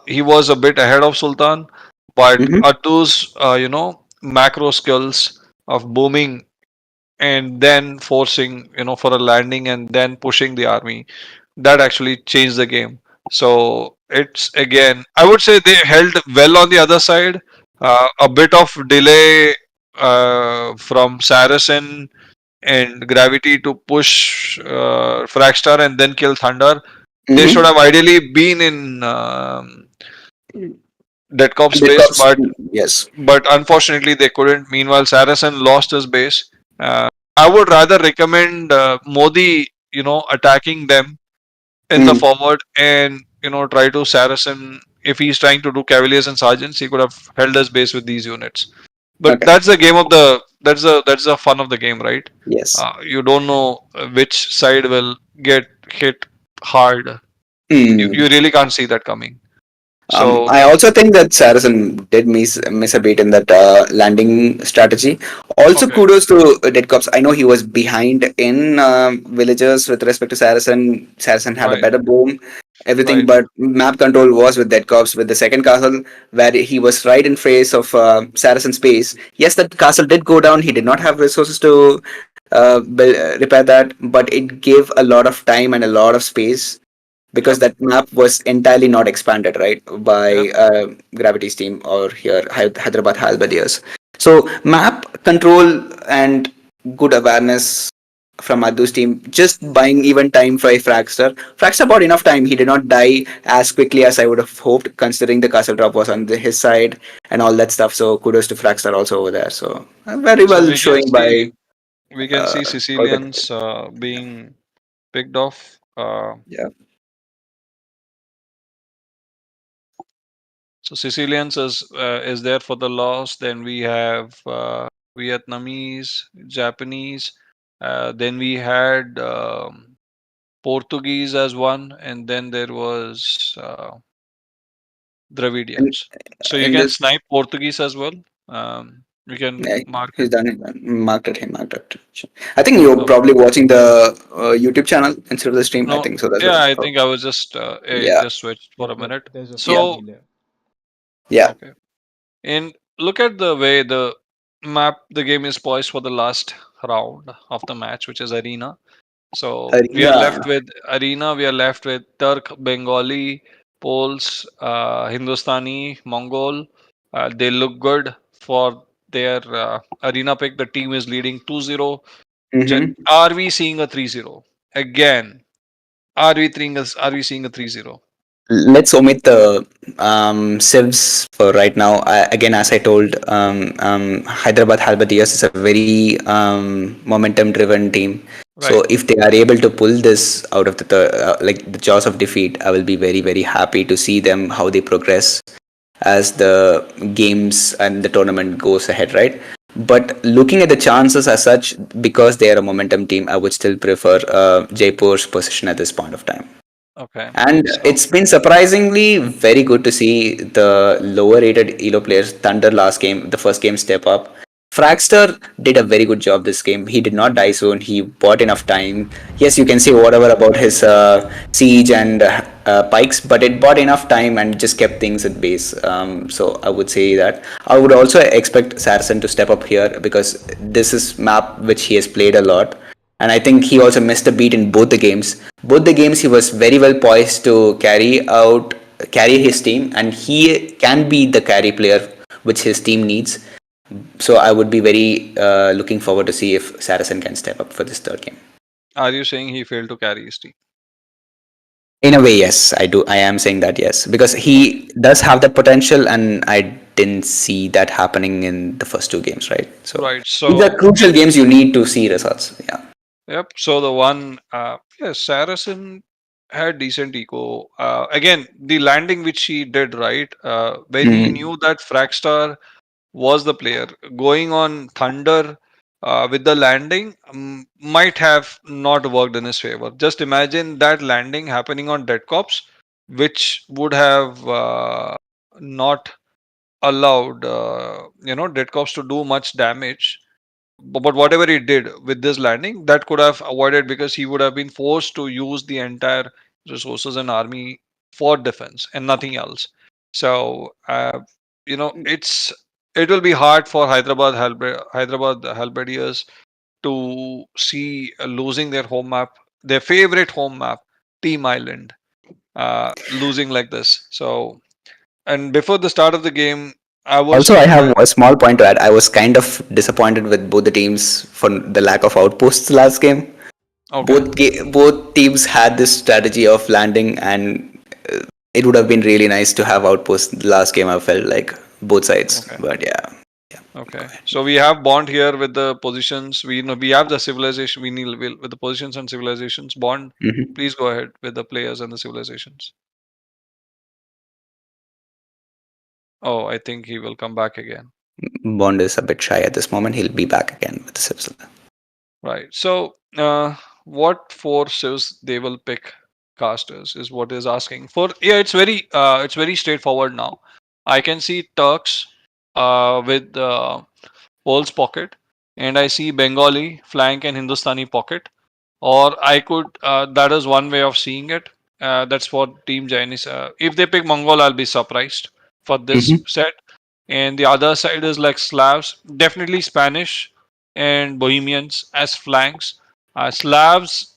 He was a bit ahead of Sultan, but Mm-hmm. Addu's macro skills of booming and then forcing for a landing and then pushing the army, that actually changed the game. So it's again, I would say they held well on the other side. A bit of delay from Saracen and Gravity to push Fragstar and then kill Thunder. They should Mm-hmm. have ideally been in Dead Corp's The base, cops, yes. but unfortunately they couldn't. Meanwhile, Saracen lost his base. I would rather recommend Modi, attacking them in the Mm, forward, and try to Saracen. If he's trying to do Cavaliers and Sergeants, he could have held his base with these units. But okay. that's the game of the that's the fun of the game, right? Yes. You don't know which side will get hit hard. You Mm. really can't see that coming. So I also think that Saracen did miss a beat in that landing strategy. Also, okay, kudos to Dead Cops. I know he was behind in villagers with respect to Saracen. Saracen had a right, better boom, everything, right, but map control was with Dead Cops with the second castle where he was right in face of Saracen space. Yes, that castle did go down. He did not have resources to repair that, but it gave a lot of time and a lot of space because yep, that map was entirely not expanded right yep. by Gravity's team or here Hyderabad Halberdiers. So map control and good awareness from Addu's team, just buying even time for Fragster. Fragster bought enough time. He did not die as quickly as I would have hoped, considering the castle drop was on his side and all that stuff. So kudos to Fragster also over there. So very So well showing by we can see all the Sicilians being picked off. yeah. So Sicilians is there for the loss. Then we have Vietnamese, Japanese. Then we had Portuguese as one, and then there was And Dravidians. So you in can this snipe Portuguese as well. You can yeah, mark he's it. done it. Marked it. He marked it. I think you're Okay. probably watching the YouTube channel instead of the stream. I No, think so. That's yeah, what. I Oh, think I was just it yeah, just switched for Yep, a yep. minute. There's a yeah, small So delay. yeah. okay. And look at the way the game is poised for the last round of the match, which is arena. So we are Arena. left with arena. We are left with Turk, Bengali, Poles, Hindustani, Mongol. They look good for their arena pick. The team is leading 2-0. Mm-hmm. Are we seeing a 3-0 again? Are we seeing a 3-0? Let's omit the civs for right now. Again, as I told, Hyderabad Halberdiers is a very momentum-driven team. So Right. if they are able to pull this out of the jaws of defeat, I will be very very happy to see them how they progress as the games and the tournament goes ahead, right? But looking at the chances as such, because they are a momentum team, I would still prefer Jaipur's position at this point of time. Okay. And So it's been surprisingly very good to see the lower rated ELO players, Thunder last game, the first game step up. Fragster did a very good job this game. He did not die soon. He bought enough time. Yes, you can say whatever about his siege and pikes, but it bought enough time and just kept things at base. So I would say that. I would also expect Saracen to step up here because this is map which he has played a lot, and I think he also missed a beat in both the games. Both the games he was very well poised to carry his team, and he can be the carry player which his team needs. So I would be very looking forward to see if Saracen can step up for this third game. are you saying he failed to carry his team? In a way, yes, I do. I am saying that yes, because Okay. he does have that potential, and I didn't see that happening in the first two games, right? So Right. these are So crucial games you need to see results. Yeah. yep. So the one, yes, Saracen had decent eco. Again, the landing which he did right, when he Mhm. knew that Fragstar was the player, going on Thunder with the landing might have not worked in his favor. Just imagine that landing happening on Dead Cops, which would have not allowed Dead Cops to do much damage. But whatever he did with this landing, that could have avoided because he would have been forced to use the entire resources and army for defense and nothing else. So it will be hard for Hyderabad Halberdiers to see losing their home map, their favorite home map, Team Island, losing like this. So, and before the start of the game, I was Also, I uh, have a small point to add. I was kind of disappointed with both the teams for the lack of outposts last game. okay. Both teams had this strategy of landing, and it would have been really nice to have outposts. The last game I felt like both sides, Okay. but yeah. Okay. So we have Bond here with the positions. We know we have the civilization. We need with the positions and civilizations. Bond, Hmm. please go ahead with the players and the civilizations. Oh, I think he will come back again. Bond is a bit shy at this moment. He'll be back again with the Sips. Right. So, what forces they will pick casters is what is asking for. Yeah, it's very straightforward now. I can see Turks with Pole's pocket, and I see Bengali flank and Hindustani pocket. Or I could that is one way of seeing it. That's for Team Chinese. If they pick Mongol, I'll be surprised for this Hmm. set. And the other side is like Slavs, definitely Spanish and Bohemians as flanks. Slavs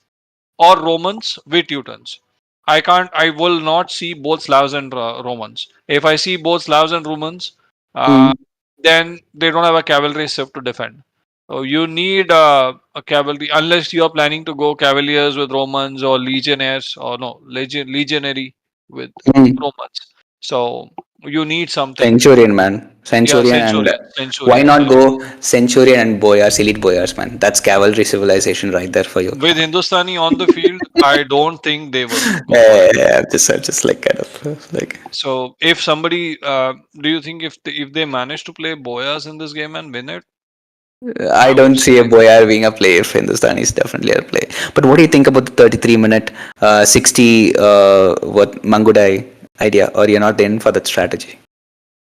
or Romans with Teutons. I will not see both Slavs and Romans. If I see both Slavs and Romans, uh, Mm. then they don't have a cavalry ship to defend. So you need a cavalry unless you are planning to go cavaliers with Romans or legionnaires or no legionary with Mm. Romans. So you need something. Centurion, man. Yeah, Centurion, and why Centurion. not go Centurion and Boyars, elite Boyars, man? That's cavalry civilization right there for you. With Hindustani on the field, I don't think they will go for it. I'm just like kind of like So if somebody, do you think if they manage to play Boyas in this game and win it, I I would don't see a say Boyar being a play if Hindustan is definitely a play. But what do you think about the 33-minute, 60 what Mangudai idea? Or you're not in for that strategy?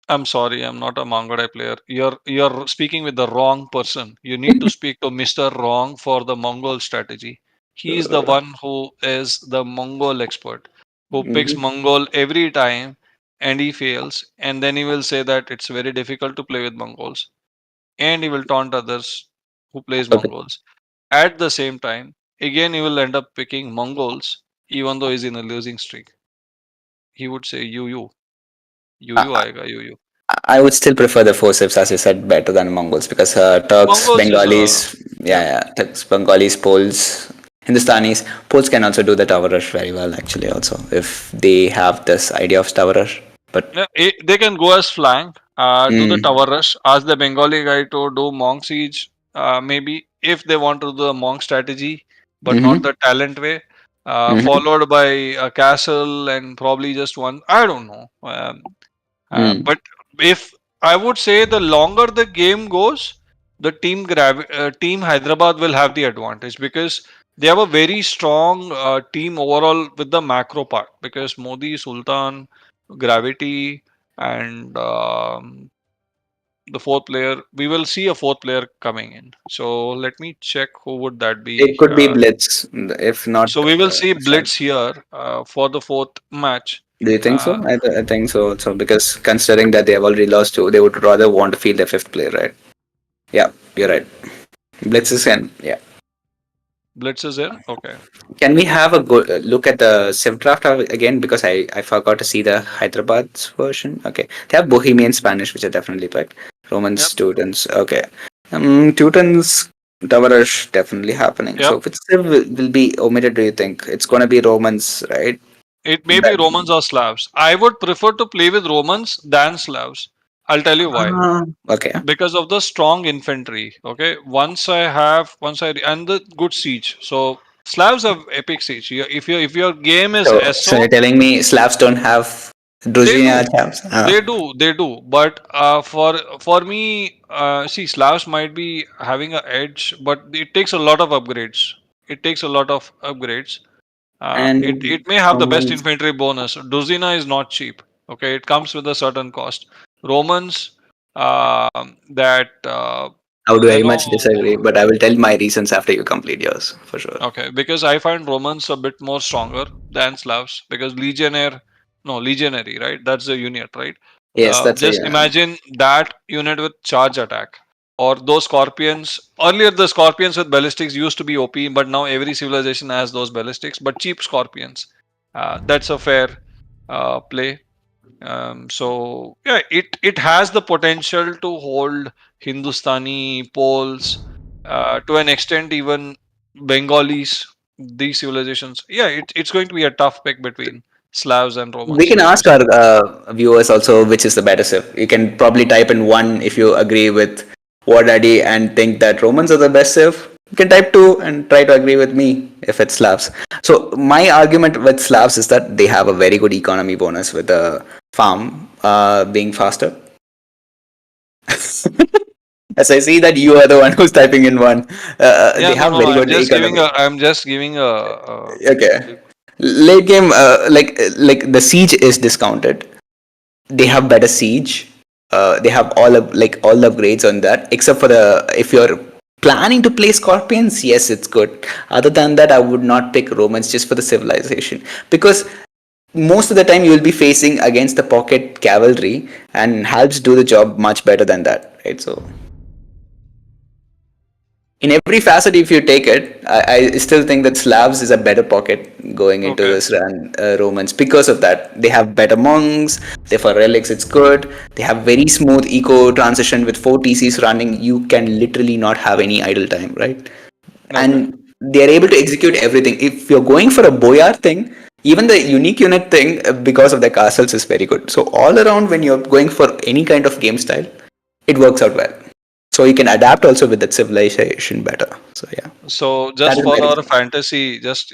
I'm sorry, I'm not a Mongolai player. You're speaking with the wrong person. You need to speak to Mr. Wrong for the Mongol strategy. He is the one who is the Mongol expert, who picks Mhm. Mongol every time and he fails, and then he will say that it's very difficult to play with Mongols, and he will taunt others who plays Okay. Mongols. At the same time, again he will end up picking Mongols, even though he's in a losing streak. He would say you I, aega, you. I would still prefer the forceps, as you said, better than Mongols because Turks, Mongols is a Bengalis, yeah. Turks, Bengalis, Poles, Hindustanis. Poles can also do the tower rush very well, actually, also, if they have this idea of tower rush. But, Yeah, they can go as flank, do the mm, tower rush, ask the Bengali guy to do monk siege, maybe if they want to do the monk strategy, but not mm-hmm, the talent way, mm-hmm, followed by a castle and probably just one. I don't know. mm. But if I would say the longer the game goes, the team Hyderabad will have the advantage because they have a very strong team overall with the macro part because Modi, Sultan, Gravity, and the fourth player. We will see a fourth player coming in. So let me check who would that It be. could be Blitz, if So not. we will see Stab. Blitz here for the fourth match. Do you think Uh, so? I think so also because considering that they have already lost two, they would rather want to field their fifth player, right? Yeah, you're right. Blitz is in. Yeah. Blitz is in. Okay. Can we have a go look at the Civ draft again? Because I forgot to see the Hyderabad's version. Okay. They have Bohemian Spanish, which I definitely picked. Roman Yep. students. Okay. Teutons Tavares definitely happening. Yep. So which Civ will be omitted, do you think? It's gonna be Romans, right? It may be That Romans or Slavs. I would prefer to play with Romans than Slavs. I'll tell you why. okay. Because of the strong infantry. Okay. Once I and the good siege. So Slavs have epic siege. If your game is So you're SO, telling me Slavs don't have they Druzhina do. champs? They do. But for me, see, Slavs might be having a edge, but it takes a lot of upgrades. It takes a lot of upgrades. It And may have the best um, infantry bonus. Duzina is not cheap. Okay, it comes with a certain cost. Romans, that I would you very know, much disagree, but I will tell my reasons after you complete yours for sure. okay, because I find Romans a bit more stronger than Slavs because Legionnaire, no Legionary, right? That's the unit, right? Yes, that's a Just yeah. imagine that unit with charge attack. Or those scorpions. Earlier, the scorpions with ballistics used to be OP, but now every civilization has those ballistics, but cheap scorpions. That's a fair play. So yeah, it has the potential to hold Hindustani, Poles, to an extent even Bengalis, these civilizations. Yeah, it's going to be a tough pick between. Slavs and We Romans. can Which ask is our viewers also which is the better civ. You can probably type in one if you agree with Wardaddy and think that Romans are the best civ. You can type two and try to agree with me if it's Slavs. So my argument with Slavs is that they have a very good economy bonus with the farm being faster. As I see that you are the one who's typing in one, yeah, they no, have no. very good economy. I'm just giving a Okay, late game, like the siege is discounted. They have better siege. They have all the upgrades on that, except for the if you're planning to play scorpions, yes, it's good. Other than that, I would not pick Romans just for the civilization because most of the time you will be facing against the pocket cavalry, and halves do the job much better than that, right? So in every facet, if you take it, I still think that Slavs is a better pocket going into okay. this run, Romans, because of that. They have better monks, they for relics, it's good. They have very smooth eco transition with 4 TCs running. You can literally not have any idle time, right? Okay. And they're able to execute everything. If you're going for a boyar thing, even the unique unit thing, because of the castles, is very good. So, all around, when you're going for any kind of game style, it works out well. So you can adapt also with that civilization better. So yeah, So that just is for my our reason. fantasy, just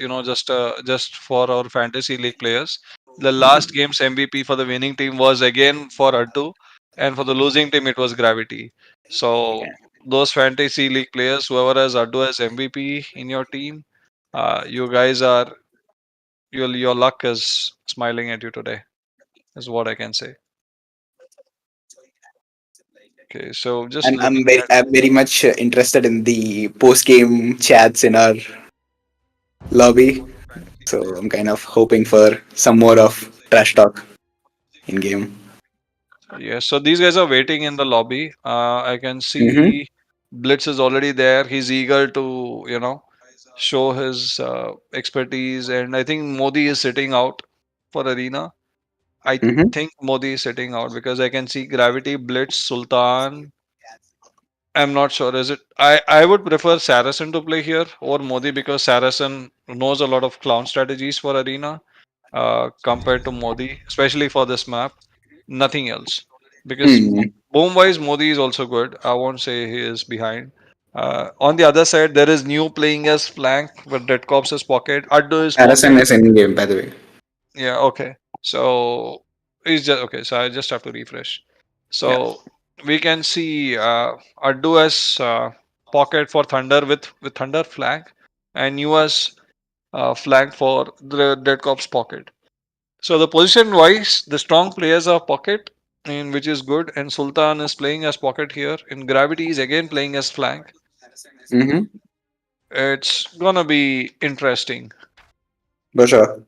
for our fantasy league players, the last game's MVP for the winning team was again for Addu, and for the losing team it was Gravity. So those fantasy league players, whoever has Addu as MVP in your team, you guys are your luck is smiling at you today. Is what I can say. Okay, so just looking at. I'm very much interested in the post game chats in our lobby. So I'm kind of hoping for some more of trash talk in game. Yes, so these guys are waiting in the lobby. I can Mm-hmm. see Blitz is already there. He's eager to, show his expertise. And I think Modi is sitting out for Arena. I Mm-hmm. think Modi is sitting out because I can see Gravity, Blitz, Sultan. I'm not sure. Is it? I would prefer Saracen to play here or Modi because Saracen knows a lot of clown strategies for Arena compared to Modi, especially for this map. Nothing else. Because Mm. boom wise, Modi is also good. I won't say he is behind. On the other side, there is new playing as flank with Dead Corps as pocket. Addo is Harrison pocket. is in game, by the way. Yeah, okay. So it's just okay. So I just have to refresh. Yeah. So we can see Addu as pocket for Thunder with Thunder flank, and you as flank for the Dead Corps pocket. So the position wise, the strong players are pocket, in which is good, and Sultan is playing as pocket here. In Gravity is again playing as flank. Mm-hmm. It's gonna be interesting. For sure.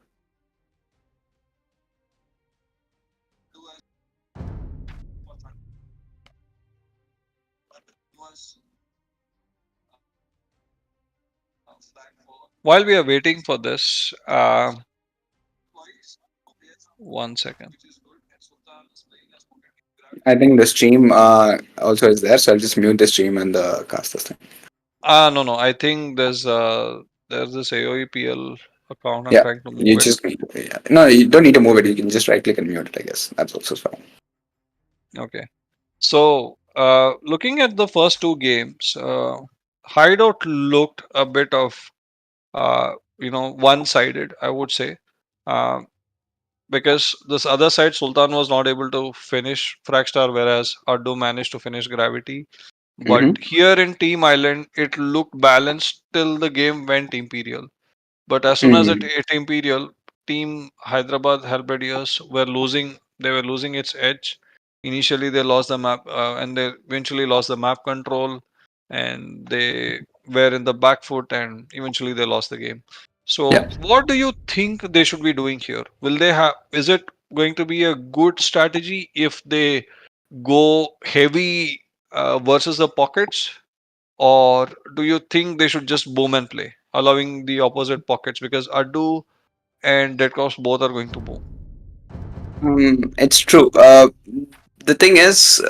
While we are waiting for this, 1 second. I think the stream also is there, so I'll just mute the stream and the cast this thing. No, no. I think there's this AOEPL account. I'm Yeah, trying to you move it. just yeah. No, you don't need to move it. You can just right click and mute it. I guess that's also fine. Okay. So, looking at the first two games, Hideout looked a bit of one-sided, I would say, um, because this other side, Sultan was not able to finish Fragstar, whereas Addu managed to finish Gravity. But Mm-hmm. here in Team Island, it looked balanced till the game went Imperial. But as soon as it Mm-hmm. hit Imperial, Team Hyderabad Halberdiers were losing. They were losing its edge. Initially, they lost the map, and they eventually lost the map control, and they were in the back foot, and eventually they lost the game. So, Yeah. what do you think they should be doing here? Will they have? Is it going to be a good strategy if they go heavy versus the pockets, or do you think they should just boom and play, allowing the opposite pockets because Adu and Dead Cross both are going to boom? It's true. The thing is,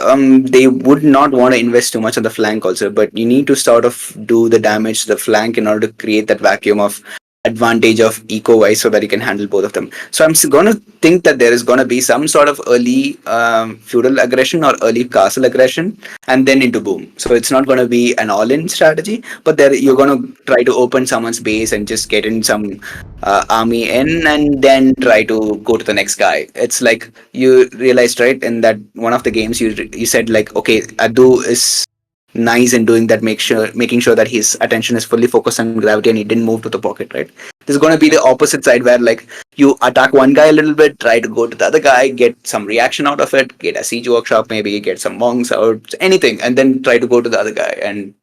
they would not want to invest too much on the flank also, but you need to sort of do the damage to the flank in order to create that vacuum of advantage of eco wise so that you can handle both of them. So I'm going to think that there is going to be some sort of early feudal aggression or early castle aggression and then into boom. So it's not going to be an all in strategy, but there you're going to try to open someone's base and just get in some army in and then try to go to the next guy. It's like you realized, right, in that one of the games you said like, okay, Adu is nice in doing that, making sure that his attention is fully focused on gravity and he didn't move to the pocket, right? There's going to be the opposite side where like you attack one guy a little bit, try to go to the other guy, get some reaction out of it, get a siege workshop, maybe get some monks out, anything, and then try to go to the other guy. And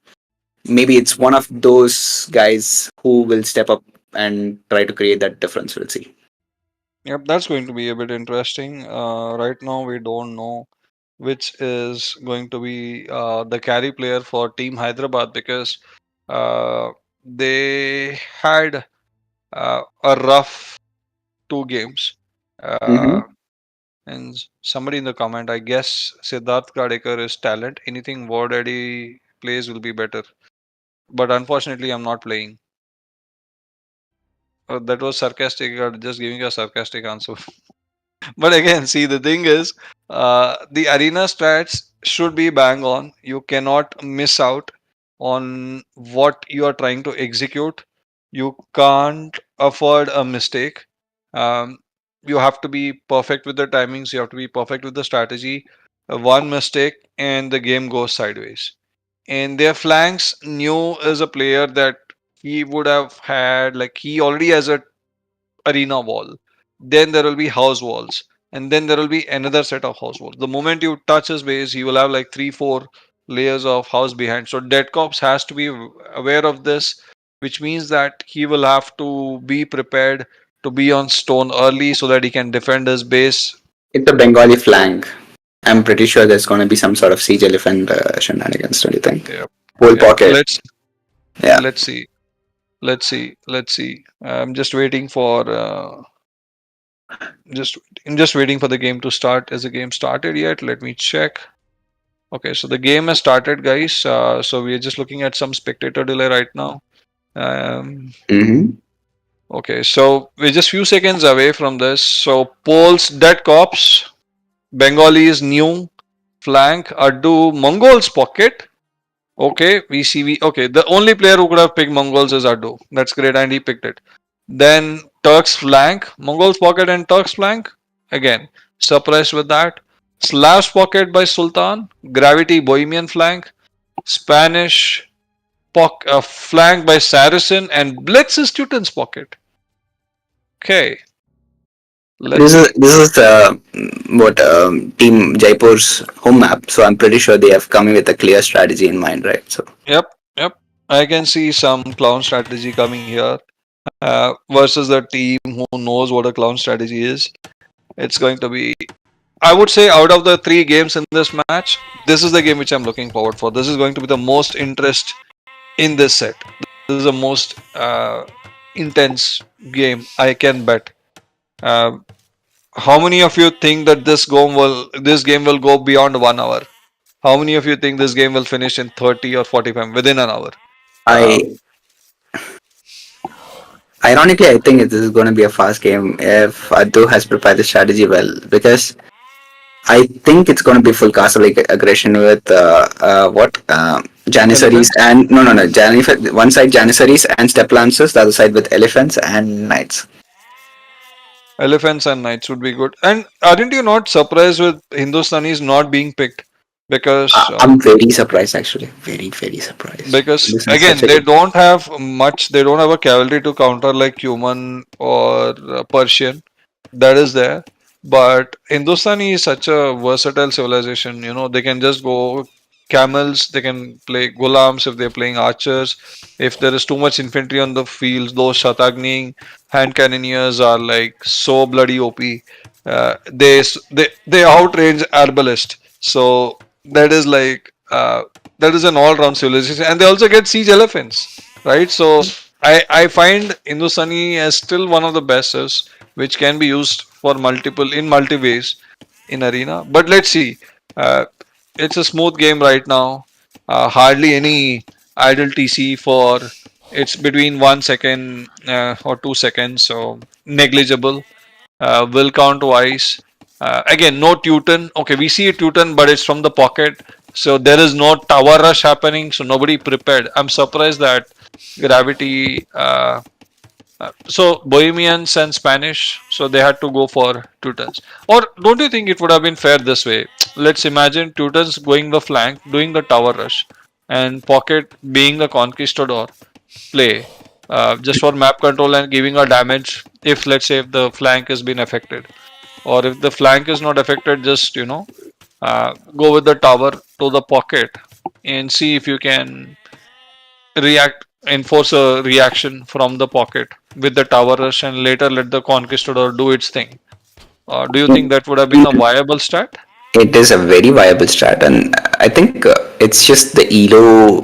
maybe it's one of those guys who will step up and try to create that difference. We'll see. Yep, that's going to be a bit interesting. Right now, we don't know which is going to be the carry player for Team Hyderabad because uh, they had a rough 2 games. Mm-hmm. And somebody in the comment, I guess Siddharth Gadekar is talent. Anything Ward Eddy plays will be better. But unfortunately, I'm not playing. That was sarcastic. Just giving a sarcastic answer. But again, see, the thing is, the arena stats should be bang on. You cannot miss out on what you are trying to execute. You can't afford a mistake. Um, you have to be perfect with the timings. You have to be perfect with the strategy. One mistake and the game goes sideways. And their flanks, New is a player that he would have had, like, he already has a arena wall. Then there will be house walls. And then there will be another set of house walls. The moment you touch his base, you will have like 3, 4 layers of house behind. So Dead Cops has to be aware of this, which means that he will have to be prepared to be on stone early so that he can defend his base. It's a Bengali flank. I'm pretty sure there's going to be some sort of siege elephant shenanigans, don't you think? Yep. Whole Yep. pocket. Yeah. Let's see. Let's see. I'm just waiting for just I'm just waiting for the game to start. Has the game started yet? Let me check. Okay, so the game has started, guys. So we are just looking at some spectator delay right now. Mm-hmm. Okay, so we're just few seconds away from this. So Poles, Dead Cops, Bengalis, New, Flank, Addu, Mongols Pocket. Okay, VCV. Okay, the only player who could have picked Mongols is Addu. That's great, and he picked it. Then Turks Flank, Mongols Pocket and Turks Flank. Again, surprised with that. Slavs Pocket by Sultan, Gravity Bohemian Flank, Spanish flank by Saracen, and Blitz is Teuton's Pocket. Okay, let's see. This is what Team Jaipur's home map. So I'm pretty sure they have come in with a clear strategy in mind, right? So Yep. I can see some clown strategy coming here versus the team who knows what a clown strategy is. It's going to be, I would say, out of the 3 games in this match, this is the game which I'm looking forward for. This is going to be the most interest in this set. This is the most intense game, I can bet. Uh, how many of you think that this game will go beyond 1 hour? How many of you think this game will finish in 30 or 45 within an hour? I ironically I think this is going to be a fast game if Addu has prepared the strategy well because I think it's going to be full castle aggression with Janissaries Elephants? and one side Janissaries and step lancers, the other side with elephants and knights. Elephants and knights would be good. And aren't you not surprised with Hindustanis not being picked? Because I'm very surprised actually, very surprised. This is such again, a they good. don't have much. They don't have a cavalry to counter like human or Persian. That is there. But Hindustani is such a versatile civilization. You know, they can just go camels. They can play gulams if they're playing archers. If there is too much infantry on the field, those Shatagni hand cannoneers are like so bloody OP. They outrange arbalist. So that is like that is an all-round civilization, and they also get siege elephants, right? So I find Hindustani as still one of the best, which can be used for multi ways in arena. But let's see. Uh, it's a smooth game right now. Hardly any idle TC for It's between 1 second or 2 seconds, so negligible. Will count twice. Again, no Teuton. Okay, we see a Teuton, but it's from the pocket. So there is no tower rush happening. So nobody prepared. I'm surprised that Gravity. So Bohemians and Spanish. So they had to go for Teutons. Or don't you think it would have been fair this way? Let's imagine Teutons going the flank, doing the tower rush, and pocket being the conquistador play just for map control and giving a damage if let's say if the flank has been affected, or if the flank is not affected, just go with the tower to the pocket and see if you can enforce a reaction from the pocket with the tower rush and later let the conquistador do its thing. Do you think that would have been a viable strat? It is a very viable strat, and I think it's just the ELO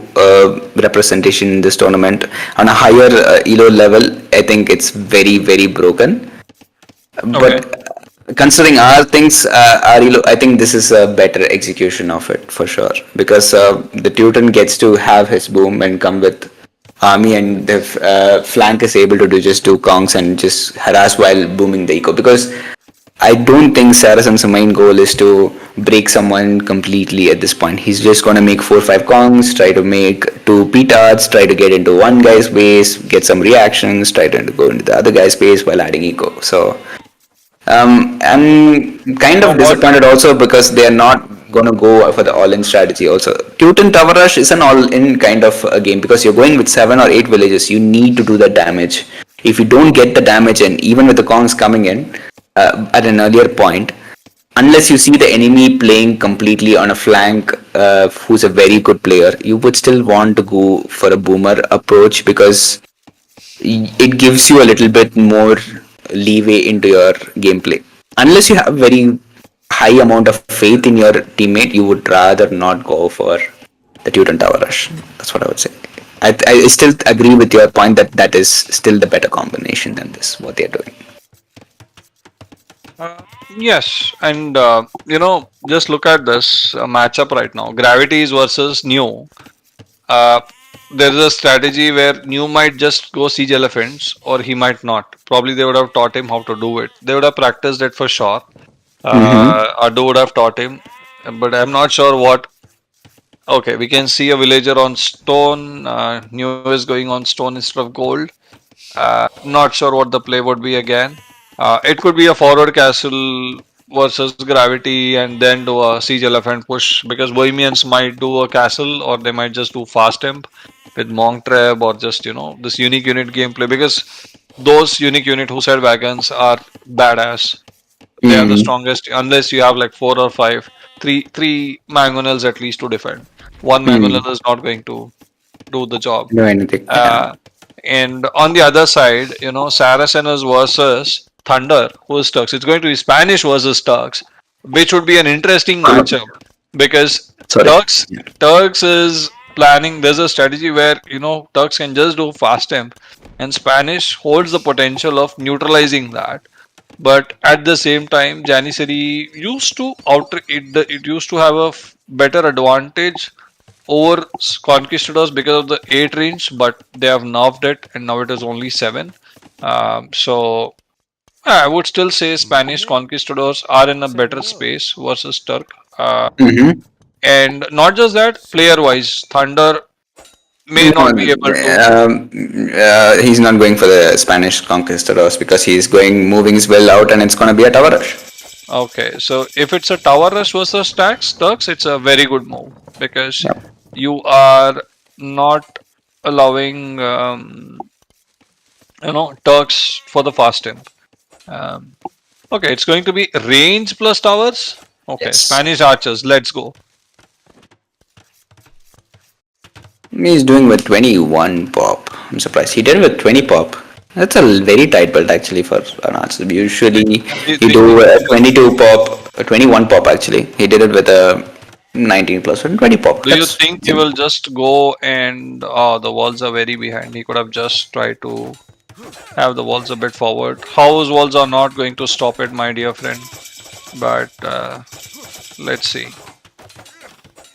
representation in this tournament. On a higher ELO level, I think it's very, very broken. Okay. But considering our things, our ELO, I think this is a better execution of it for sure. Because the Teuton gets to have his boom and come with army, and the flank is able to just do kongs and just harass while booming the eco. Because I don't think Saracen's main goal is to break someone completely at this point. He's just going to make 4 or 5 kongs, try to make 2 petards, try to get into one guy's base, get some reactions, try to go into the other guy's base while adding eco. So I'm kind of What? disappointed also because they are not going to go for the all-in strategy also. Teuton Tower Rush is an all-in kind of a game because you're going with 7 or 8 villages. You need to do the damage. If you don't get the damage in, even with the kongs coming in at an earlier point, unless you see the enemy playing completely on a flank who's a very good player, you would still want to go for a boomer approach because it gives you a little bit more leeway into your gameplay. Unless you have very high amount of faith in your teammate, you would rather not go for the Teuton Tower Rush. That's what I would say. I still agree with your point that that is still the better combination than this, what they're doing. Yes, and just look at this matchup right now. Gravities versus New. Uh, there is a strategy where New might just go siege elephants, or he might not. Probably they would have taught him how to do it. They would have practiced it for sure. Adu would have taught him, but I'm not sure what. Okay, we can see a villager on stone. New is going on stone instead of gold. Not sure what the play would be again. It could be a forward castle versus gravity and then do a siege elephant push because Bohemians might do a castle or they might just do fast temp with monk trap or just this unique unit gameplay because those unique unit who said wagons are badass. They are the strongest unless you have like 4 or 5, three mangonels at least to defend. One mangonel is not going to do the job. No anything. Uh, and on the other side, Saracenas versus Thunder, who is Turks. It's going to be Spanish versus Turks, which would be an interesting matchup because Sorry. Turks is planning. There's a strategy where Turks can just do fast temp, and Spanish holds the potential of neutralizing that. But at the same time, Janissary used to it used to have a better advantage over conquistadors because of the 8 range, but they have nerfed it and now it is only 7. So I would still say Spanish conquistadors are in a better space versus Turk. And not just that, player wise, Thunder may No, not be able to. he's not going for the Spanish conquistadors because he's moving his well out, and it's going to be a tower rush. Okay, so if it's a tower rush versus Turks, it's a very good move because you are not allowing Turks for the fast temp. Okay, it's going to be range plus towers. Okay, Yes. Spanish archers. Let's go. He's doing with 21 pop. I'm surprised. He did with 20 pop. That's a very tight build actually for an archer. Usually you do a 22 pop, a 21 pop actually. He did it with a 19 plus and 20 pop. Do you think he will just go and the walls are very behind? He could have just tried to have the walls a bit forward. House walls are not going to stop it, my dear friend. But let's see.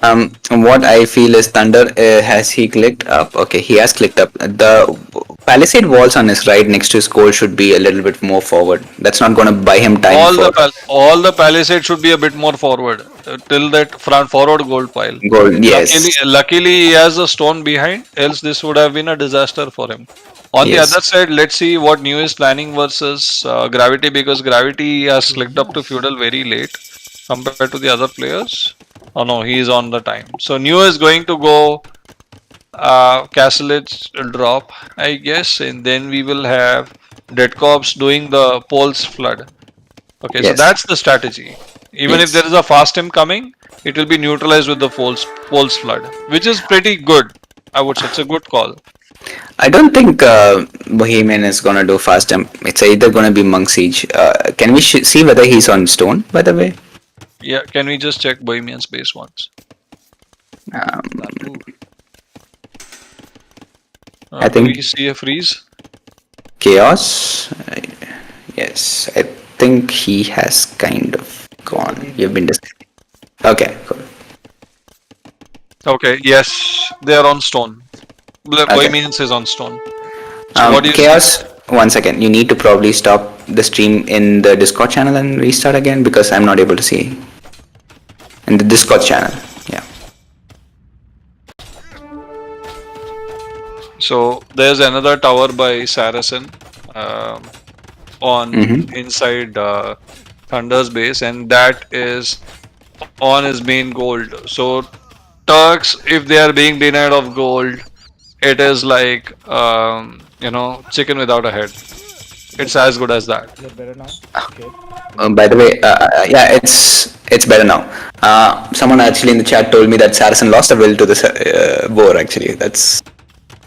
What I feel is Thunder, has he clicked up? Okay, he has clicked up. The palisade walls on his right next to his goal should be a little bit more forward. That's not going to buy him time for All the palisade should be a bit more forward till that front forward gold pile. goal. Yes, Luckily, he has a stone behind. Else, this would have been a disaster for him. On the yes, other side, let's see what New is planning versus Gravity, because Gravity has clicked up to Feudal very late compared to the other players. Oh no, he is on the time. So New is going to go Castle Edge drop, I guess, and then we will have Dead Corps doing the Pole's flood. Okay, so yes, that's the strategy. Even if yes. there is a fast him coming, it will be neutralized with the Pole's flood, which is pretty good. I would say it's a good call. I don't think Bohemian is gonna do fast jump. It's either gonna be Monk Siege. Can we see whether he's on stone? By the way, Yeah, can we just check Bohemian's base once? um, I think- Do we see a freeze? Chaos. Yes, I think he has kind of gone. You've been discussing. Okay, cool. Okay, yes, they are on stone. Bohemians is on stone. So what do you Chaos. 1 second. You need to probably stop the stream in the Discord channel and restart again because I'm not able to see in the Discord channel. Yeah. So there's another tower by Saracen on inside Thunder's base, and that is on his main gold. So Turks, if they are being denied of gold, it is like chicken without a head. It's as good as that. Is it better now? Okay. By the way, yeah, it's better now. Someone actually in the chat told me that Saracen lost a will to the boar. Actually, that's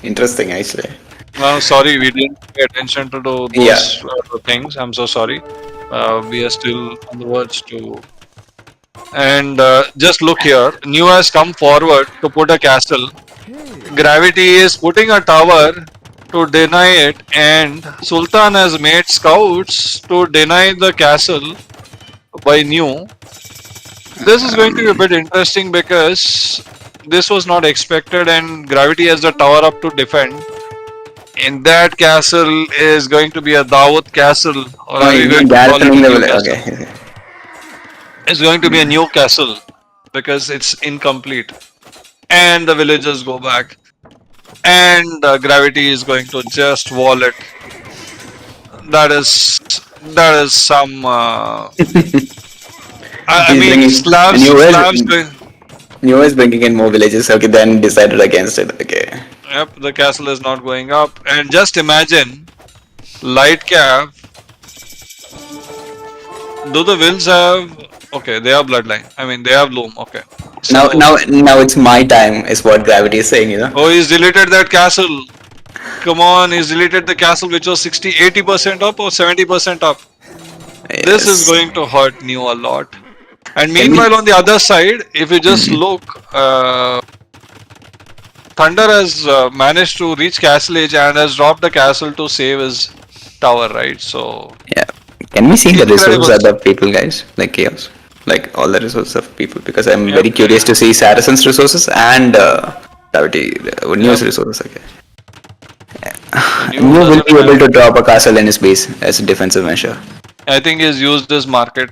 interesting. Actually, Sorry, we didn't pay attention to those things. I'm so sorry. We are still on the verge to. And just look here. New has come forward to put a castle. Gravity is putting a tower to deny it, and Sultan has made scouts to deny the castle by New. This is going to be a bit interesting because this was not expected, and Gravity has the tower up to defend. And that castle is going to be a Dawood castle, or are you going to call it a new castle? okay. It's going to be a new castle because it's incomplete, and the villagers go back, and Gravity is going to just wall it. That is some. I He's mean, bringing- Slavs. New is- Slavs going, New is bringing in more villages. Okay, then decided against it. Okay. Yep, the castle is not going up. And just imagine, light cap. Do the wills have? Okay, they have bloodline. I mean, they have loom. Okay. So, Now it's my time, is what Gravity is saying. You know. oh, he's deleted that castle. Come on, he's deleted the castle which was 80% up or 70% up. This is Yes. going to hurt New a lot. And meanwhile, on the other side, if you just look, Thunder has managed to reach Castle Age and has dropped the castle to save his tower, right? So, Yeah. Can we see the Incredible. resources of the people, guys? Like Chaos, like all the resources of people, because I'm Yep. very curious to see Saracen's resources and Gravity New's resources. Okay. New New will doesn't be able have- to drop a castle in his base as a defensive measure. I think he's used this market.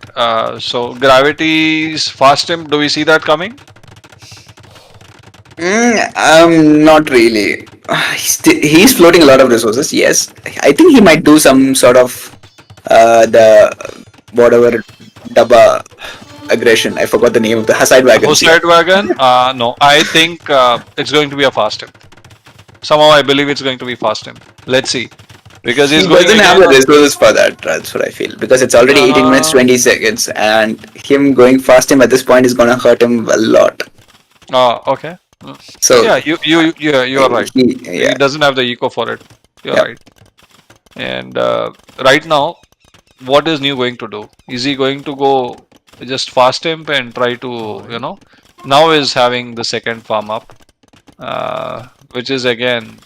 So, Gravity's fast temp, do we see that coming? Not really. He's floating a lot of resources. Yes, I think he might do some sort of the whatever Dabba aggression. I forgot the name of the Hussite wagon. Hussite wagon? No, I think it's going to be a fast temp. Somehow I believe it's going to be fast temp. Let's see. Because He he's going doesn't have the again. resources for that. That's what I feel, because it's already 18 minutes 20 seconds, and him going fast him at this point is gonna hurt him a lot. Okay. So Yeah, you are right. He yeah. doesn't have the eco for it. You're Yep. right. And right now, what is New going to do? Is he going to go just fast temp and try to, now is having the second farm up, which is again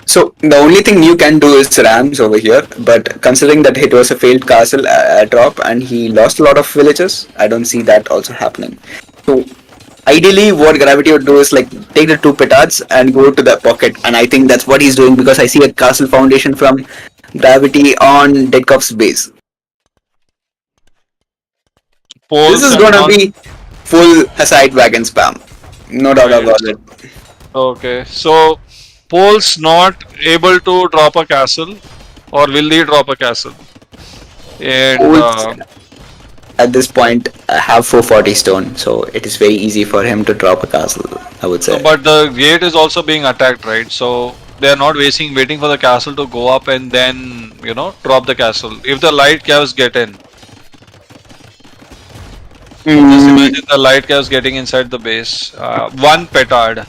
So the only thing you can do is Rams over here, but considering that it was a failed castle drop and he lost a lot of villages, I don't see that also happening. So ideally, what Gravity would do is like take the two petards and go to the pocket, and I think that's what he's doing because I see a castle foundation from Gravity on Deadcock's base. This Poles is and gonna all. be full side wagon spam, no doubt Right. about it. Okay. So Poles not able to drop a castle, or will he drop a castle? And Fools at this point have 440 stone, so it is very easy for him to drop a castle, I would no, say. but the gate is also being attacked, right? So they are not waiting for the castle to go up and then drop the castle. If the light cows get in, just Mm, imagine the light cows getting inside the base. One petard,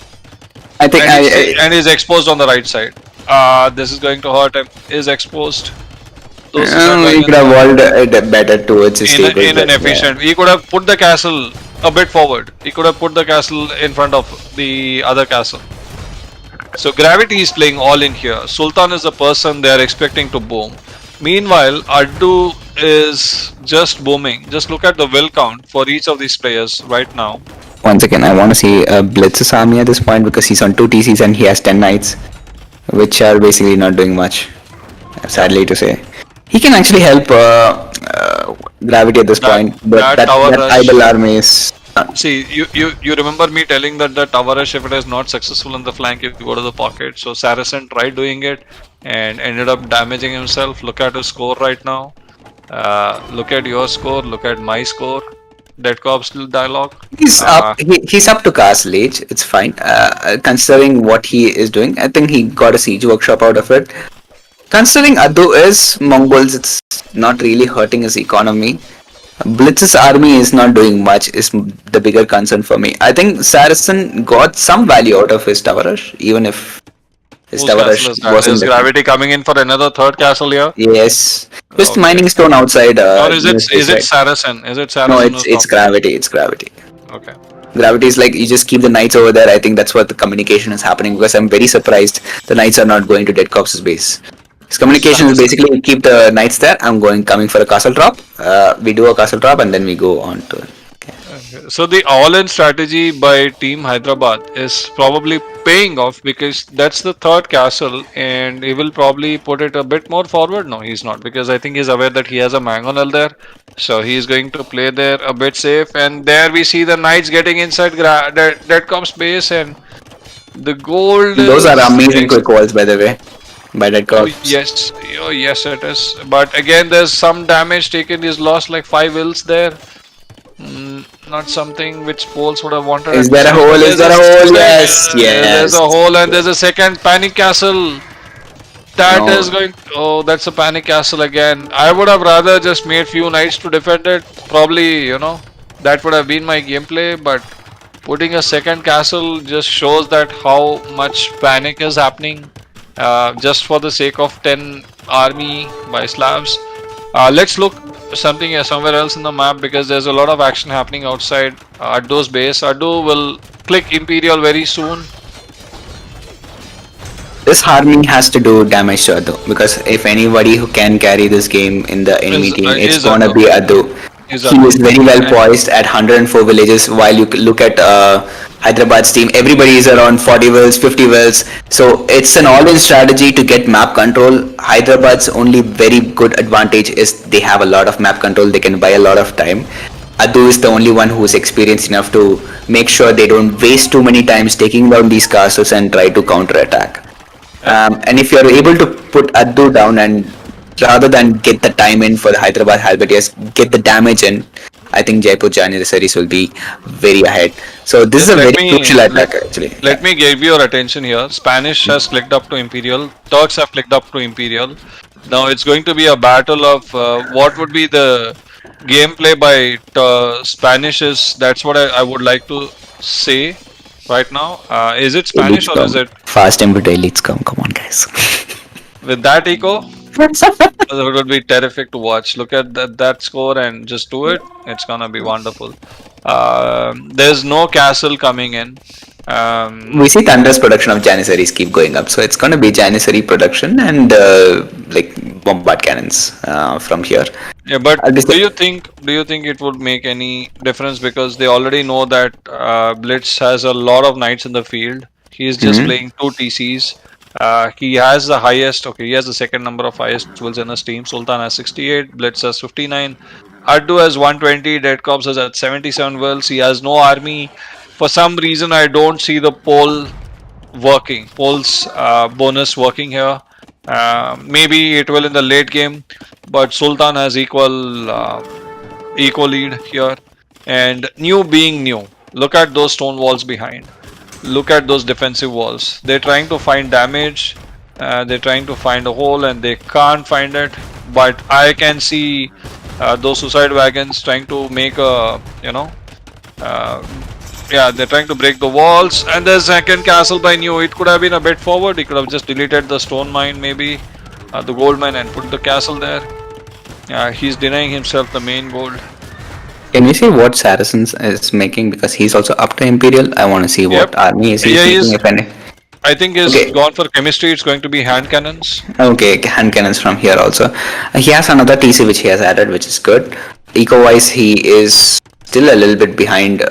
I think and is exposed on the right side. This is going to hurt him. Is exposed. Those side we could wagons have are walled it better towards his stable, in an but yeah. efficient. He could have put the castle a bit forward. He could have put the castle in front of the other castle. So Gravity is playing all in here. Sultan is the person they are expecting to boom. Meanwhile, Addu is just booming. Just look at the will count for each of these players right now. Once again, I want to see Blitz's army at this point because he's on 2 TCs and he has 10 knights, which are basically not doing much, sadly to say. He can actually help Gravity at this point, but that tower that rush. idle army is. See, you remember me telling that the tower rush, if it is not successful in the flank, you go to the pocket. So Saracen tried doing it and ended up damaging himself. Look at his score right now. Look at your score. Look at my score. Dead Corpse dialogue. He's up. He's up to castle age. It's fine. Considering what he is doing, I think he got a siege workshop out of it. Considering Addu is Mongols, it's not really hurting his economy. Blitz's army is not doing much. Is the bigger concern for me. I think Saracen got some value out of his tower rush, even if his Whose tower castle rush is that? wasn't. Is Gravity coming in for another third castle here? Yes, just Okay. mining stone outside. Or is it right? Saracen? Is it No, Saracen? it's Gravity. It's Gravity. Okay. Gravity is like you just keep the knights over there. I think that's what the communication is happening because I'm very surprised the knights are not going to Dead Corpse's base. His communication is basically keep the knights there. I'm coming for a castle drop. We do a castle drop and then we go on to it. So the all-in strategy by Team Hyderabad is probably paying off because that's the third castle, and he will probably put it a bit more forward. No, he's not, because I think he's aware that he has a Mangonel there, so he's going to play there a bit safe. And there we see the knights getting inside Dead Comp's base, and the gold. Those are is amazing quick walls, by the way, by Dead Oh Corps. yes, oh yes it is. But again, there's some damage taken. He's lost like 5 wills there. Not something which Poles would have wanted. Is there a hole? Is there a hole? Yes, There's yes. a hole, and there's a second panic castle. That No. is going. Oh, that's a panic castle again. I would have rather just made few knights to defend it. Probably, that would have been my gameplay. But putting a second castle just shows that how much panic is happening. Just for the sake of 10 army by Slavs. Let's look somewhere else in the map because there's a lot of action happening outside Addo's base. Addo will click Imperial very soon. This army has to do damage to Addu because if anybody who can carry this game in the enemy team, it's gonna be Addu. He is very well poised at 104 villages. While you look at Hyderabad's team, everybody is around 40 vills, 50 vills. So it's an all-in strategy to get map control. Hyderabad's only very good advantage is they have a lot of map control. They can buy a lot of time. Addu is the only one who is experienced enough to make sure they don't waste too many times taking down these castles and try to counter-attack. And if you're able to put Addu down and rather than get the time in for the Hyderabad Halberdiers, get the damage in, I think Jaipur Jannieseries will be very ahead. So this is a very crucial attack actually. Let me give your attention here. Spanish has clicked up to Imperial. Turks have clicked up to Imperial. Now it's going to be a battle of what would be the gameplay by Spanish is. That's what I would like to say right now. Is it Spanish or is it? Fast and brutal elites come on guys. With that eco, it would be terrific to watch. Look at that score and just do it. It's gonna be wonderful. There's no castle coming in. We see Thunder's production of Janieseries keep going up, so it's going to be Janieserie production and like bombard cannons from here. Yeah, but I'll be do you think it would make any difference, because they already know that Blitz has a lot of knights in the field. He's just playing 2 TCs. He has the highest. Okay, he has the second number of highest wills in his team. Sultan has 68. Blitz has 59. Addu has 120. Dead Cops is at 77 wills. He has no army. For some reason, I don't see the pole working. Pole's bonus working here. Maybe it will in the late game, but Sultan has equal lead here. And new being new. Look at those stone walls behind. Look at those defensive walls. They're trying to find damage. They're trying to find a hole and they can't find it. But I can see those suicide wagons trying to make a, yeah, they're trying to break the walls. And the second castle by New. It could have been a bit forward. He could have just deleted the stone mine, maybe the gold mine, and put the castle there. He's denying himself the main gold. Can we see what Saracens is making, because he's also up to Imperial? I want to see what army is he making, if any. I think he's gone for chemistry. It's going to be hand cannons. Okay, hand cannons from here also. He has another TC which he has added, which is good. Eco-wise, he is still a little bit behind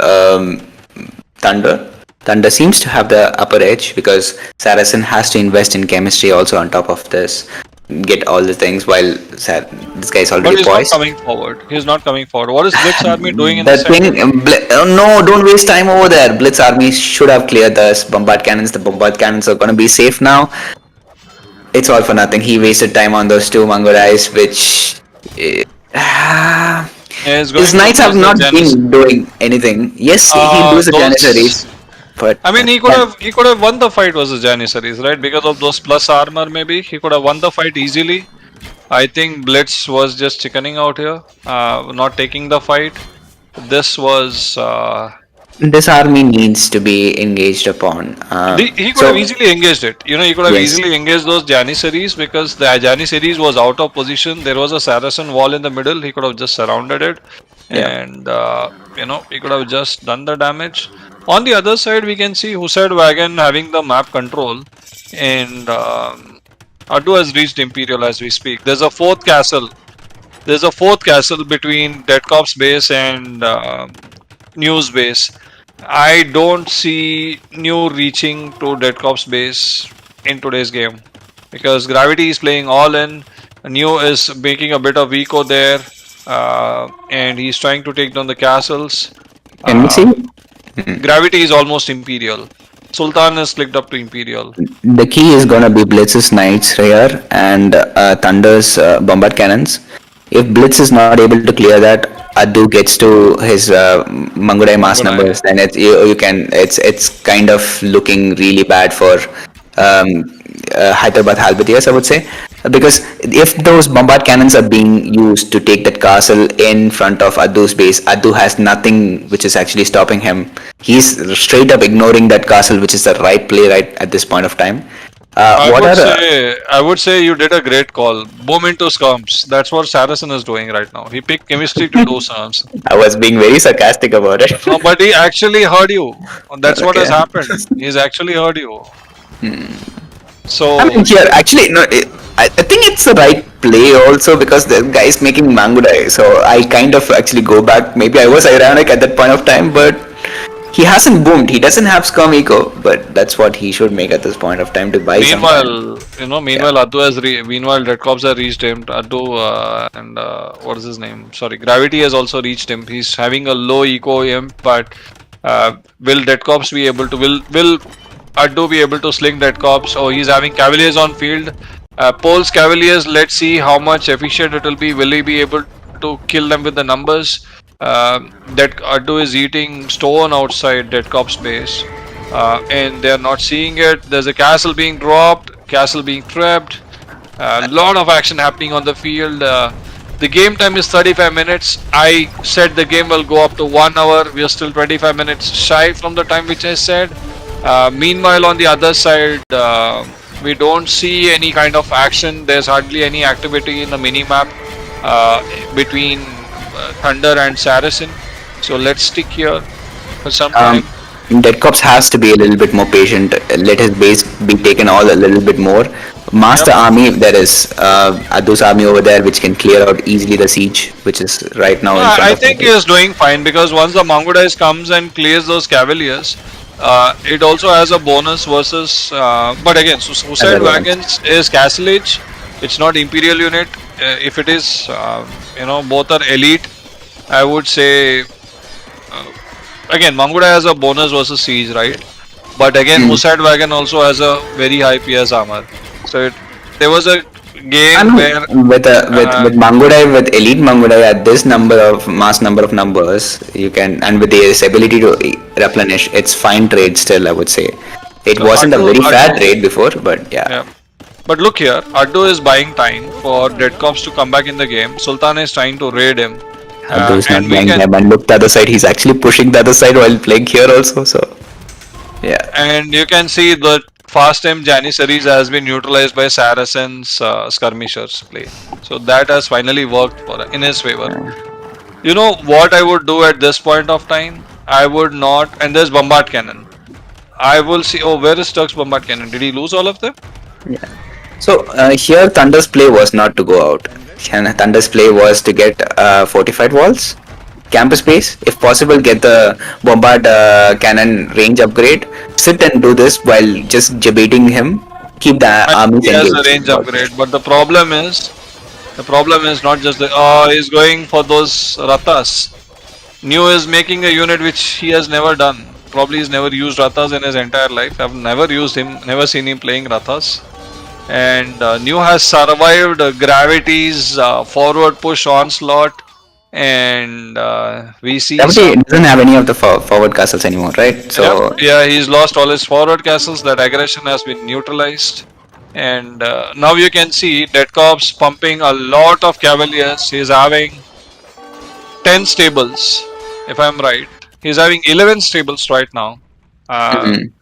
Thunder. Thunder seems to have the upper edge because Saracen has to invest in chemistry also on top of this. Get all the things while this guy is already But he's poised. not coming forward. He's not coming forward. What is Blitz army doing in The the thing, center? no, don't waste time over there. Blitz army should have cleared the bombard cannons. The bombard cannons are going to be safe now. It's all for nothing. He wasted time on those 2 Mangorais, which his knights have not been doing anything. Yes, he'll lose the Janieseries, but I mean, he could have won the fight versus Janieseries, right? Because of those plus armor, maybe he could have won the fight easily. I think Blitz was just chickening out here, not taking the fight. This was. This army needs to be engaged upon. He could have easily engaged it. He could have easily engaged those Janieseries, because the Janieseries was out of position. There was a Saracen wall in the middle. He could have just surrounded it, and he could have just done the damage. On the other side, we can see Hussite Wagon having the map control, and Addu has reached Imperial as we speak. There's a 4th castle. There's a 4th castle between Dead Cops base and News base. I don't see New reaching to Dead Cops base in today's game, because Gravity is playing all in. New is making a bit of eco there, and he's trying to take down the castles. Can we see? Gravity is almost Imperial. Sultan has clicked up to Imperial. The key is gonna be Blitz's knights here and Thunder's bombard cannons. If Blitz is not able to clear that, Addu gets to his Mangurai mass numbers, then it's kind of looking really bad for Hyderabad Halberdiers, I would say, because if those bombard cannons are being used to take that castle in front of Addu's base, Addu has nothing which is actually stopping him. He's straight up ignoring that castle, which is the right play right at this point of time. I would say you did a great call. Boom into scums. That's what Saracen is doing right now. He picked chemistry to do scums. I was being very sarcastic about it. No, but he actually heard you. That's what has happened. He's actually heard you. So I mean, here actually no, I think it's the right play also, because the guy is making Mangurai. So I kind of actually go back. Maybe I was ironic at that point of time, but he hasn't boomed. He doesn't have scum eco, but that's what he should make at this point of time to buy. Meanwhile, Addu has meanwhile Dead Cops have reached him. Addu and what is his name? Sorry, Gravity has also reached him. He's having a low eco imp, but will Dead Cops be able to? Will Addu be able to sling Dead Cops? Oh, he's having Cavaliers on field. Pole's Cavaliers. Let's see how much efficient it will be. Will he be able to kill them with the numbers? That Addu is eating stone outside Dead Cop's base, and they're not seeing it. There's a castle being dropped, castle being trapped. A lot of action happening on the field. The game time is 35 minutes. I said the game will go up to 1 hour. We are still 25 minutes shy from the time which I said. Meanwhile, on the other side, we don't see any kind of action. There's hardly any activity in the mini map between Thunder and Saracen. So let's stick here for some Um, time. Dead Cops has to be a little bit more patient. Let his base be taken all a little bit more. Yep. Master army, there is Adu's army over there, which can clear out easily the siege, which is right now No, in front I of my think he base. is doing fine because once the Mongolize comes and clears those Cavaliers, it also has a bonus versus. But again, so Suicide Other ones. Wagons is Castle Age. It's not Imperial unit. If it is, both are elite. I would say again, Manguda has a bonus versus siege, right? But again, Mm. Musad Wagon also has a very high PS armor. So there was a I game know where with Mangudai, with elite Mangudai at this number of numbers, you can, and with this ability to replenish, it's fine trade still. I would say it wasn't a very fair Addu, trade before, but yeah. yeah. But look here, Addu is buying time for Dead Cops to come back in the game. Sultan is trying to raid him, Abdul's and not we buying can, them, and look the other side. He's actually pushing the other side while playing here also. So yeah. and you can see the fast time Jannieseries has been neutralized by Saracen's skirmishers play. So that has finally worked in his favor. You know what I would do at this point of time? I would not, and there's bombard cannon. I will see. Oh, where is Turk's bombard cannon? Did he lose all of them? So here, Thunder's play was not to go out. Thunder's play was to get fortified walls, campus base, if possible, get the bombard cannon range upgrade. Sit and do this while just debating him. Keep the I think armies he has a engaged. range upgrade, but the problem is not just the. Oh, he's going for those rathas. New is making a unit which he has never done. Probably he's never used rathas in his entire life. I've never used him, never seen him playing rathas. And New has survived Gravity's forward push onslaught, and we see Gravity some. doesn't have any of the forward castles anymore, right? Yep, So yeah, he's lost all his forward castles. That aggression has been neutralized. And now you can see Dead Corps pumping a lot of Cavaliers. He's having 10 stables, if I'm right. He's having 11 stables right now. mhm.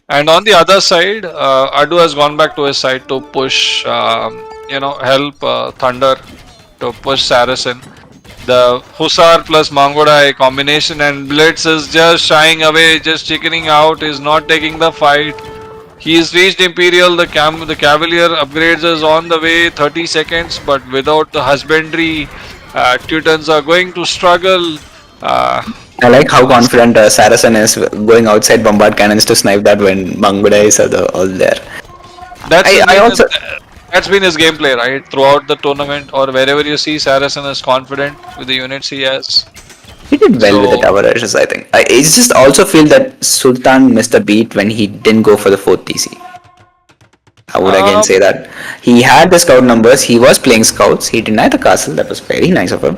And on the other side, Adu has gone back to his side to push, help Thunder to push Saracen. The Hussar plus Mangodai combination and Blitz is just shying away, just chickening out, is not taking the fight. He's reached Imperial, the Cavalier upgrades is on the way, 30 seconds, but without the husbandry, Teutons are going to struggle. I like how confident Saracen is going outside bombard cannons to snipe that when Mangudai is all there. That's I also that's been his gameplay, right? Throughout the tournament or wherever you see Saracen is confident with the units he has. he did well with the So tower rushes, I think. I just also feel that Sultan missed a beat when he didn't go for the fourth TC. I would again um, say that he had the scout numbers. He was playing scouts. He denied the castle. That was very nice of him.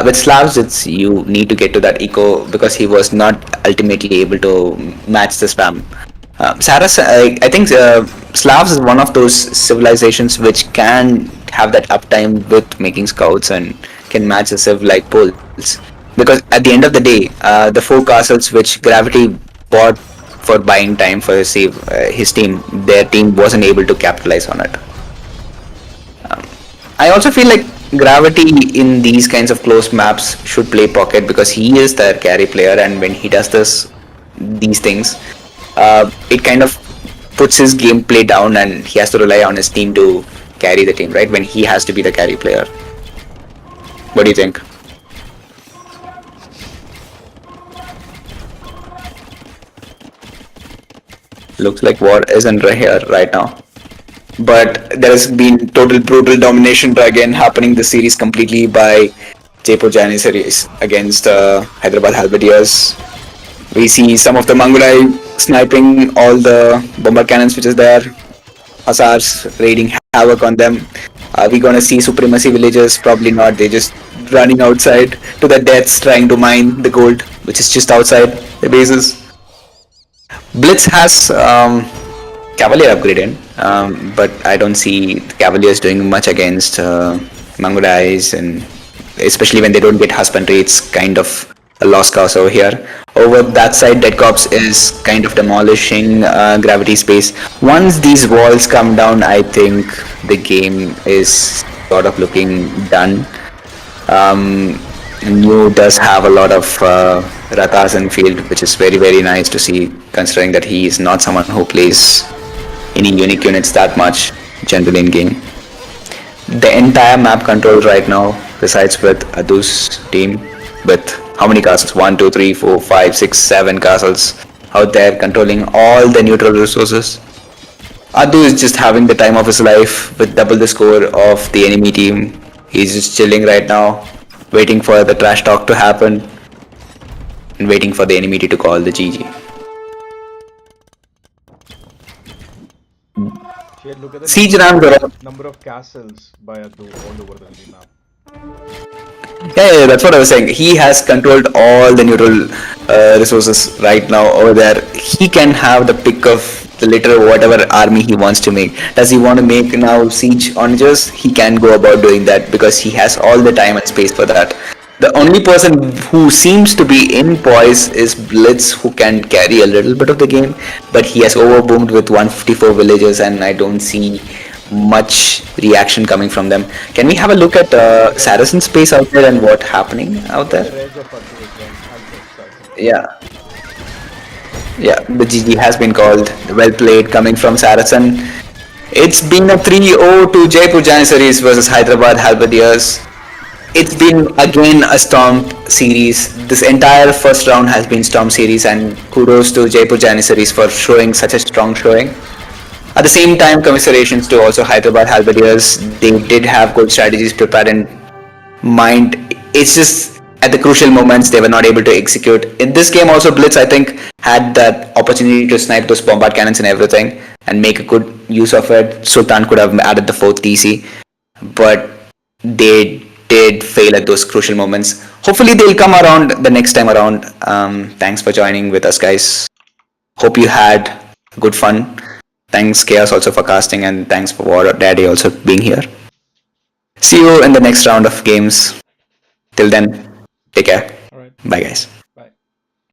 With Slavs, it's you need to get to that eco because he was not ultimately able to match the spam. Saras, I think Slavs is one of those civilizations which can have that uptime with making scouts and can match the civ like poles. Because at the end of the day, the four castles which Gravity bought for buying time for his team, their team wasn't able to capitalize on it. I also feel like Gravity in these kinds of close maps should play pocket because he is the carry player, and when he does these things, it kind of puts his gameplay down, and he has to rely on his team to carry the team, right? When he has to be the carry player. What do you think? Looks like war isn't here right now. But there has been total brutal domination again happening this series completely by jaipur Jannieseries against Hyderabad Halberdiers. We see some of the Mangudai sniping all the bomber cannons which is there. Hussars raiding havoc on them. Are we gonna see supremacy villages? Probably not. They're just running outside to their deaths trying to mine the gold which is just outside the bases. Blitz has Cavalier upgraded, but I don't see the Cavaliers doing much against Mangudais, and especially when they don't get husbandry, it's kind of a lost cause over here. Over that side, Dead Cops is kind of demolishing Gravity Space. Once these walls come down, I think the game is sort of looking done. New does have a lot of ratas in field, which is very very nice to see, considering that he is not someone who plays any unique units that much generally in game. The entire map control right now resides with Adu's team with how many castles? 1, 2, 3, 4, 5, 6, 7 castles out there controlling all the neutral resources. Adu is just having the time of his life with double the score of the enemy team. He's just chilling right now, waiting for the trash talk to happen and waiting for the enemy to call the GG. Shade, look at the Siege rounds are number of castles by Adu all over the map. yeah, that's what I was saying. He has controlled all the neutral resources right now over there. He can have the pick of the litter whatever army he wants to make. Does he want to make now siege onagers? He can go about doing that because he has all the time and space for that. The only person who seems to be in poise is Blitz, who can carry a little bit of the game, but he has overboomed with 154 villagers, and I don't see much reaction coming from them. Can we have a look at Saracen space out there and what's happening out The there? rage of Adu as well. I'll just Yeah, yeah, the GG has been called. Well played coming from Saracen. It's been a 3-0 to Jaipur Jannieseries versus Hyderabad Halberdiers. It's been again a Storm series. This entire first round has been Storm series, and kudos to Jaipur Jannieseries for showing such a strong showing. At the same time, commiserations to also Hyderabad Halberdiers. They did have good strategies prepared in mind. It's just at the crucial moments they were not able to execute. In this game also, Blitz I think had that opportunity to snipe those bombard cannons and everything and make a good use of it. Sultan could have added the 4th TC, but they did fail at those crucial moments. Hopefully they'll come around the next time around. Thanks for joining with us, guys. Hope you had good fun. Thanks Chaos also for casting, and thanks for War Daddy also being here. See you in the next round of games. Till then, take care. All right. Bye guys.